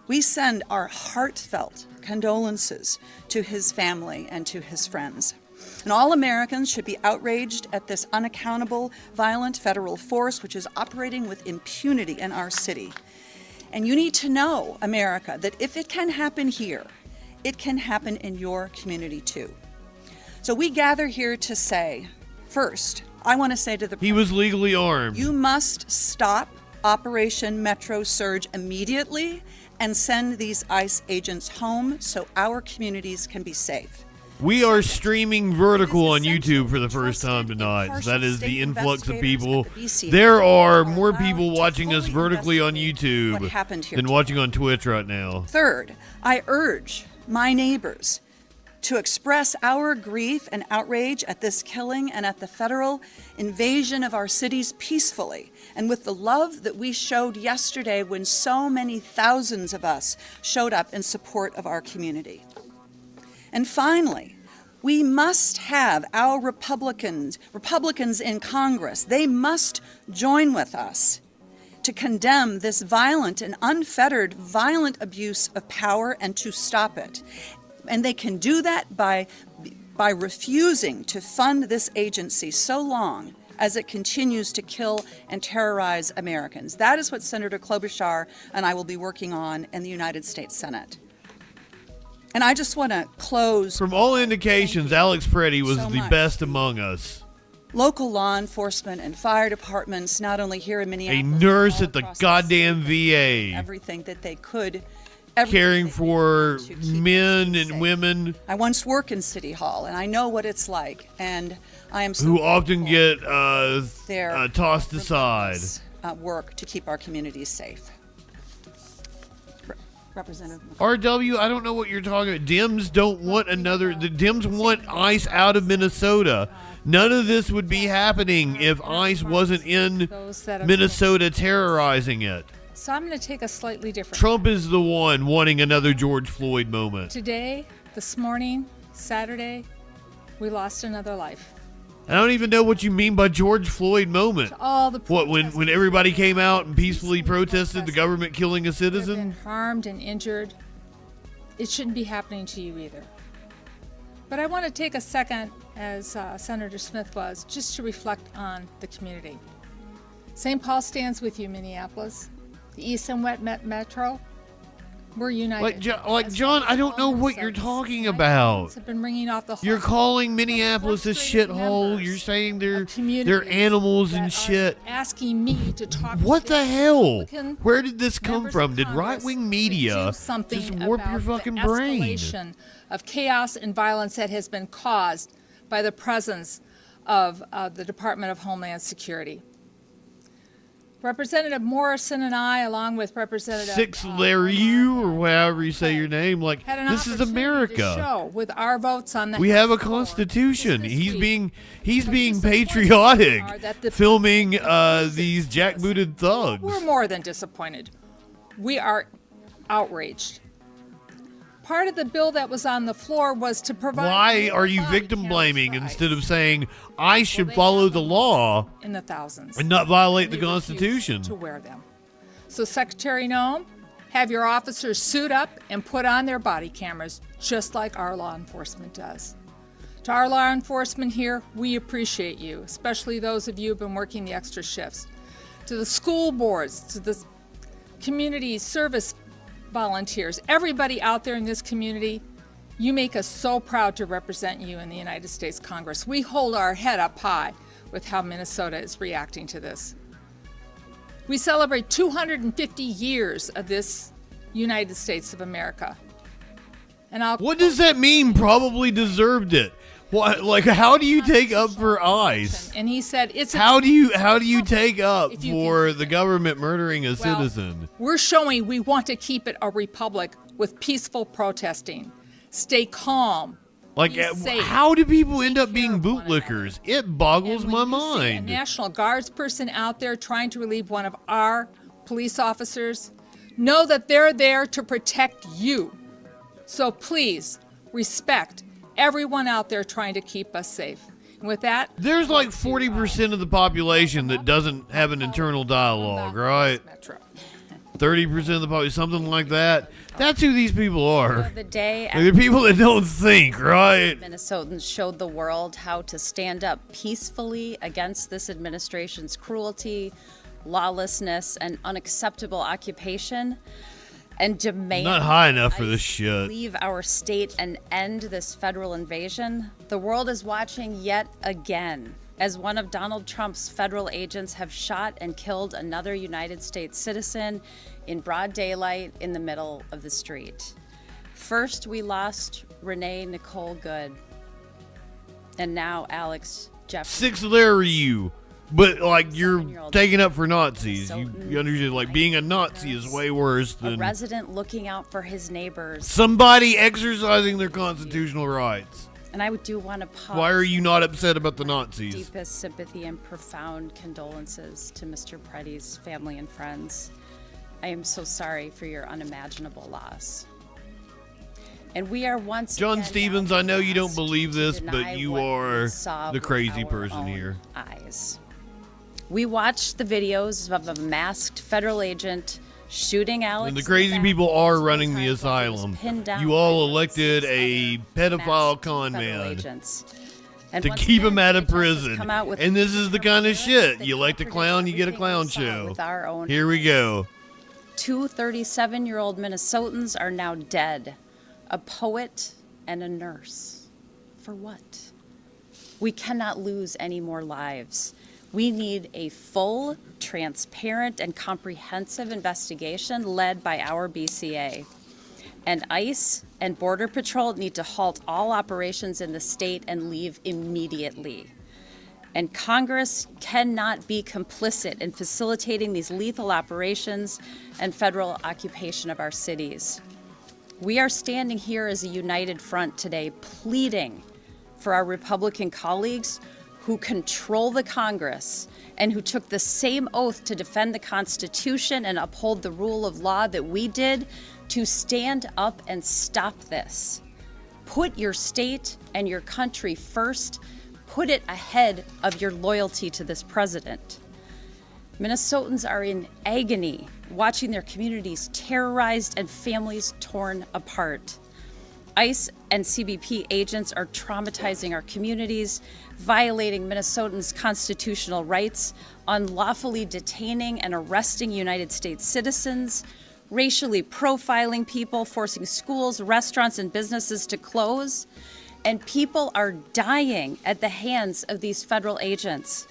We send our heartfelt condolences to his family and to his friends. And all Americans should be outraged at this unaccountable, violent federal force which is operating with impunity in our city. And you need to know, America, that if it can happen here, it can happen in your community too. So we gather here to say, first, I want to say to the He was legally armed. You must stop Operation Metro Surge immediately and send these ICE agents home so our communities can be safe. We are streaming vertical on YouTube for the first time tonight. That is the influx of people. There are more people watching us vertically on YouTube than watching on Twitch right now. Third, I urge my neighbors to express our grief and outrage at this killing and at the federal invasion of our cities peacefully and with the love that we showed yesterday when so many thousands of us showed up in support of our community. And finally, we must have our Republicans in Congress, they must join with us to condemn this violent and unfettered violent abuse of power and to stop it. And they can do that by refusing to fund this agency so long as it continues to kill and terrorize Americans. That is what Senator Klobuchar and I will be working on in the United States Senate. And I just want to close. From all indications, Alex Preddy was the best among us. Local law enforcement and fire departments, not only here in Minneapolis, a nurse at the goddamn VA. Everything that they could. Caring for men and women. I once worked in City Hall, and I know what it's like. And I am so who often get tossed aside. Work to keep our communities safe. Representative RW, I don't know what you're talking about. Dems don't want another. The Dems want ICE out of Minnesota. None of this would be happening if ICE wasn't in Minnesota terrorizing it. So I'm going to take a slightly different. Trump is the one wanting another George Floyd moment. Today, this morning, Saturday, we lost another life. I don't even know what you mean by George Floyd moment. All the what, when everybody came out and peacefully protested the government killing a citizen? Been harmed and injured. It shouldn't be happening to you either. But I want to take a second, as Senator Smith was, just to reflect on the community. St. Paul stands with you, Minneapolis. The East and West Metro, we're united. Like John, I don't know what you're talking about. Have been ringing off the you're calling Minneapolis a shithole. You're saying they're animals and shit. Asking me to talk. What the hell? Where did this come from? Did right-wing media just warp your fucking brain? Escalation of chaos and violence that has been caused by the presence of the Department of Homeland Security. Representative Morrison and I, along with Representative Larry, or however you say your name, like this is America. To show with our votes on the we have a constitution. He's being patriotic, filming these jackbooted thugs. We're more than disappointed. We are outraged. Part of the bill that was on the floor was to provide. Why are you victim blaming instead of saying I should follow the law in the thousands and not violate the Constitution? To wear them. So Secretary Noem, have your officers suit up and put on their body cameras, just like our law enforcement does. To our law enforcement here, we appreciate you, especially those of you who've been working the extra shifts. To the school boards, to the community service volunteers, everybody out there in this community, you make us so proud to represent you in the United States Congress. We hold our head up high with how Minnesota is reacting to this. We celebrate 250 years of this United States of America. And what does that mean? Probably deserved it. What, like, how do you take up for ICE? And he said, "It's how do you take up for the government murdering a citizen?" We're showing we want to keep it a republic with peaceful protesting. Stay calm. Like, how do people end up being bootlickers? It boggles my mind. A National Guards person out there trying to relieve one of our police officers, know that they're there to protect you. So please respect everyone out there trying to keep us safe. And with that, there's like 40% of the population that doesn't have an internal dialogue, right? 30% of the population, something like that. That's who these people are. The day They're people that don't think, right? Minnesotans showed the world how to stand up peacefully against this administration's cruelty, lawlessness, and unacceptable occupation, and demand not high enough for this shit. Leave our state and end this federal invasion. The world is watching yet again as one of Donald Trump's federal agents have shot and killed another United States citizen in broad daylight in the middle of the street. First, we lost Renee Nicole Good, and now Alex Jeffrey. Six there you. But, like, you're taking up for Nazis. You understand, like, being a Nazi is way worse than a resident looking out for his neighbors. Somebody exercising their constitutional rights. And I do want to pause. Why are you not upset about the Nazis? Deepest sympathy and profound condolences to Mr. Preddy's family and friends. I am so sorry for your unimaginable loss. And we are once John Stevens, I know you don't believe this, but you are the crazy person here. Eyes. We watched the videos of a masked federal agent shooting Alex. And the crazy people are running the asylum. You all elected a pedophile con man to keep him out of prison. And this is the kind of shit. You elect a clown, you get a clown show. Here we go. 2 37-year-old Minnesotans are now dead. A poet and a nurse. For what? We cannot lose any more lives. We need a full, transparent, and comprehensive investigation led by our BCA. And ICE and Border Patrol need to halt all operations in the state and leave immediately. And Congress cannot be complicit in facilitating these lethal operations and federal occupation of our cities. We are standing here as a united front today, pleading for our Republican colleagues who control the Congress and who took the same oath to defend the Constitution and uphold the rule of law that we did, to stand up and stop this. Put your state and your country first. Put it ahead of your loyalty to this president. Minnesotans are in agony, watching their communities terrorized and families torn apart. ICE and CBP agents are traumatizing our communities, violating Minnesotans' constitutional rights, unlawfully detaining and arresting United States citizens, racially profiling people, forcing schools, restaurants, and businesses to close. And people are dying at the hands of these federal agents.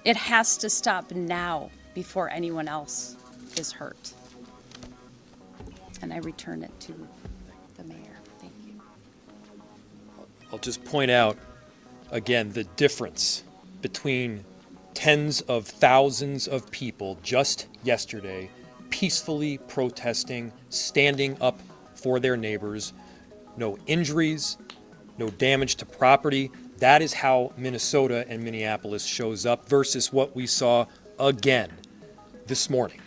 It has to stop now before anyone else is hurt. And I return it to the mayor. Thank you. I'll just point out again the difference between tens of thousands of people just yesterday peacefully protesting, standing up for their neighbors, no injuries, no damage to property. That is how Minnesota and Minneapolis shows up versus what we saw again this morning.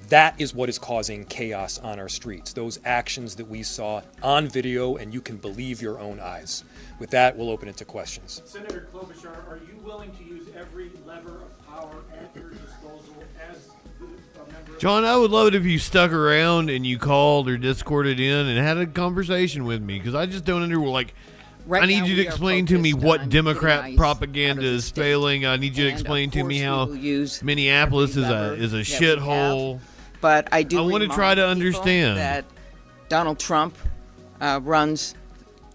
That is what is causing chaos on our streets, those actions that we saw on video, and you can believe your own eyes. With that, we'll open it to questions. Senator Klobuchar, are you willing to use every lever of power at your disposal as a member of... John, I would love it if you stuck around and you called or Discorded in and had a conversation with me, because I just don't understand. Like, Right I need now you to we are explain to me focused what on Democrat getting ICE propaganda out of the is state. failing. I need you to And, of explain to me course, how we will use Minneapolis is every a lever that we shithole. have. But I do I want to try to remind people understand. that Donald Trump runs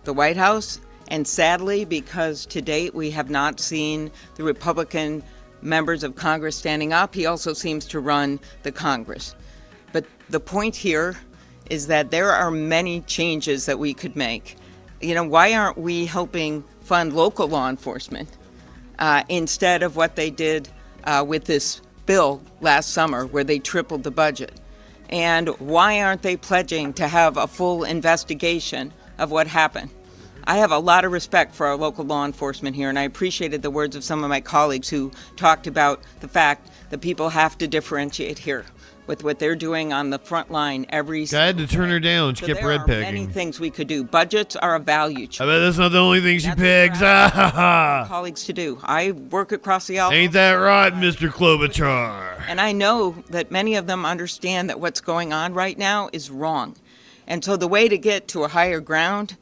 the White House, and sadly, because to date we have not seen the Republican members of Congress standing up, he also seems to run the Congress. But the point here is that there are many changes that we could make. You know, why aren't we helping fund local law enforcement instead of what they did with this bill last summer, where they tripled the budget? And why aren't they pledging to have a full investigation of what happened? I have a lot of respect for our local law enforcement here, and I appreciated the words of some of my colleagues who talked about the fact that people have to differentiate here with what they're doing on the front line every I had to turn her down. She so kept there red are pegging. many things we could do. Budgets are a value choice. I bet that's not the only thing she pegs. Colleagues to do. I work across the aisle. Ain't that right, Mr. Klobuchar? And I know that many of them understand that what's going on right now is wrong. And so the way to get to a higher ground,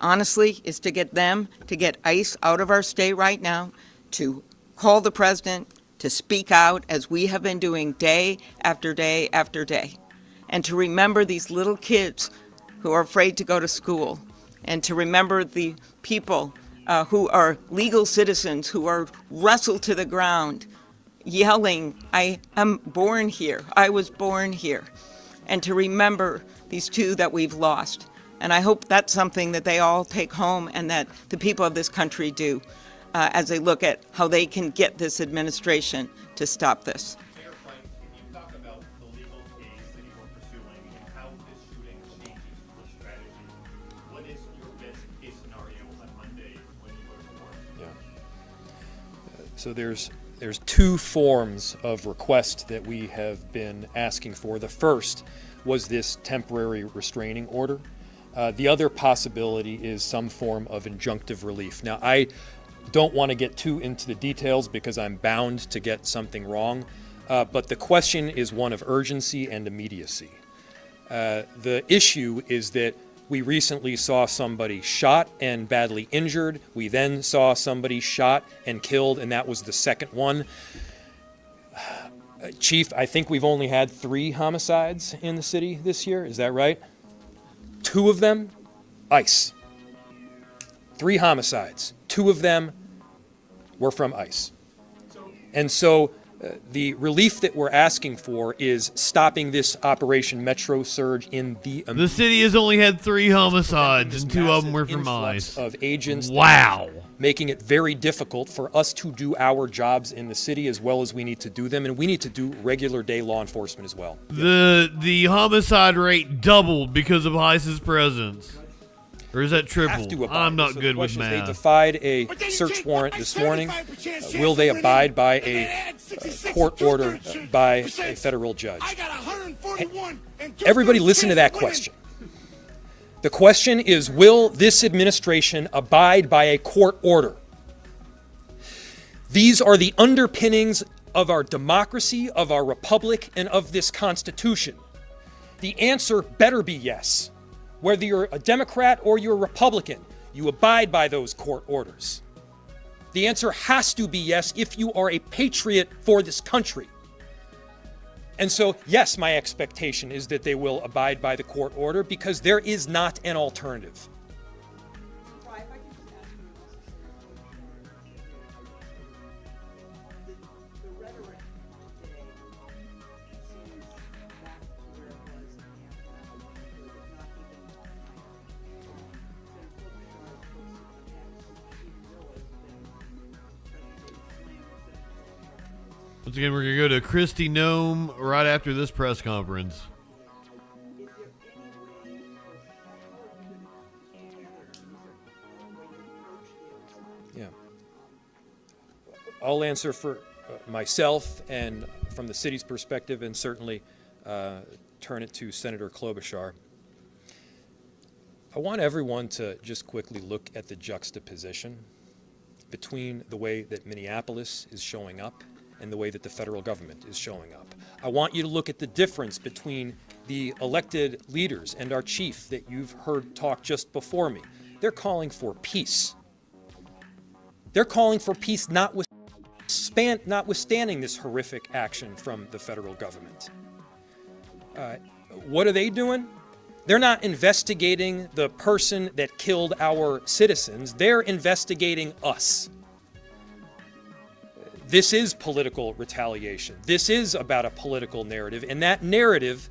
honestly, is to get them to get ICE out of our state right now, to call the president, to speak out as we have been doing day after day after day, and to remember these little kids who are afraid to go to school, and to remember the people who are legal citizens who are wrestled to the ground, yelling, "I am born here, I was born here," and to remember these two that we've lost. And I hope that's something that they all take home and that the people of this country do as they look at how they can get this administration to stop this. So there's two forms of request that we have been asking for. The first was this temporary restraining order. The other possibility is some form of injunctive relief. Now, I don't want to get too into the details because I'm bound to get something wrong, but the question is one of urgency and immediacy. The issue is that we recently saw somebody shot and badly injured. We then saw somebody shot and killed, and that was the second one. Chief, I think we've only had 3 homicides in the city this year. Is that right? 2 of them, ICE. 3 homicides. 2 of them were from ICE. And so the relief that we're asking for is stopping this Operation Metro Surge in the... The city has only had 3 homicides, and 2 of them were from influx ICE. Of agents. Wow. Making it very difficult for us to do our jobs in the city as well as we need to do them, and we need to do regular day law enforcement as well. The homicide rate doubled because of ICE's presence. Or is that triple? I'm not good with math. They defied a search warrant this morning. Will they abide by a court order by a federal judge? Everybody listen to that question. The question is, will this administration abide by a court order? These are the underpinnings of our democracy, of our republic, and of this Constitution. The answer better be yes. Whether you're a Democrat or you're a Republican, you abide by those court orders. The answer has to be yes if you are a patriot for this country. And so, yes, my expectation is that they will abide by the court order because there is not an alternative. Once again, we're going to go to Kristi Noem right after this press conference. Yeah. I'll answer for myself and from the city's perspective, and certainly turn it to Senator Klobuchar. I want everyone to just quickly look at the juxtaposition between the way that Minneapolis is showing up and the way that the federal government is showing up. I want you to look at the difference between the elected leaders and our chief that you've heard talk just before me. They're calling for peace. They're calling for peace notwithstanding this horrific action from the federal government. What are they doing? They're not investigating the person that killed our citizens. They're investigating us. This is political retaliation. This is about a political narrative, and that narrative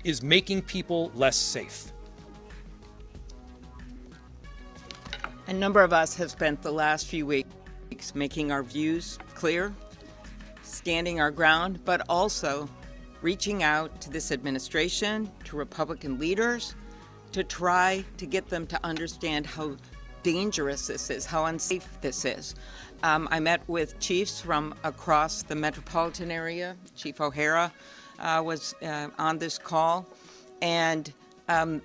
is making people less safe. A number of us have spent the last few weeks making our views clear, standing our ground, but also reaching out to this administration, to Republican leaders, to try to get them to understand how dangerous this is, how unsafe this is. I met with chiefs from across the metropolitan area. Chief O'Hara was on this call, and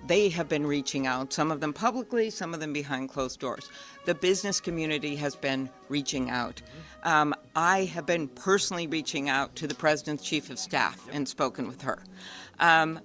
they have been reaching out, some of them publicly, some of them behind closed doors. The business community has been reaching out. I have been personally reaching out to the President's Chief of Staff and spoken with her.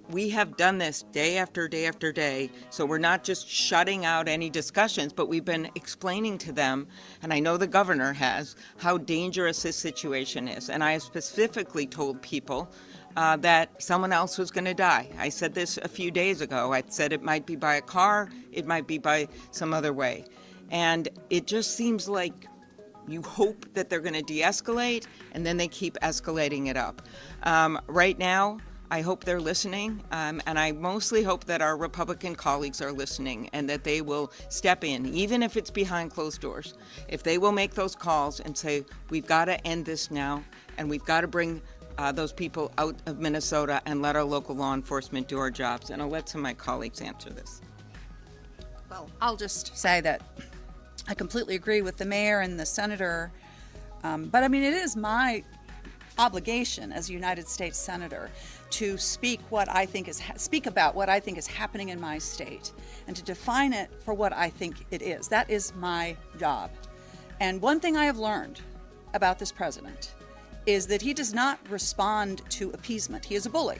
We have done this day after day after day, so we're not just shutting out any discussions, but we've been explaining to them, and I know the governor has, how dangerous this situation is. And I have specifically told people that someone else was going to die. I said this a few days ago. I said it might be by a car, it might be by some other way. And it just seems like you hope that they're going to de-escalate, and then they keep escalating it up. Right now, I hope they're listening, and I mostly hope that our Republican colleagues are listening and that they will step in, even if it's behind closed doors. If they will make those calls and say, we've got to end this now, and we've got to bring those people out of Minnesota and let our local law enforcement do our jobs. And I'll let some of my colleagues answer this. Well, I'll just say that I completely agree with the mayor and the senator, but I mean, it is my obligation as a United States Senator to speak about what I think is happening in my state and to define it for what I think it is. That is my job. And one thing I have learned about this president is that he does not respond to appeasement. He is a bully.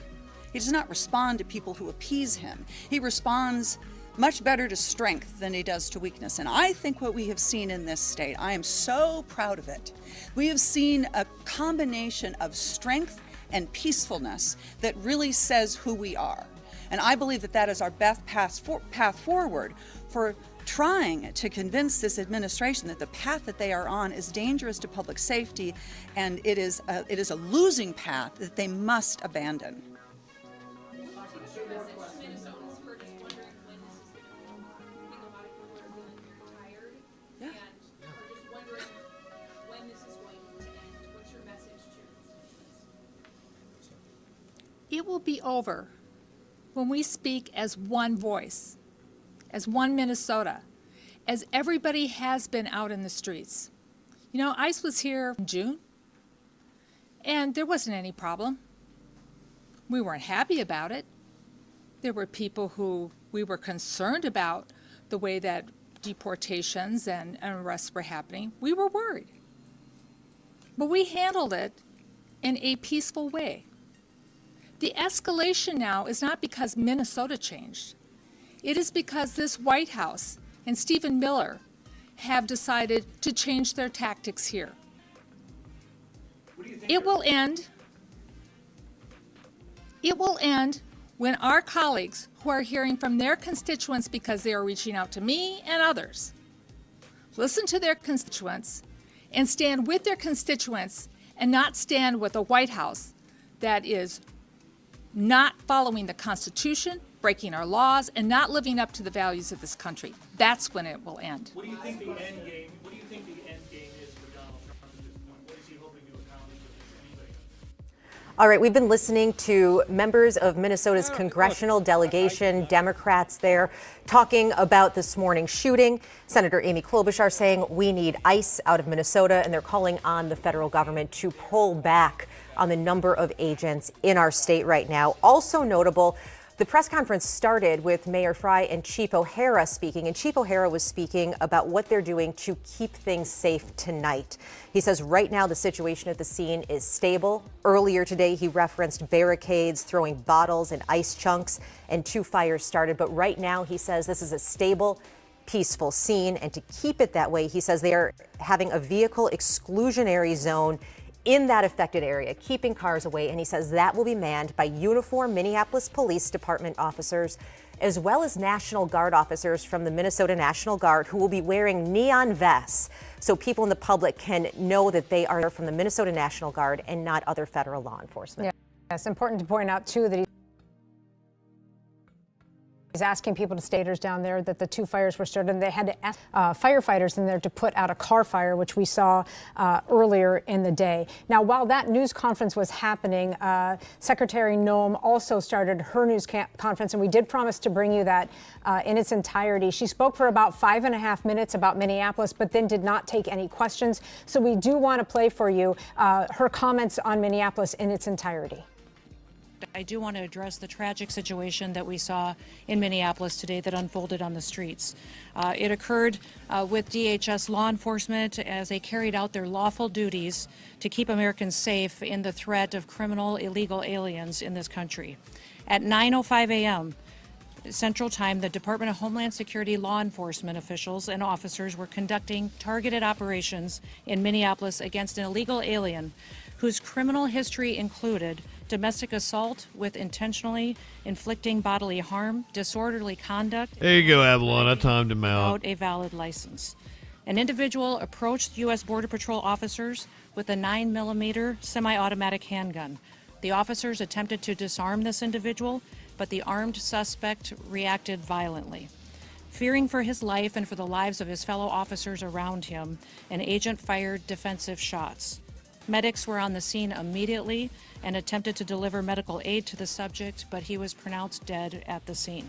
He does not respond to people who appease him. He responds much better to strength than he does to weakness. And I think what we have seen in this state, I am so proud of it. We have seen a combination of strength and peacefulness that really says who we are. And I believe that that is our best path forward for trying to convince this administration that the path that they are on is dangerous to public safety, and it is a losing path that they must abandon. It will be over when we speak as one voice, as one Minnesota, as everybody has been out in the streets. You know, ICE was here in June, and there wasn't any problem. We weren't happy about it. There were people who we were concerned about the way that deportations and arrests were happening. We were worried. But we handled it in a peaceful way. The escalation now is not because Minnesota changed. It is because this White House and Stephen Miller have decided to change their tactics here. It will end when our colleagues who are hearing from their constituents because they are reaching out to me and others, listen to their constituents and stand with their constituents and not stand with a White House that is not following the Constitution, breaking our laws, and not living up to the values of this country. That's when it will end. What do you think the end game? What do you think the end game is for Donald Trump at this point? What is he hoping to accomplish with this? Anybody? All right, we've been listening to members of Minnesota's congressional delegation, Democrats there, talking about this morning's shooting. Senator Amy Klobuchar saying we need ICE out of Minnesota, and they're calling on the federal government to pull back on the number of agents in our state right now. Also notable, the press conference started with Mayor Fry and Chief O'Hara speaking, and Chief O'Hara was speaking about what they're doing to keep things safe tonight. He says right now the situation at the scene is stable. Earlier today, he referenced barricades, throwing bottles and ice chunks, and 2 fires started. But right now, he says this is a stable, peaceful scene, and to keep it that way, he says they are having a vehicle exclusionary zone in that affected area, keeping cars away, and he says that will be manned by uniformed Minneapolis Police Department officers, as well as National Guard officers from the Minnesota National Guard who will be wearing neon vests so people in the public can know that they are from the Minnesota National Guard and not other federal law enforcement. Yeah, it's important to point out, too, that he's asking people to staters down there that the 2 fires were started, and they had to ask firefighters in there to put out a car fire, which we saw earlier in the day. Now, while that news conference was happening, Secretary Noem also started her news conference, and we did promise to bring you that in its entirety. She spoke for about 5.5 minutes about Minneapolis, but then did not take any questions. So we do want to play for you her comments on Minneapolis in its entirety. I do want to address the tragic situation that we saw in Minneapolis today that unfolded on the streets. It occurred with DHS law enforcement as they carried out their lawful duties to keep Americans safe in the threat of criminal illegal aliens in this country. At 9:05 a.m. Central Time, the Department of Homeland Security law enforcement officials and officers were conducting targeted operations in Minneapolis against an illegal alien whose criminal history included domestic assault with intentionally inflicting bodily harm, disorderly conduct. There you go, Avalon. I timed him out. Without a valid license. An individual approached U.S. Border Patrol officers with a 9mm semi-automatic handgun. The officers attempted to disarm this individual, but the armed suspect reacted violently. Fearing for his life and for the lives of his fellow officers around him, an agent fired defensive shots. Medics were on the scene immediately and attempted to deliver medical aid to the subject, but he was pronounced dead at the scene.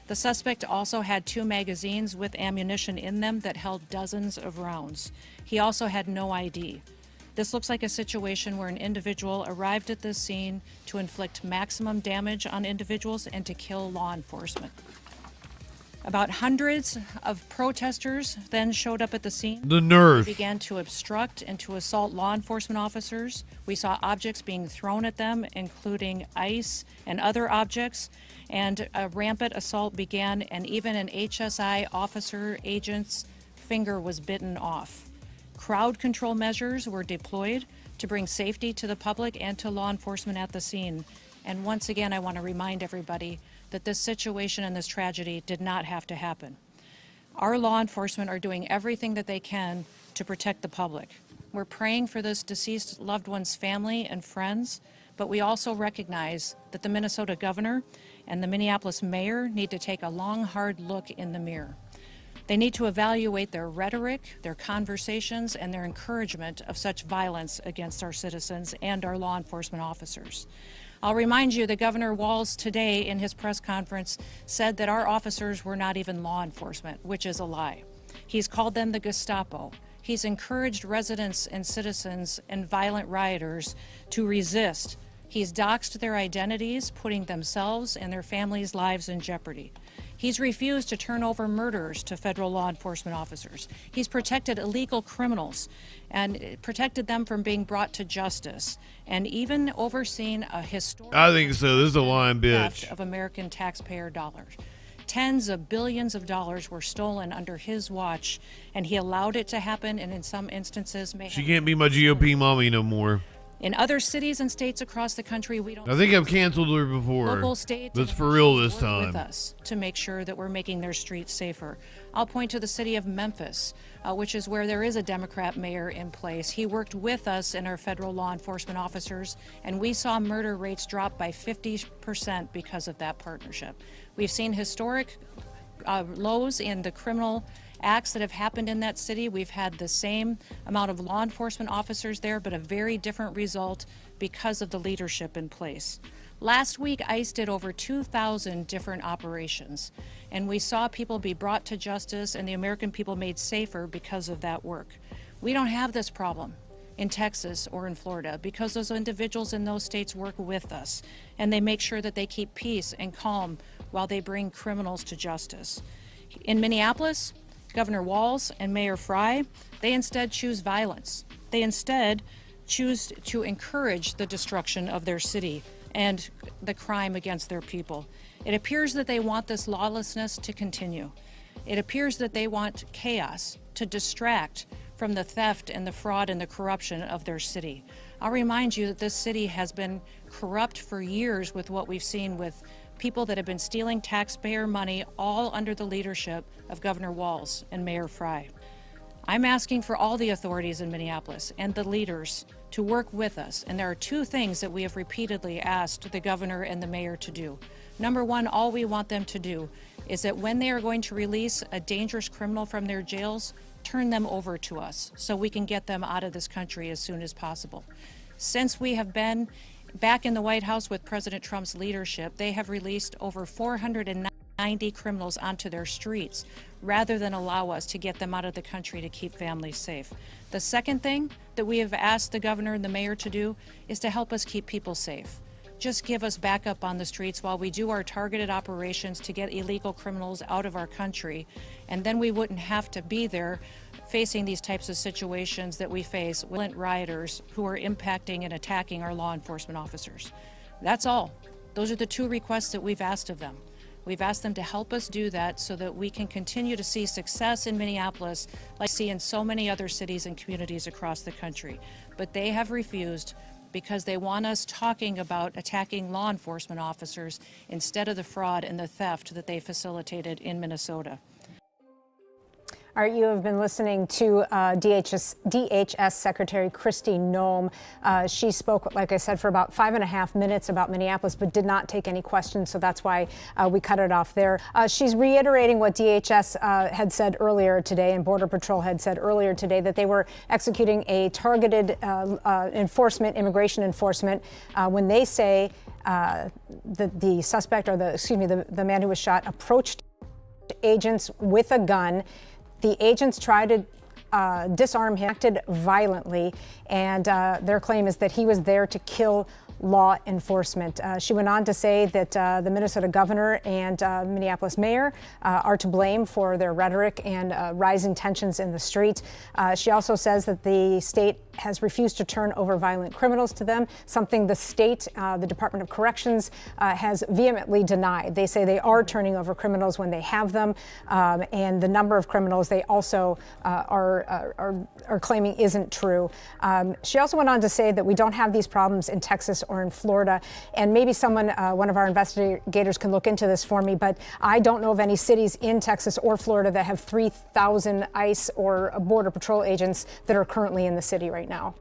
The suspect also had 2 magazines with ammunition in them that held dozens of rounds. He also had no ID. This looks like a situation where an individual arrived at this scene to inflict maximum damage on individuals and to kill law enforcement. About hundreds of protesters then showed up at the scene. The nerve. They began to obstruct and to assault law enforcement officers. We saw objects being thrown at them, including ice and other objects, and a rampant assault began, and even an HSI officer agent's finger was bitten off. Crowd control measures were deployed to bring safety to the public and to law enforcement at the scene. And once again, I want to remind everybody that this situation and this tragedy did not have to happen. Our law enforcement are doing everything that they can to protect the public. We're praying for this deceased loved one's family and friends, but we also recognize that the Minnesota governor and the Minneapolis mayor need to take a long, hard look in the mirror. They need to evaluate their rhetoric, their conversations, and their encouragement of such violence against our citizens and our law enforcement officers. I'll remind you that Governor Walz today in his press conference said that our officers were not even law enforcement, which is a lie. He's called them the Gestapo. He's encouraged residents and citizens and violent rioters to resist. He's doxed their identities, putting themselves and their families' lives in jeopardy. He's refused to turn over murderers to federal law enforcement officers. He's protected illegal criminals and protected them from being brought to justice, and even overseen a historic I think so. This is a lying bitch. theft of American taxpayer dollars. Tens of billions of dollars were stolen under his watch, and he allowed it to happen, and in some instances may She have. can't be my GOP mommy no more. In other cities and states across the country, we don't. I think I've canceled her before. Local, state, That's for real this work time. with us to make sure that we're making their streets safer. I'll point to the city of Memphis, which is where there is a Democrat mayor in place. He worked with us and our federal law enforcement officers, and we saw murder rates drop by 50% because of that partnership. We've seen historic lows in the criminal acts that have happened in that city. We've had the same amount of law enforcement officers there, but a very different result because of the leadership in place. Last week, ICE did over 2,000 different operations, and we saw people be brought to justice and the American people made safer because of that work. We don't have this problem in Texas or in Florida because those individuals in those states work with us, and they make sure that they keep peace and calm while they bring criminals to justice. In Minneapolis, Governor Walz and Mayor Frey, they instead choose violence. They instead choose to encourage the destruction of their city and the crime against their people. It appears that they want this lawlessness to continue. It appears that they want chaos to distract from the theft and the fraud and the corruption of their city. I'll remind you that this city has been corrupt for years with what we've seen with people that have been stealing taxpayer money, all under the leadership of Governor Walz and Mayor Frey. I'm asking for all the authorities in Minneapolis and the leaders to work with us, and there are two things that we have repeatedly asked the governor and the mayor to do. Number one, all we want them to do is that when they are going to release a dangerous criminal from their jails, turn them over to us so we can get them out of this country as soon as possible. Since we have been back in the White House with President Trump's leadership, they have released over 490 criminals onto their streets rather than allow us to get them out of the country to keep families safe. The second thing that we have asked the governor and the mayor to do is to help us keep people safe. Just give us backup on the streets while we do our targeted operations to get illegal criminals out of our country, and then we wouldn't have to be there facing these types of situations that we face with violent rioters who are impacting and attacking our law enforcement officers. That's all. Those are the two requests that we've asked of them. We've asked them to help us do that so that we can continue to see success in Minneapolis like we see in so many other cities and communities across the country. But they have refused because they want us talking about attacking law enforcement officers instead of the fraud and the theft that they facilitated in Minnesota. All right, you have been listening to DHS Secretary Kristi Noem. She spoke, like I said, for about 5.5 minutes about Minneapolis, but did not take any questions, so that's why we cut it off there. She's reiterating what DHS had said earlier today, and Border Patrol had said earlier today, that they were executing a targeted immigration enforcement, when they say the suspect, or the man who was shot, approached agents with a gun. The agents tried to disarm him, acted violently, and their claim is that he was there to kill law enforcement. She went on to say that the Minnesota governor and Minneapolis mayor are to blame for their rhetoric and rising tensions in the street. She also says that the state has refused to turn over violent criminals to them, something the state, the Department of Corrections, has vehemently denied. They say they are turning over criminals when they have them, and the number of criminals they also are claiming isn't true. She also went on to say that we don't have these problems in Texas or in Florida, and maybe someone, one of our investigators, can look into this for me, but I don't know of any cities in Texas or Florida that have 3,000 ICE or Border Patrol agents that are currently in the city right now.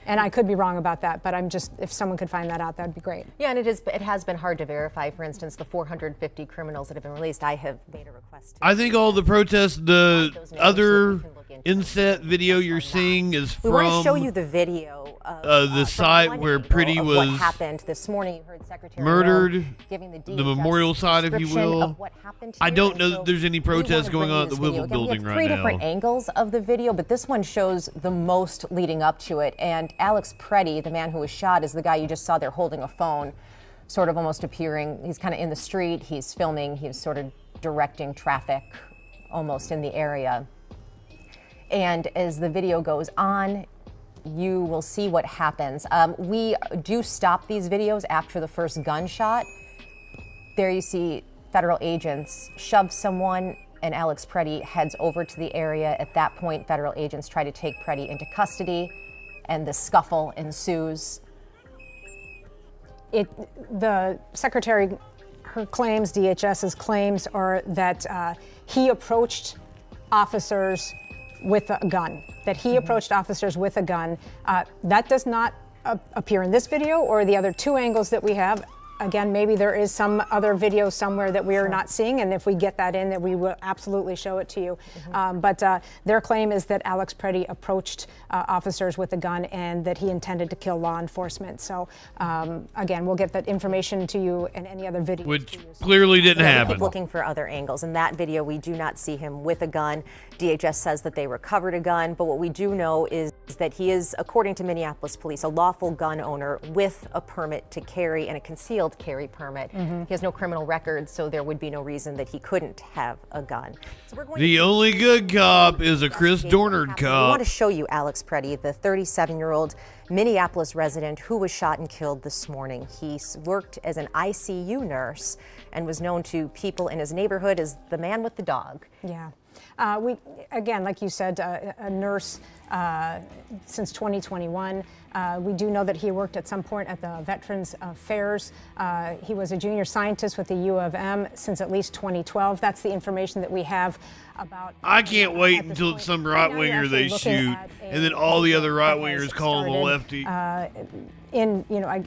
And I could be wrong about that, but I'm just, if someone could find that out, that'd be great. Yeah, and it has been hard to verify. For instance, the 450 criminals that have been released, I have made a request to. I think all the protests, the other inset video you're seeing is from. We want to show you the video of the site where Pretty was what happened this morning. You heard Secretary murdered, giving the memorial site, if you will. Of what happened I here. don't know that there's any protests going on at the Whipple building right now. We have 3 different angles of the video, but this one shows the most leading up to it. And Alex Preddy, the man who was shot, is the guy you just saw there holding a phone, sort of almost appearing. He's kind of in the street. He's filming. He's sort of directing traffic almost in the area. And as the video goes on, you will see what happens. We do stop these videos after the first gunshot. There you see federal agents shove someone, and Alex Preddy heads over to the area. At that point, federal agents try to take Preddy into custody, and the scuffle ensues. The secretary, her claims, DHS's claims, are that he approached officers with a gun, that he approached officers with a gun. That does not appear in this video or the other 2 angles that we have. Again, maybe there is some other video somewhere that we are not seeing, and if we get that in, that we will absolutely show it to you. But their claim is that Alex Preddy approached officers with a gun and that he intended to kill law enforcement. So again, we'll get that information to you and any other video. Which clearly didn't We happen. keep looking for other angles. In that video, we do not see him with a gun. DHS says that they recovered a gun, but what we do know is that he is, according to Minneapolis police, a lawful gun owner with a permit to carry and a concealed carry permit. He has no criminal record, so there would be no reason that he couldn't have a gun. So we're going The only good cop is a Chris Dorner We cop. want to show you Alex Preddy, the 37-year-old Minneapolis resident who was shot and killed this morning. He worked as an ICU nurse and was known to people in his neighborhood as the man with the dog. Yeah. We, again, like you said, a nurse since 2021. We do know that he worked at some point at the Veterans Affairs. He was a junior scientist with the U of M since at least 2012. That's the information that we have about. I can't wait until it's some right winger they shoot, and then all the other right wingers call him a lefty. In a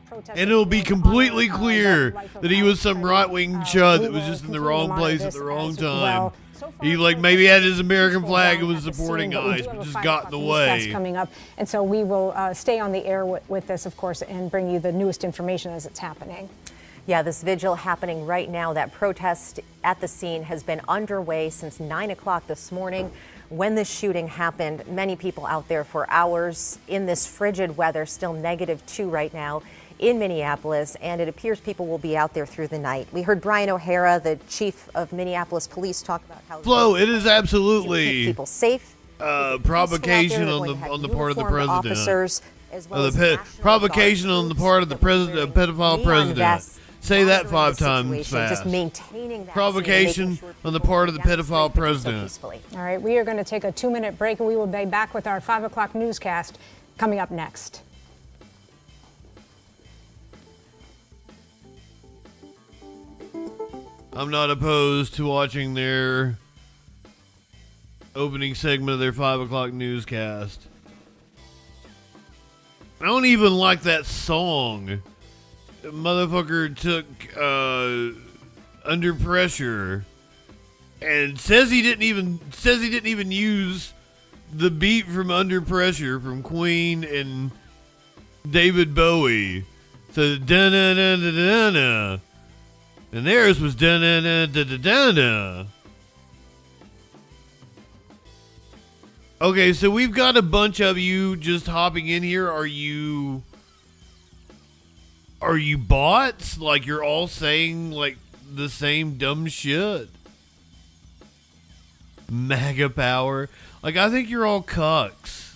protest. And it'll be completely clear that he was some right wing chud that was just in the wrong place at the wrong time. He maybe had his American flag and was supporting ICE, but just got in the way. Coming up, and so we will stay on the air with this, of course, and bring you the newest information as it's happening. Yeah, this vigil happening right now. That protest at the scene has been underway since 9 o'clock this morning. When this shooting happened, many people out there for hours in this frigid weather, still -2 right now in Minneapolis, and it appears people will be out there through the night. We heard Brian O'Hara, the chief of Minneapolis Police, talk about how Flo, it is keep absolutely people safe. provocation on the part of the president. Officers, as well as provocation on the part of the president, pedophile president. vests Say that monitoring 5 the times situation, fast. Just maintaining that Provocation scene, making sure on the people part of the demonstrate pedophile peace so president. peacefully. All right, we are going to take a 2-minute break, and we will be back with our 5 o'clock newscast coming up next. I'm not opposed to watching their opening segment of their 5 o'clock newscast. I don't even like that song. The motherfucker took Under Pressure and says he didn't even use the beat from Under Pressure from Queen and David Bowie. So da da da da da da. And theirs was da da da da da da da. Okay, so we've got a bunch of you just hopping in here. Are you bots? Like you're all saying like the same dumb shit? MAGA power. Like I think you're all cucks.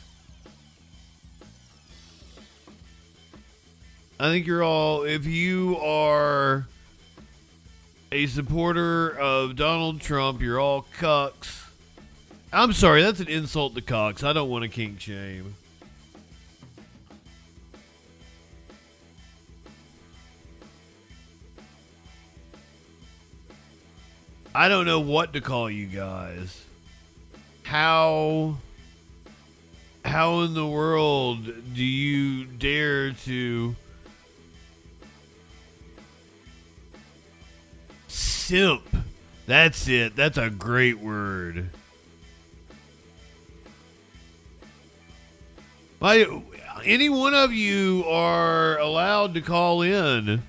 I think you're all, if you are a supporter of Donald Trump, you're all cucks. I'm sorry, that's an insult to cocks. I don't want to kink shame. I don't know what to call you guys. How in the world do you dare to simp? That's it. That's a great word. Any one of you are allowed to call in,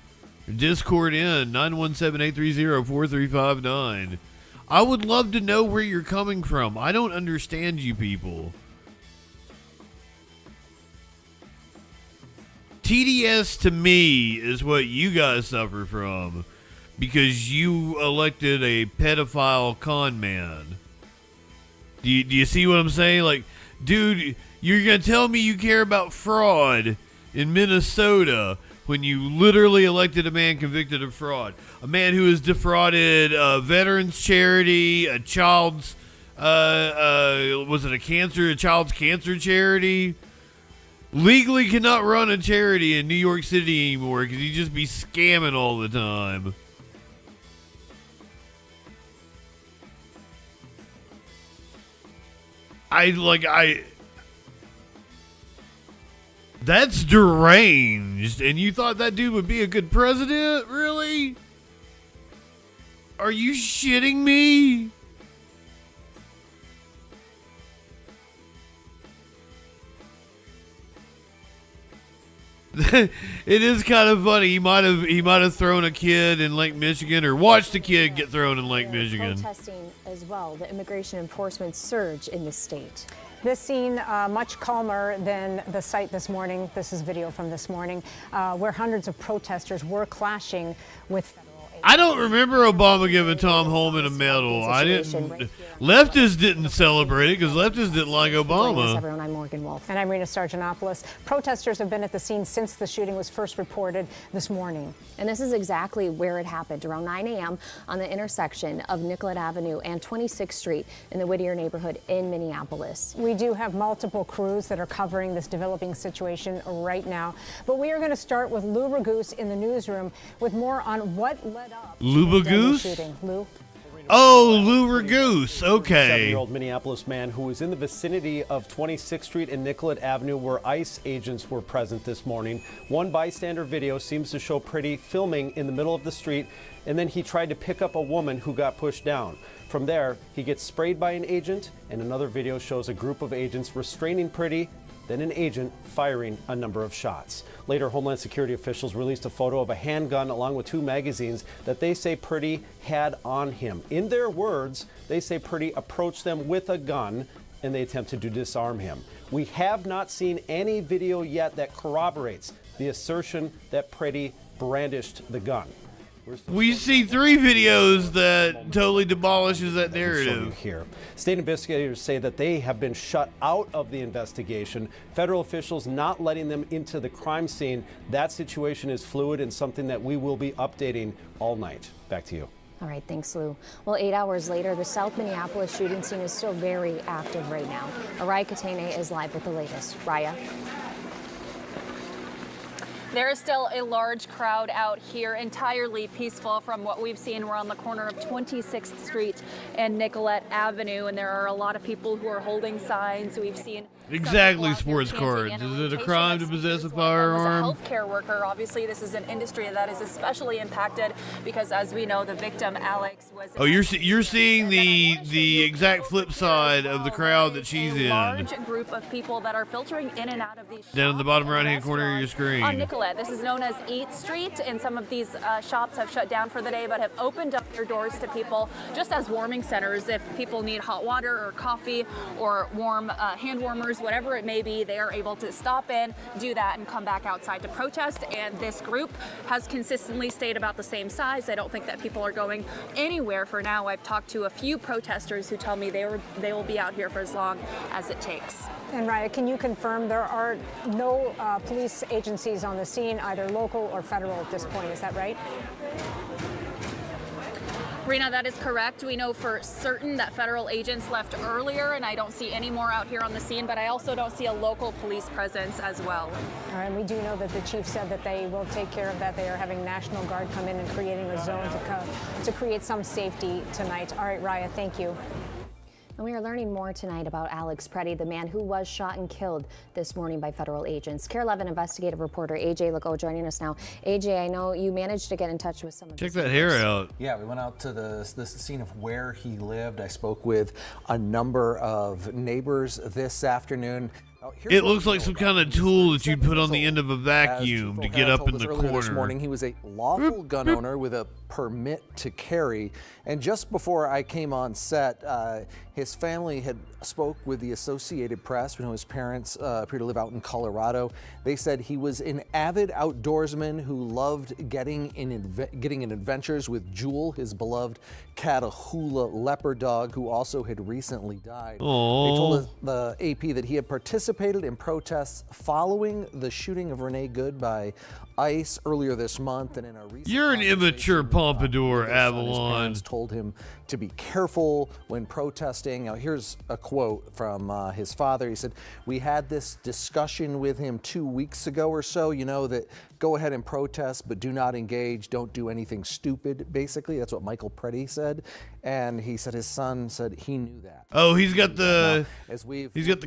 Discord in, 917-830-4359. I would love to know where you're coming from. I don't understand you people. TDS to me is what you guys suffer from because you elected a pedophile con man. Do you see what I'm saying? Like, dude, you're going to tell me you care about fraud in Minnesota when you literally elected a man convicted of fraud. A man who has defrauded a veterans charity, a child's, was it a child's cancer charity? Legally cannot run a charity in New York City anymore because you just be scamming all the time. That's deranged. And you thought that dude would be a good president? Really? Are you shitting me? It is kind of funny. He might have thrown a kid in Lake Michigan, or watched a kid get thrown in Lake Michigan. Protesting as well, the immigration enforcement surge in the state. This scene much calmer than the site this morning. This is video from this morning, where hundreds of protesters were clashing with federal agents. I don't remember Obama giving Tom Holman a medal. I didn't. Leftists didn't celebrate it because leftists didn't like Obama. Everyone, I'm Morgan Wolf. And I'm Rena Sargentopoulos. Protesters have been at the scene since the shooting was first reported this morning. And this is exactly where it happened, around 9 a.m. on the intersection of Nicollet Avenue and 26th Street in the Whittier neighborhood in Minneapolis. We do have multiple crews that are covering this developing situation right now. But we are going to start with Lou Raguse in the newsroom with more on what led up to the deadly shooting. Lou? Oh, Lou Raguse. Okay. 7-year-old Minneapolis man who was in the vicinity of 26th Street and Nicollet Avenue where ICE agents were present this morning. One bystander video seems to show Pretty filming in the middle of the street, and then he tried to pick up a woman who got pushed down. From there, he gets sprayed by an agent, and another video shows a group of agents restraining Pretty, then an agent firing a number of shots. Later, Homeland Security officials released a photo of a handgun along with 2 magazines that they say Pretty had on him. In their words, they say Pretty approached them with a gun and they attempted to disarm him. We have not seen any video yet that corroborates the assertion that Pretty brandished the gun. We see 3 videos that totally demolishes that narrative. Here, state investigators say that they have been shut out of the investigation. Federal officials not letting them into the crime scene. That situation is fluid and something that we will be updating all night. Back to you. All right, thanks, Lou. Well, 8 hours later, the South Minneapolis shooting scene is still very active right now. Araya Katene is live with the latest. Raya? There is still a large crowd out here, entirely peaceful from what we've seen. We're on the corner of 26th Street and Nicollet Avenue, and there are a lot of people who are holding signs. We've seen exactly sports cards. Is it a crime to possess a firearm? As a healthcare worker, obviously, this is an industry that is especially impacted because, as we know, the victim Alex was. Oh, you're seeing the exact flip side of the crowd that she's in. Large group of people that are filtering in and out of these down in the bottom right-hand corner of your screen. On Nicollet. This is known as Eat Street, and some of these shops have shut down for the day but have opened up their doors to people just as warming centers. If people need hot water or coffee or warm hand warmers, whatever it may be, they are able to stop in, do that, and come back outside to protest. And this group has consistently stayed about the same size. I don't think that people are going anywhere for now. I've talked to a few protesters who tell me they will be out here for as long as it takes. And Raya, can you confirm there are no police agencies on the scene, either local or federal at this point? Is that right? Rena, that is correct. We know for certain that federal agents left earlier, and I don't see any more out here on the scene, but I also don't see a local police presence as well. All right, and we do know that the chief said that they will take care of that. They are having National Guard come in and creating a zone to create some safety tonight. All right, Raya, thank you. And we are learning more tonight about Alex Pretty, the man who was shot and killed this morning by federal agents. KARE 11 investigative reporter AJ Legault joining us now. AJ, I know you managed to get in touch with some of Check that hair out. Yeah, we went out to the scene of where he lived. I spoke with a number of neighbors this afternoon. It looks like some kind of tool that you'd put on the end of a vacuum to get up in the corner. This morning, he was a lawful gun owner with a permit to carry. And just before I came on set, his family had spoke with the Associated Press. We know his parents appear to live out in Colorado. They said he was an avid outdoorsman who loved getting in adventures with Jewel, his beloved Catahoula leopard dog, who also had recently died. Aww. They told the AP that he had participated in protests following the shooting of Renee Good by ICE earlier this month, and in a recent You're an immature pompadour, Avalon. His told him to be careful when protesting. Now, here's a quote from his father. He said, "We had this discussion with him 2 weeks ago or so, you know, that go ahead and protest, but do not engage. Don't do anything stupid, basically. That's what Michael Preddy said. And he said his son said he knew that. Oh, he's got the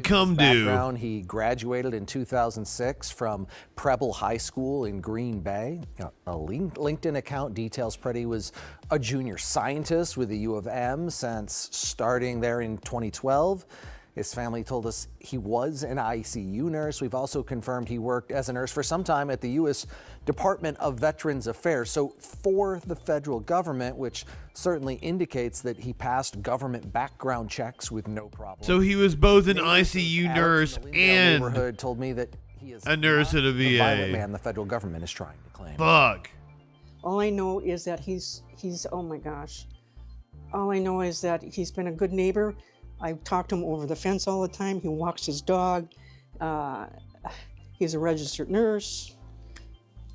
cum do. Background, he graduated in 2006 from Preble High School in Green Bay. A LinkedIn account details Preddy was a junior scientist with the U of M since starting there in 2012. His family told us he was an ICU nurse. We've also confirmed he worked as a nurse for some time at the U.S. Department of Veterans Affairs. So for the federal government, which certainly indicates that he passed government background checks with no problem. So he was both an ICU nurse and neighborhood told me that he is a nurse at a VA. The violent man the federal government is trying to claim. Fuck. All I know is that he's oh my gosh. All I know is that he's been a good neighbor. I talk to him over the fence all the time. He walks his dog. He's a registered nurse.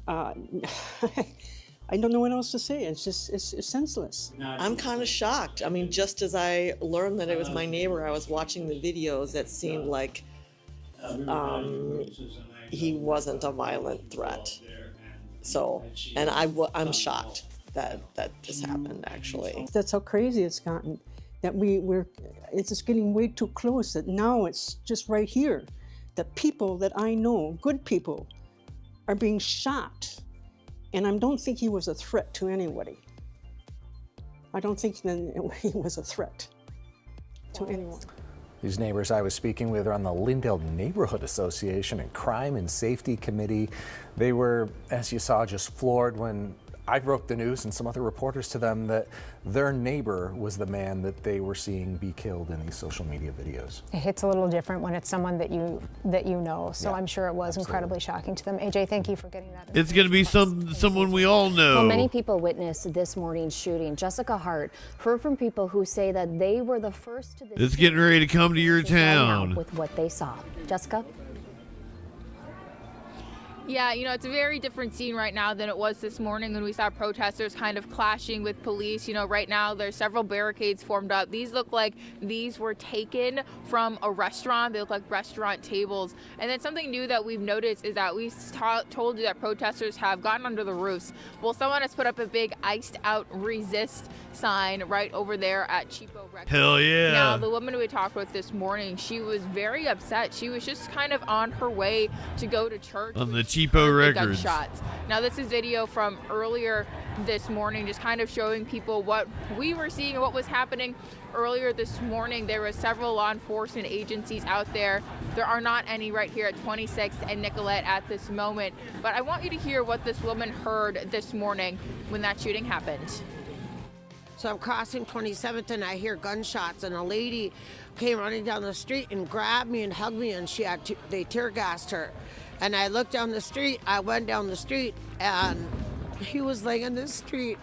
I don't know what else to say. It's just, it's senseless. I'm kind of shocked. I mean, just as I learned that it was my neighbor, I was watching the videos that seemed like he wasn't a violent threat. So, and I'm shocked that this happened, actually. That's how crazy it's gotten. That it's just getting way too close, that now it's just right here. The people that I know, good people, are being shot. And I don't think he was a threat to anybody. I don't think that he was a threat to anyone. These neighbors I was speaking with are on the Lindale Neighborhood Association and Crime and Safety Committee. They were, as you saw, just floored when I broke the news and some other reporters to them that their neighbor was the man that they were seeing be killed in these social media videos. It hits a little different when it's someone that you know. So yeah, I'm sure it was incredibly shocking to them. AJ, thank you for getting that. It's going to be someone we all know. Well, many people witnessed this morning's shooting. Jessica Hart heard from people who say that they were the first to. It's getting ready to come to your town. With what they saw, Jessica. Yeah, you know, it's a very different scene right now than it was this morning when we saw protesters kind of clashing with police. You know, right now there's several barricades formed up. These look like these were taken from a restaurant. They look like restaurant tables. And then something new that we've noticed is that we told you that protesters have gotten under the roofs. Well, someone has put up a big iced out resist sign right over there at Cheapo Records. Hell yeah. Now, the woman we talked with this morning, she was very upset. She was just kind of on her way to go to church. On the Cheapo Records. Gunshots. Now, this is video from earlier this morning, just kind of showing people what we were seeing and what was happening earlier this morning. There were several law enforcement agencies out there. There are not any right here at 26th and Nicollet at this moment. But I want you to hear what this woman heard this morning when that shooting happened. So I'm crossing 27th and I hear gunshots, and a lady came running down the street and grabbed me and hugged me, and they tear gassed her. And I looked down the street, I went down the street, and he was laying in the street.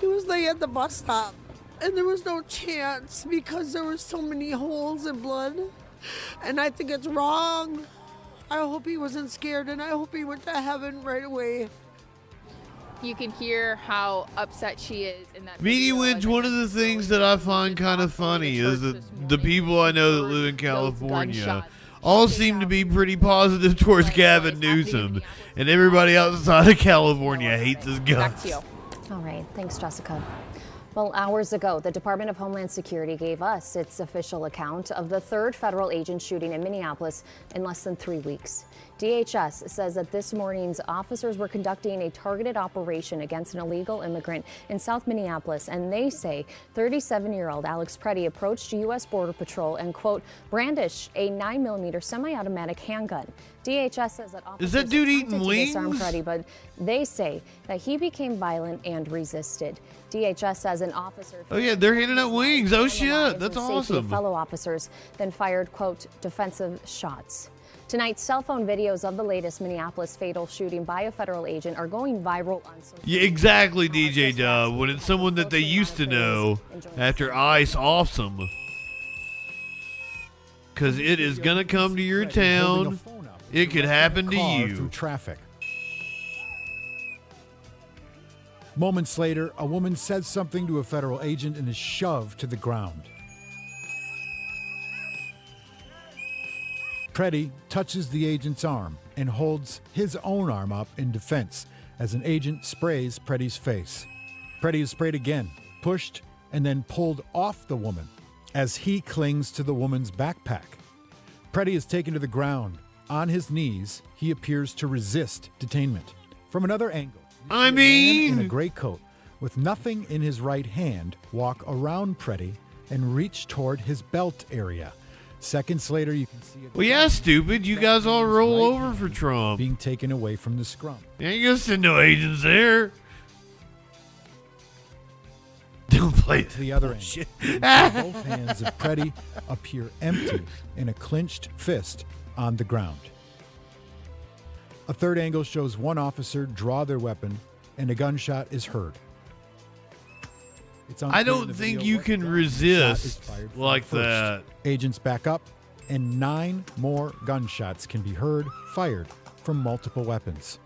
He was laying at the bus stop, and there was no chance because there were so many holes in blood. And I think it's wrong. I hope he wasn't scared, and I hope he went to heaven right away. You can hear how upset she is in that Media Winch, one of the things that I find kind of funny is that the people I know that live in California all seem to be pretty positive towards Gavin Newsom, and everybody outside of California hates his guts. All right, thanks, Jessica. Well, hours ago, the Department of Homeland Security gave us its official account of the third federal agent shooting in Minneapolis in less than 3 weeks. DHS says that this morning's officers were conducting a targeted operation against an illegal immigrant in South Minneapolis, and they say 37-year-old Alex Preddy approached U.S. Border Patrol and, quote, brandished a 9mm semi-automatic handgun. DHS says that officers is that dude eating wings? Disarm Preddy, but they say that he became violent and resisted. DHS says an officer. Oh yeah, they're handing out wings. Oh shit, that's awesome. Fellow officers then fired, quote, defensive shots. Tonight, cell phone videos of the latest Minneapolis fatal shooting by a federal agent are going viral on social media. Yeah, exactly, DJ Dub. When it's someone that they used to know after ICE offs them. Because it is going to come to your town. It could happen to you. Through traffic. Moments later, a woman says something to a federal agent and is shoved to the ground. Preddy touches the agent's arm and holds his own arm up in defense as an agent sprays Preddy's face. Preddy is sprayed again, pushed, and then pulled off the woman as he clings to the woman's backpack. Preddy is taken to the ground. On his knees, he appears to resist detainment. From another angle, a man in a gray coat with nothing in his right hand walk around Preddy and reach toward his belt area. Seconds later, you can see Well, yeah, stupid. You guys all roll over for Trump. being taken away from the scrum. You ain't gonna send no agents there. Don't play to the other shit. end. Both hands of Preddy appear empty in a clenched fist on the ground. A third angle shows one officer draw their weapon and a gunshot is heard. It's I unclear in don't the think video you what can gun shot resist is fired from like first. that. Agents back up and 9 more gunshots can be heard fired from multiple weapons.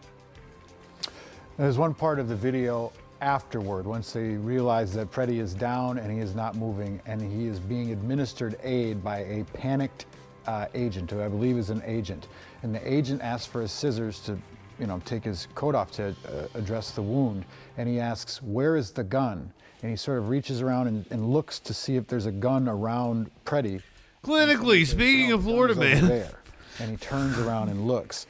There's one part of the video afterward, once they realize that Preddy is down and he is not moving and he is being administered aid by a panicked agent, who I believe is an agent. And the agent asks for his scissors to, take his coat off to address the wound. And he asks, "Where is the gun?" And he sort of reaches around and looks to see if there's a gun around Preddy. Clinically, speaking of Florida man. There. And he turns around and looks.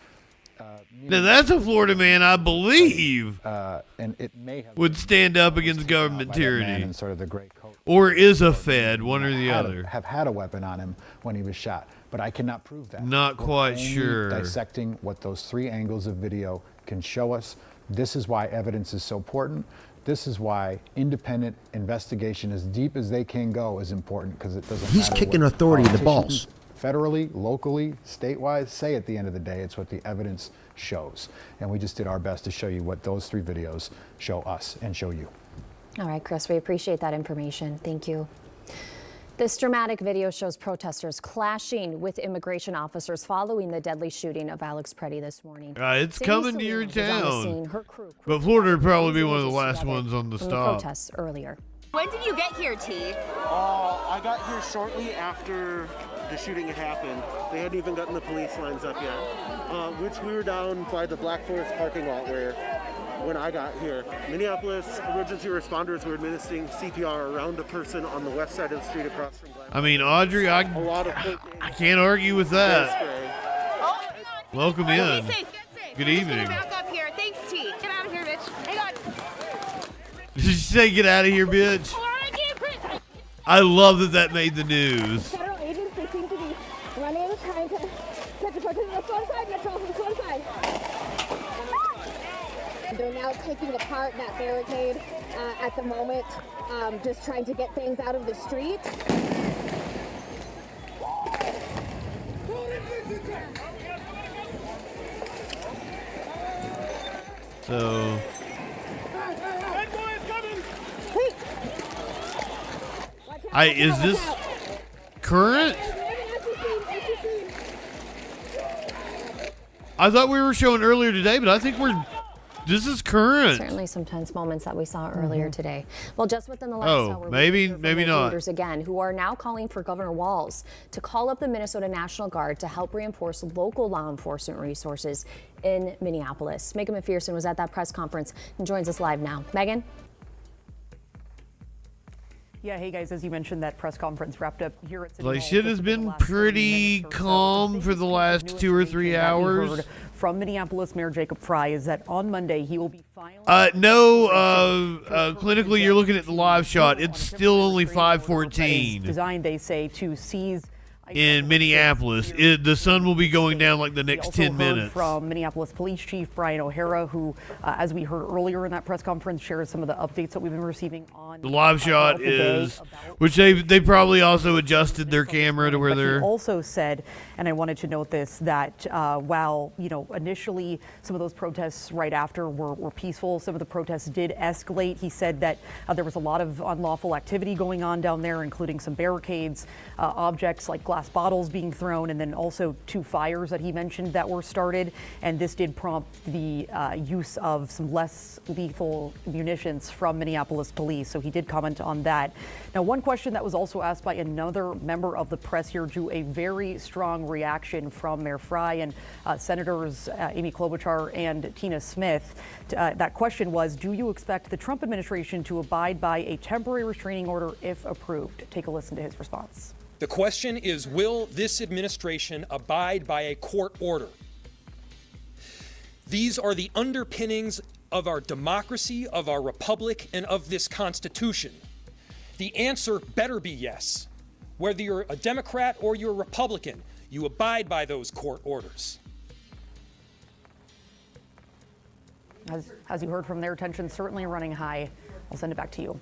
Now that's a Florida man, I believe, and it may have would stand up against government tyranny, in sort of the gray coat. or is a Fed, one or the other. Have had a weapon on him when he was shot, but I cannot prove that. Not We're quite only sure. Dissecting what those 3 angles of video can show us. This is why evidence is so important. This is why independent investigation, as deep as they can go, is important, because it doesn't He's matter kicking what authority in the politicians balls. Federally, locally, statewide, say at the end of the day, it's what the evidence shows. And we just did our best to show you what those 3 videos show us and show you. All right, Chris, we appreciate that information. Thank you. This dramatic video shows protesters clashing with immigration officers following the deadly shooting of Alex Preddy this morning. It's Sandy coming to your Salinas was on the scene. town. Her crew But Florida would probably be put one of the images last together ones on the from stop. protests earlier. When did you get here, T? I got here shortly after the shooting had happened. They hadn't even gotten the police lines up yet, which we were down by the Black Forest parking lot when I got here. Minneapolis emergency responders were administering CPR around a person on the west side of the street across from Glen. I mean, Audrey, I can't argue with that. Welcome in. Be safe, get safe. Good I'm just evening. gonna back up here. Thanks, T. Get out of here, bitch. Hang on. Did you say get out of here, bitch? I love that made the news. Federal agents, they seem to be running and trying to get the protesters. Let's go inside, Metro. Let's go inside. They're now taking apart that barricade at the moment, just trying to get things out of the street. So, is this current? I thought we were showing earlier today, but I think this is current. Certainly some tense moments that we saw earlier today. Well, just within the last hour, maybe from maybe local not. leaders again, who are now calling for Governor Walz to call up the Minnesota National Guard to help reinforce local law enforcement resources in Minneapolis. Megan McPherson was at that press conference and joins us live now. Megan? Yeah, hey guys, as you mentioned, that press conference wrapped up here at City Like, Hall shit just has within been the last 30 pretty minutes or so. calm for the last 2 or 3 That we hours. heard from Minneapolis Mayor Jacob Fry is that on Monday he will be filing. Clinically, you're looking at the live shot. It's still only 5:14 Designed, they say, to seize. in Minneapolis. The sun will be going down like the next 10 Heard minutes. from Minneapolis Police Chief Brian O'Hara, who, as we heard earlier in that press conference, shares some of the updates that we've been receiving on The live shot throughout the day is, which they probably also adjusted their camera to where But he they're. also said, and I wanted to note this, that while initially some of those protests right after were peaceful, some of the protests did escalate. He said that there was a lot of unlawful activity going on down there, including some barricades, objects like glass glass bottles being thrown, and then also 2 fires that he mentioned that were started. And this did prompt the use of some less lethal munitions from Minneapolis police. So he did comment on that. Now, one question that was also asked by another member of the press here drew a very strong reaction from Mayor Fry and Senators Amy Klobuchar and Tina Smith. That question was, do you expect the Trump administration to abide by a temporary restraining order if approved? Take a listen to his response. The question is, will this administration abide by a court order? These are the underpinnings of our democracy, of our republic, and of this Constitution. The answer better be yes. Whether you're a Democrat or you're a Republican, you abide by those court orders. As you heard from their tension certainly running high. I'll send it back to you.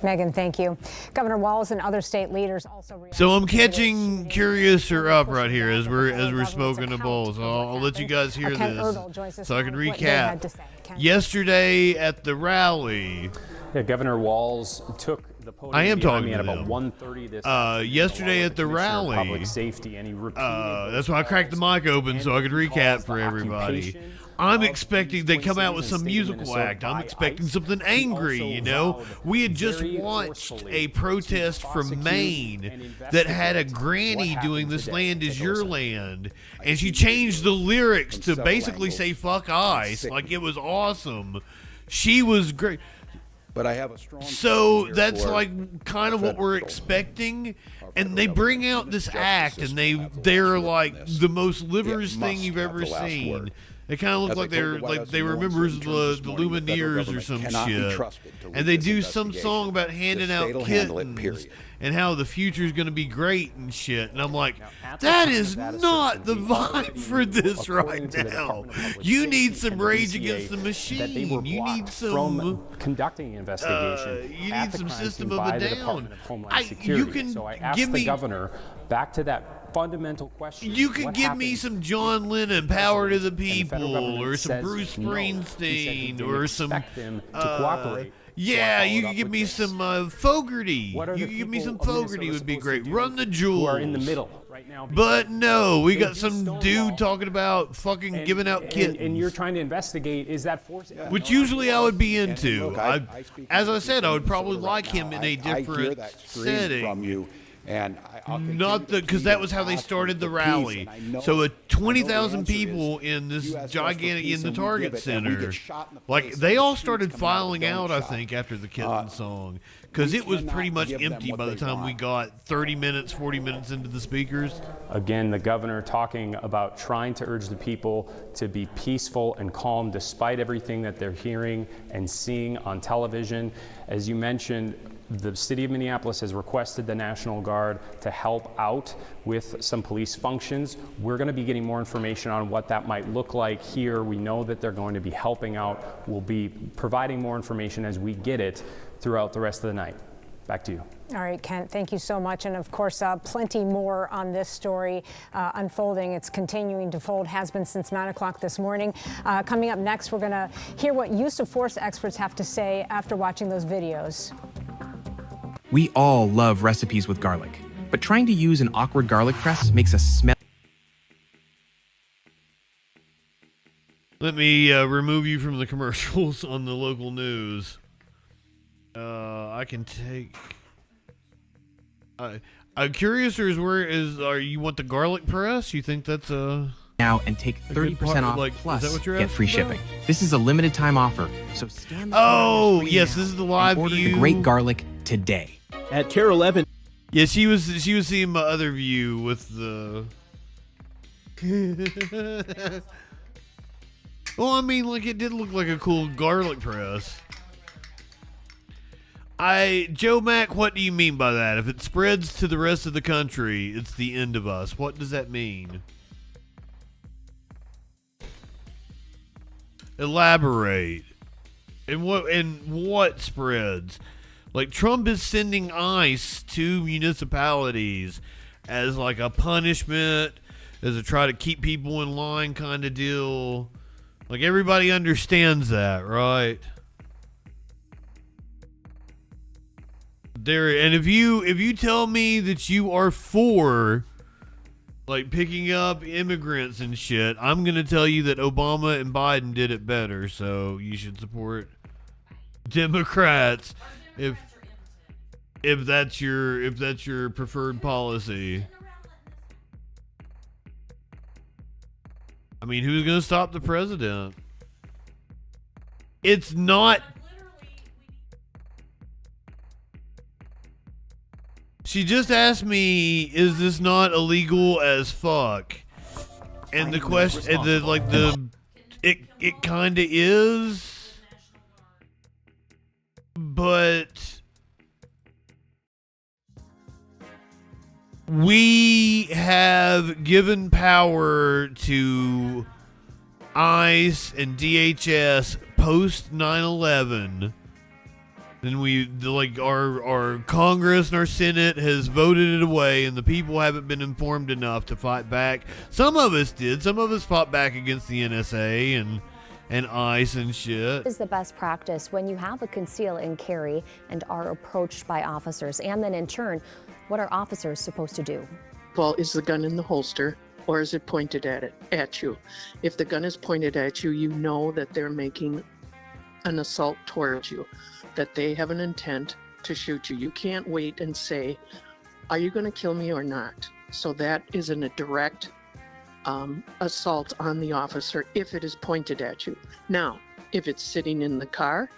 Megan, thank you. Governor Walz and other state leaders also reacted. So I'm catching Curious or Up right here as we're smoking a bowl. So I'll let you guys hear this so I can recap. Yesterday at the rally. Yeah, Governor Walz took the podium. I am talking at to about them. 1:30 this yesterday at the rally. Public safety, and he repeated that's why I cracked the mic open so I could recap for everybody. I'm expecting they come out with some musical act. I'm expecting something angry, you know. We had just watched a protest from Maine that had a granny doing "This land is your land," and she changed the lyrics to basically say "fuck ICE." Like, it was awesome. She was great. But I have a strong. So that's like kind of what we're expecting, and they bring out this act, and they're like the most livers thing you've ever seen. They kind of look like they were members of the Lumineers or some shit, and they do some song about handing out kittens and how the future is going to be great and shit. And I'm like, that is not the vibe for this right now. You need some Rage Against the Machine. You need some from conducting an investigation. You need some System of a Down. You can so I asked the governor back to that fundamental question. You could give me some John Lennon, Power to the People, or some Bruce Springsteen, or some them to cooperate. Yeah, you could give me some Fogerty. You could give me some Fogerty would be great. Run the Jewels. Who are in the middle right now. But no, we got some dude talking about fucking giving out kittens. And you're trying to investigate, is that force? Which usually I would be into. As I said, I would probably like him in a different setting. From you. And not because that was how they started the rally. So 20,000 people in this gigantic in the Target Center, like they all started filing out. I think after the kitten song, because it was pretty much empty by the time we got 30 minutes, 40 minutes into the speakers. Again, the governor talking about trying to urge the people to be peaceful and calm despite everything that they're hearing and seeing on television. As you mentioned, the city of Minneapolis has requested the National Guard to help out with some police functions. We're going to be getting more information on what that might look like here. We know that they're going to be helping out. We'll be providing more information as we get it throughout the rest of the night. Back to you. All right, Kent, thank you so much. And of course, plenty more on this story unfolding. It's continuing to fold, has been since 9 o'clock this morning. Coming up next, we're going to hear what use of force experts have to say after watching those videos. We all love recipes with garlic, but trying to use an awkward garlic press makes us smell. Let me remove you from the commercials on the local news. I can take. I'm curious, are you want the garlic press? You think that's a now and take 30% off plus get free shipping. About? This is a limited time offer, so stand. Oh yes, this is the live order view. The great garlic today. At Tier 11. Yeah, she was seeing my other view with the. Well, I mean, like it did look like a cool garlic press. Joe Mack, what do you mean by that? If it spreads to the rest of the country, it's the end of us. What does that mean? Elaborate. And what spreads? Like, Trump is sending ICE to municipalities as like a punishment, as a try to keep people in line kind of deal. Like, everybody understands that, right? There, and if you tell me that you are for like picking up immigrants and shit, I'm gonna tell you that Obama and Biden did it better. So you should support Democrats if that's your preferred policy. I mean, who's gonna stop the president? It's not. She just asked me, "Is this not illegal as fuck?" And the question, it kind of is, but we have given power to ICE and DHS post 9/11. Then our Congress and our Senate has voted it away, and the people haven't been informed enough to fight back. Some of us did. Some of us fought back against the NSA and ICE and shit. Is the best practice when you have a conceal and carry and are approached by officers, and then in turn, what are officers supposed to do? Well, is the gun in the holster, or is it pointed at you? If the gun is pointed at you, you know that they're making an assault towards you, that they have an intent to shoot you. You can't wait and say, are you going to kill me or not? So that is a direct assault on the officer if it is pointed at you. Now, if it's sitting in the car,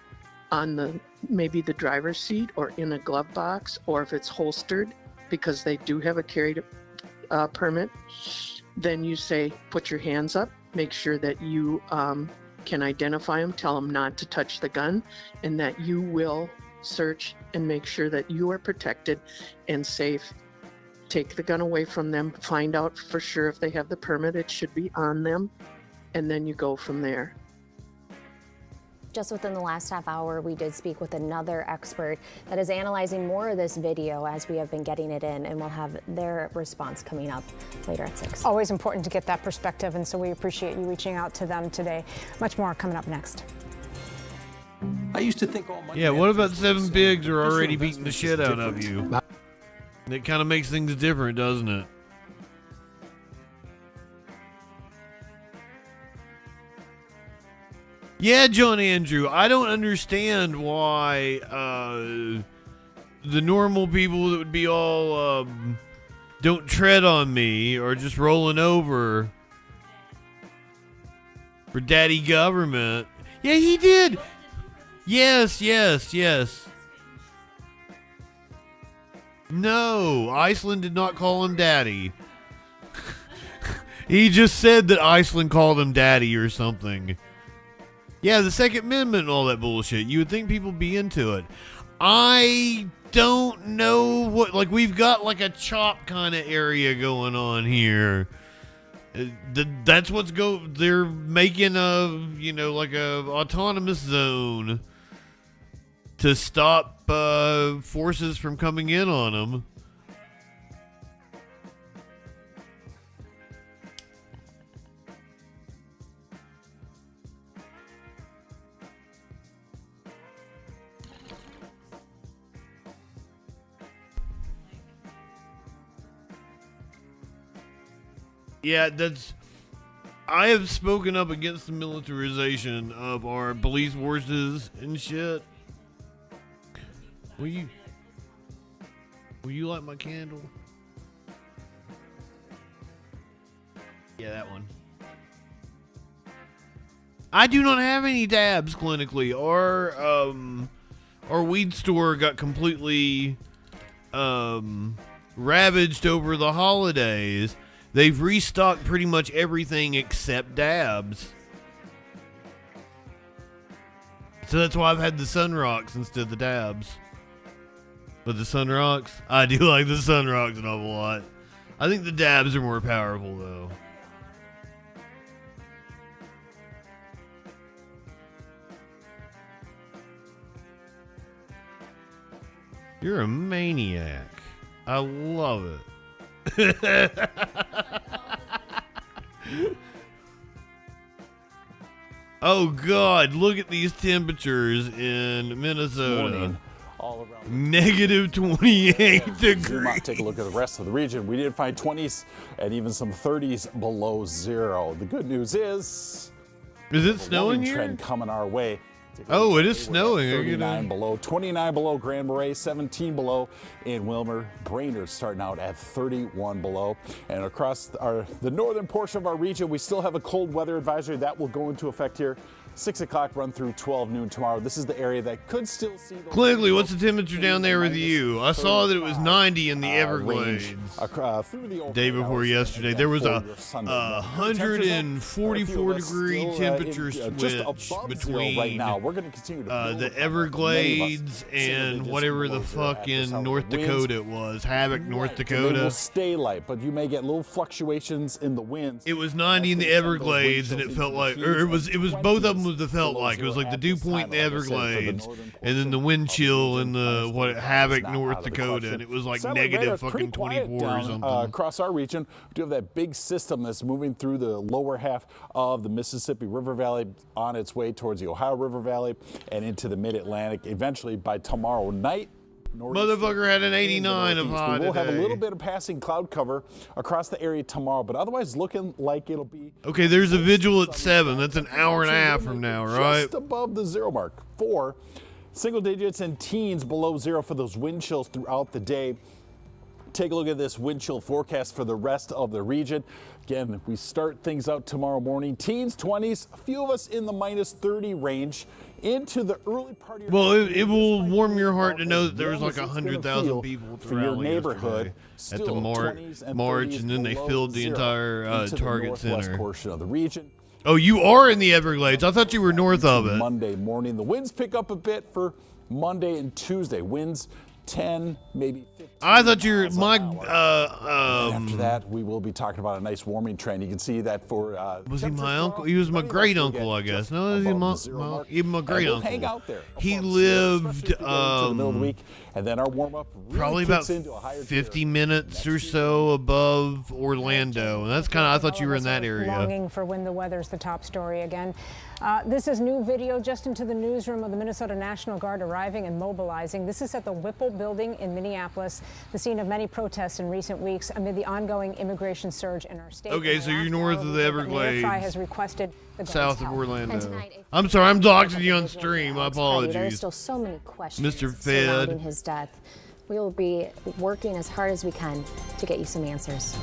on maybe the driver's seat or in a glove box, or if it's holstered because they do have a carry permit, then you say, put your hands up, make sure that you can identify them, tell them not to touch the gun, and that you will search and make sure that you are protected and safe. Take the gun away from them, find out for sure if they have the permit, it should be on them, and then you go from there. Just within the last half hour, we did speak with another expert that is analyzing more of this video as we have been getting it in, and we'll have their response coming up later at 6. Always important to get that perspective, and so we appreciate you reaching out to them today. Much more coming up next. I used to think all money. Yeah, what about 7 pigs are already beating the shit out of you? It kind of makes things different, doesn't it? Yeah, John Andrew, I don't understand why the normal people that would be all don't tread on me or just rolling over for daddy government. Yeah, he did. Yes. No, Iceland did not call him daddy. He just said that Iceland called him daddy or something. Yeah, the Second Amendment and all that bullshit. You would think people would be into it. I don't know what... Like, we've got, like, a CHOP kind of area going on here. That's what's They're making a, like a autonomous zone to stop forces from coming in on them. Yeah, I have spoken up against the militarization of our police forces and shit. Will you light my candle? Yeah, that one. I do not have any dabs clinically. Our weed store got completely ravaged over the holidays. They've restocked pretty much everything except dabs. So that's why I've had the Sun Rocks instead of the dabs. But the Sun Rocks, I do like the Sun Rocks an awful lot. I think the dabs are more powerful though. You're a maniac. I love it. Oh God, look at these temperatures in Minnesota. all around. Negative 28 degrees. Zoom out, take a look at the rest of the region. We did find 20s and even some 30s below zero. The good news is it snowing here? Trend coming our way. Oh, it is snowing. 39 below, 29 below Grand Marais, 17 below in Wilmer. Brainerd starting out at 31 below. And across the northern portion of our region, we still have a cold weather advisory that will go into effect here 6 o'clock, run through 12 noon tomorrow. This is the area that could still see. Quigley, what's the temperature down there with you? I saw that it was 90 in the Everglades. Day before yesterday, there was a 144 degree temperature switch between right now. We're going to continue to the Everglades and whatever the fucking North Dakota it was, Havoc, North Dakota. They will stay light, but you may get little fluctuations in the winds. It was 90 in the Everglades, and it felt like, or it was both of them. It felt like it was like the dew point in the Everglades, and then the wind chill in the Havoc, North Dakota, and it was like negative fucking 24 or something. Across our region, we do have that big system that's moving through the lower half of the Mississippi River Valley on its way towards the Ohio River Valley and into the Mid-Atlantic. Eventually, by tomorrow night, motherfucker had an 89 of high today. We'll have a today. little bit of passing cloud cover across the area tomorrow, but otherwise looking like it'll be... Okay, there's a vigil at 7. That's an hour and a half from now, right? Just above the zero mark. 4 single digits and teens below zero for those wind chills throughout the day. Take a look at this wind chill forecast for the rest of the region. Again, we start things out tomorrow morning. Teens, 20s, a few of us in the minus 30 range into the early part of your Well, it will warm your heart to know that there was like 100,000 people at the for your rally neighborhood at the march, and then they filled the entire Target Center. Portion of the region. Oh, you are in the Everglades. I thought you were north of it. Monday morning, the winds pick up a bit for Monday and Tuesday. Winds 10, maybe 15. I thought you were my. After that, we will be talking about a nice warming trend. You can see that for. Was he my uncle? He was my great uncle, I guess. No, even my great uncle. Hang out there. He lived to the middle of the week, and then our warm up really probably about kicks into a higher 50 minutes or so above Orlando, and that's kind of. I thought you were in that area. Longing for when the weather's the top story again. This is new video just into the newsroom of the Minnesota National Guard arriving and mobilizing. This is at the Whipple building in Minneapolis, the scene of many protests in recent weeks amid the ongoing immigration surge in our state. Okay, so you're north of the Everglades, has requested the south of Orlando. I'm sorry, I'm doxing you on stream. My apologies. There are still so many questions Mr. surrounding Fed. his death. We will be working as hard as we can to get you some answers.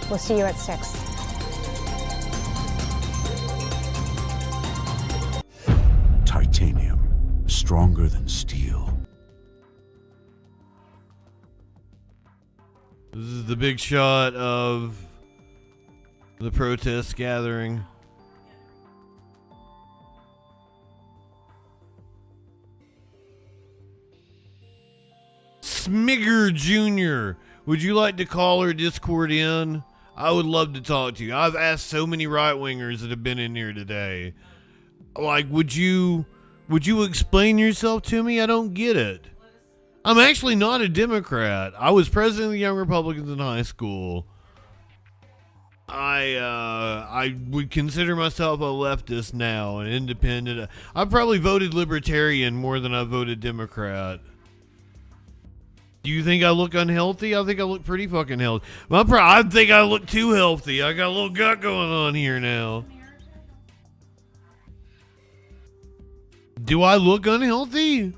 We'll see you at 6. Titanium, stronger than steel. This is the big shot of the protest gathering. Smigger Jr., would you like to call our Discord in? I would love to talk to you. I've asked so many right-wingers that have been in here today. Like, would you explain yourself to me? I don't get it. I'm actually not a Democrat. I was president of the Young Republicans in high school. I would consider myself a leftist now, an independent. I probably voted Libertarian more than I voted Democrat. Do you think I look unhealthy? I think I look pretty fucking healthy. I think I look too healthy. I got a little gut going on here now. Do I look unhealthy?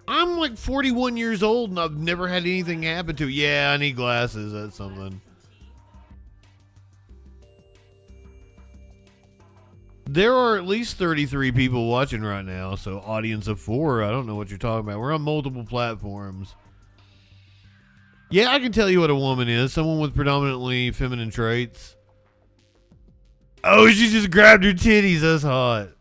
I'm like 41 years old and I've never had anything happen to me. Yeah, I need glasses. That's something. There are at least 33 people watching right now, so audience of 4. I don't know what you're talking about. We're on multiple platforms. Yeah, I can tell you what a woman is. Someone with predominantly feminine traits. Oh, she just grabbed her titties. That's hot.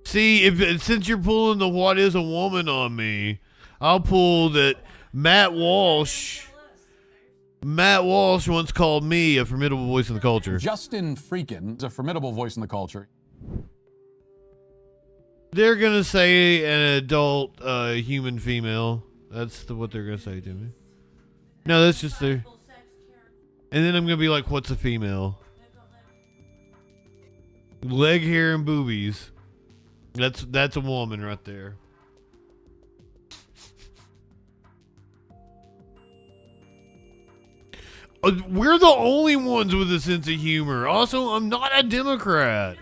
See, since you're pulling the what is a woman on me, I'll pull that Matt Walsh once called me a formidable voice in the culture. JustinFREAKIN is a formidable voice in the culture. They're going to say an adult human female. That's what they're going to say to me. No, that's just their... And then I'm going to be like, what's a female? Leg hair and boobies. That's a woman right there. We're the only ones with a sense of humor. Also, I'm not a Democrat.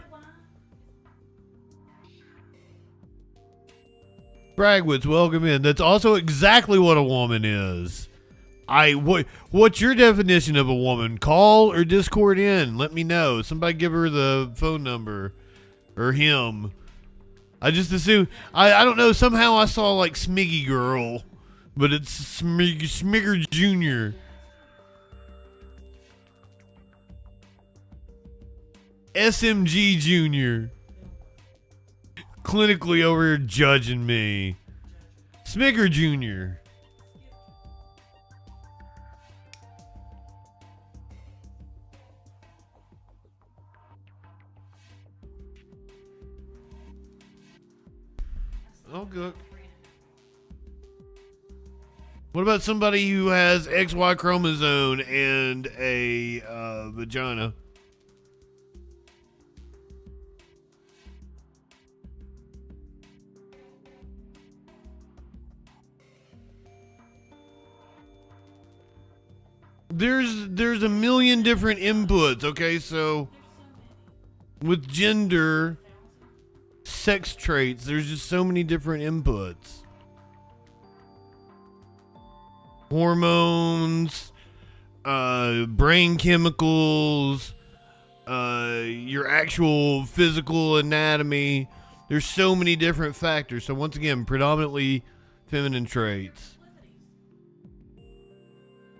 Bragwitz, welcome in. That's also exactly what a woman is. What's your definition of a woman? Call or Discord in. Let me know. Somebody give her the phone number. Or him. I just assume. I don't know. Somehow I saw like Smiggy Girl. But it's Smigger Jr. SMG Jr. Clinically over here judging me. Smigger Jr. Oh, good. What about somebody who has XY chromosome and a vagina? There's a million different inputs, okay? So with gender, sex traits, there's just so many different inputs. Hormones, brain chemicals, your actual physical anatomy. There's so many different factors. So once again, predominantly feminine traits.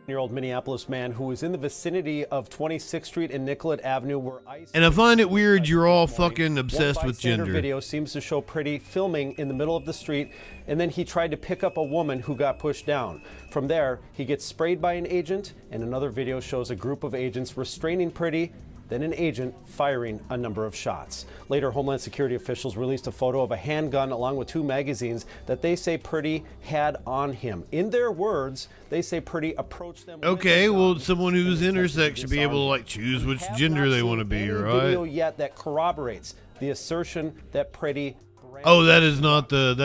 Year-old Minneapolis man who was in the vicinity of 26th Street and Nicollet Avenue where ICE... And I find it weird you're all fucking obsessed with gender. Video seems to show Pretty filming in the middle of the street, and then he tried to pick up a woman who got pushed down. From there, he gets sprayed by an agent, and another video shows a group of agents restraining Pretty, then an agent firing a number of shots. Later, Homeland Security officials released a photo of a handgun along with 2 magazines that they say Pretty had on him. In their words, they say Pretty approached them. Okay, well, someone who's intersex should be able to like choose which gender they want to be, right? Video yet that corroborates the assertion that Pretty. Oh, that is not the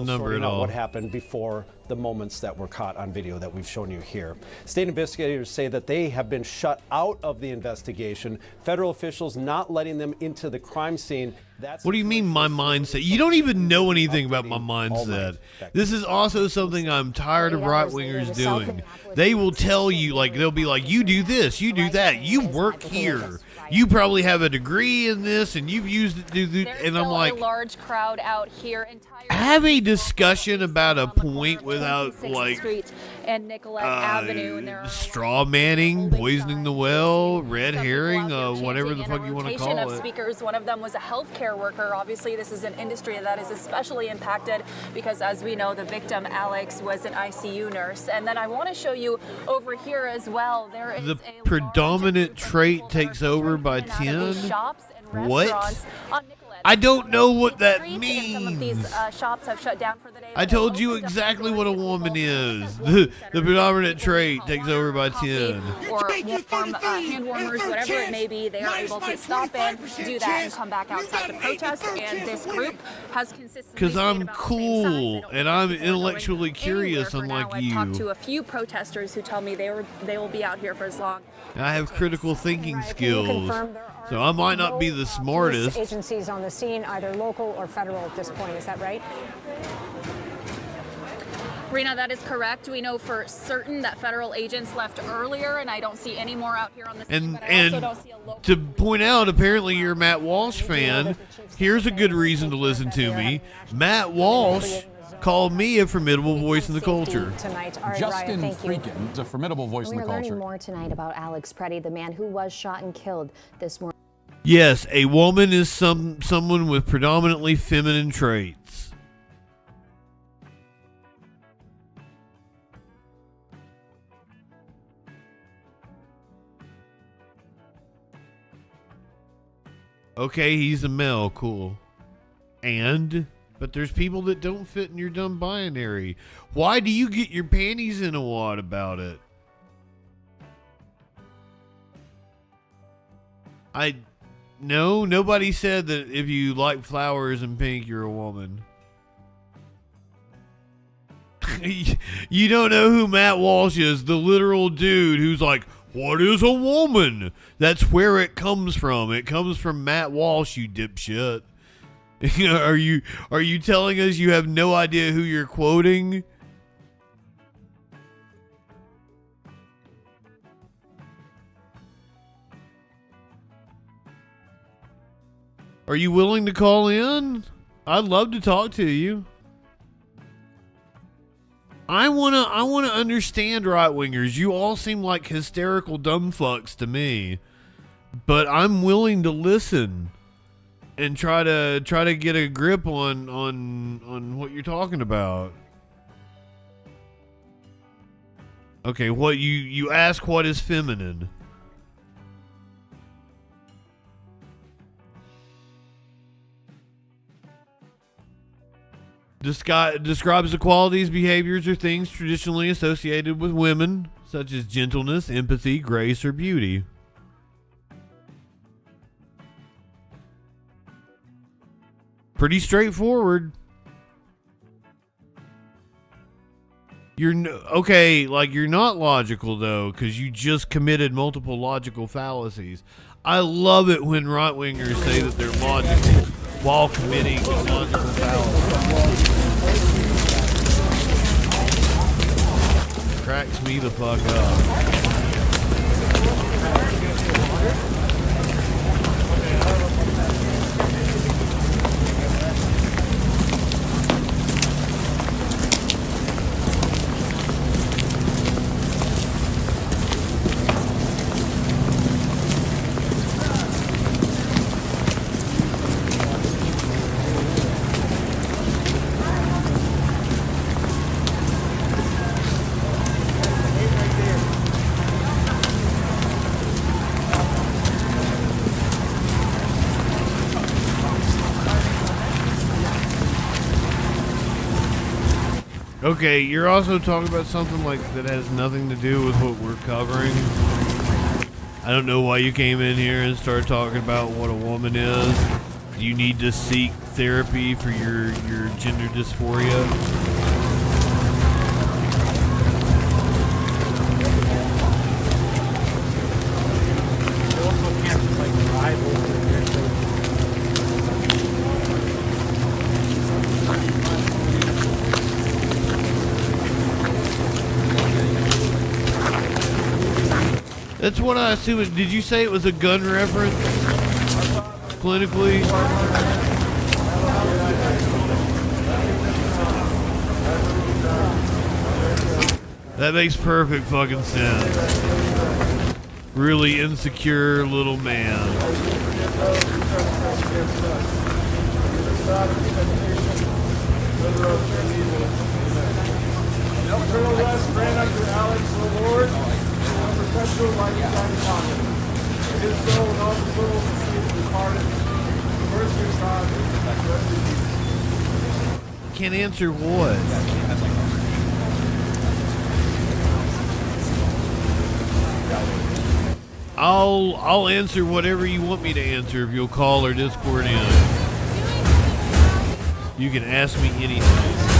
number at all. What happened before the moments that were caught on video that we've shown you here. State investigators say that they have been shut out of the investigation. Federal officials not letting them into the crime scene. What do you mean my mindset? You don't even know anything about my mindset. This is also something I'm tired of right-wingers doing. They will tell you, like, they'll be like, you do this, you do that, you work here. You probably have a degree in this, and you've used it to do, and I'm like, a large crowd out here. Have a discussion about a point without like Street and Nicollet Avenue, and there are straw manning, poisoning the well, red herring, whatever the fuck you want to call of it. Speakers. One of them was a healthcare worker. Obviously, this is an industry that is especially impacted because, as we know, the victim Alex was an ICU nurse. And then I want to show you over here as well. There is The predominant trait takes over by 10. What? I don't know what that means. Some of these shops have shut down for the day. I told you exactly what a woman is. The predominant trait takes over by 10. Or warm, hand warmers, whatever it may be, they are able to stop in, do that, and come back outside to protest. And this group has consistently. Because I'm cool and I'm intellectually curious, unlike you. I've talked to a few protesters who tell me they will be out here for as long. I have critical thinking skills, so I might not be the smartest. Agencies on the scene, either local or federal at this point, is that right? Rena, that is correct. We know for certain that federal agents left earlier, and I don't see any more out here on the scene. But I also don't see a local. To point out, apparently you're a Matt Walsh fan. Here's a good reason to listen to me. Matt Walsh called me a formidable voice in the culture. JustinFREAKIN is a formidable voice in the We're learning culture. more tonight about Alex Pretty, the man who was shot and killed this morning. Yes, a woman is someone with predominantly feminine traits. Okay, he's a male, cool. But there's people that don't fit in your dumb binary. Why do you get your panties in a wad about it? No, nobody said that if you like flowers and pink, you're a woman. You don't know who Matt Walsh is, the literal dude who's like, what is a woman? That's where it comes from. It comes from Matt Walsh, you dipshit. Are you telling us you have no idea who you're quoting? Are you willing to call in? I'd love to talk to you. I wanna understand right-wingers. You all seem like hysterical dumb fucks to me. But I'm willing to listen and try to get a grip on what you're talking about. Okay, what you ask what is feminine? Describes the qualities, behaviors, or things traditionally associated with women, such as gentleness, empathy, grace, or beauty. Pretty straightforward. You're you're not logical though, because you just committed multiple logical fallacies. I love it when right-wingers say that they're logical while committing logical fallacies. Cracks me the fuck up. Okay, you're also talking about something like that has nothing to do with what we're covering. I don't know why you came in here and started talking about what a woman is. Do you need to seek therapy for your gender dysphoria? That's what I assume. Did you say it was a gun reference? Clinically? That makes perfect fucking sense. Really insecure little man. Colonel West, Grand Under Alex Reward. Professional life time Congress. It is so and all the souls and seeds departed. First responders. Can't answer what? I'll answer whatever you want me to answer if you'll call or Discord in. You can ask me anything.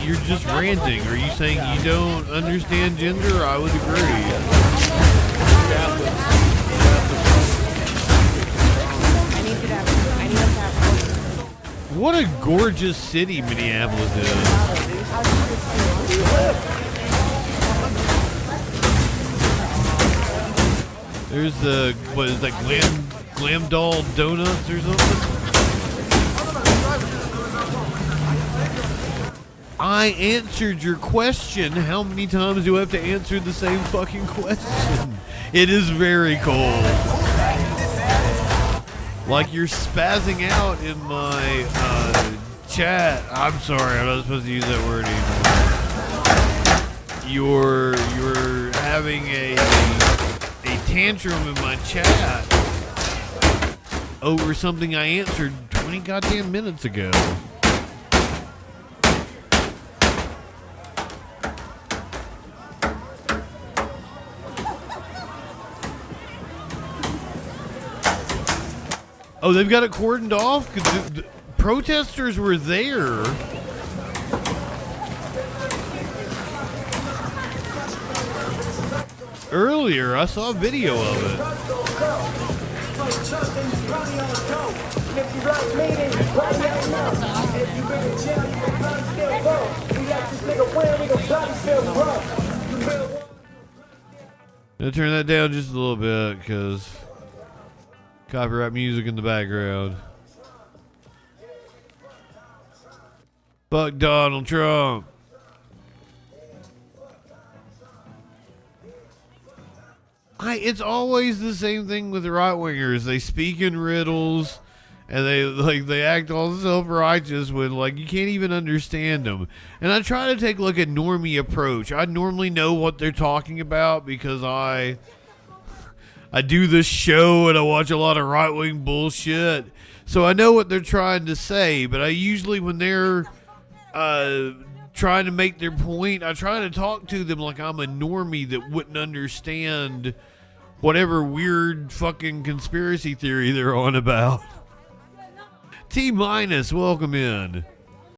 You're just ranting. Are you saying you don't understand gender? I would agree. What a gorgeous city Minneapolis is. There's the, what is that, Glam Doll Donuts or something? I answered your question. How many times do I have to answer the same fucking question? It is very cold. Like you're spazzing out in my chat. I'm sorry, I'm not supposed to use that word you're having a tantrum in my chat over something I answered 20 goddamn minutes ago. Oh, they've got it cordoned off? 'Cause the protesters were there. Earlier, I saw a video of it. I'm gonna turn that down just a little bit because copyright music in the background. Fuck Donald Trump. It's always the same thing with right-wingers. They speak in riddles, and they act all self-righteous when you can't even understand them. And I try to take a normie approach. I normally know what they're talking about because I do this show and I watch a lot of right-wing bullshit, so I know what they're trying to say. But I usually, when they're trying to make their point, I try to talk to them like I'm a normie that wouldn't understand whatever weird fucking conspiracy theory they're on about. T-, welcome in.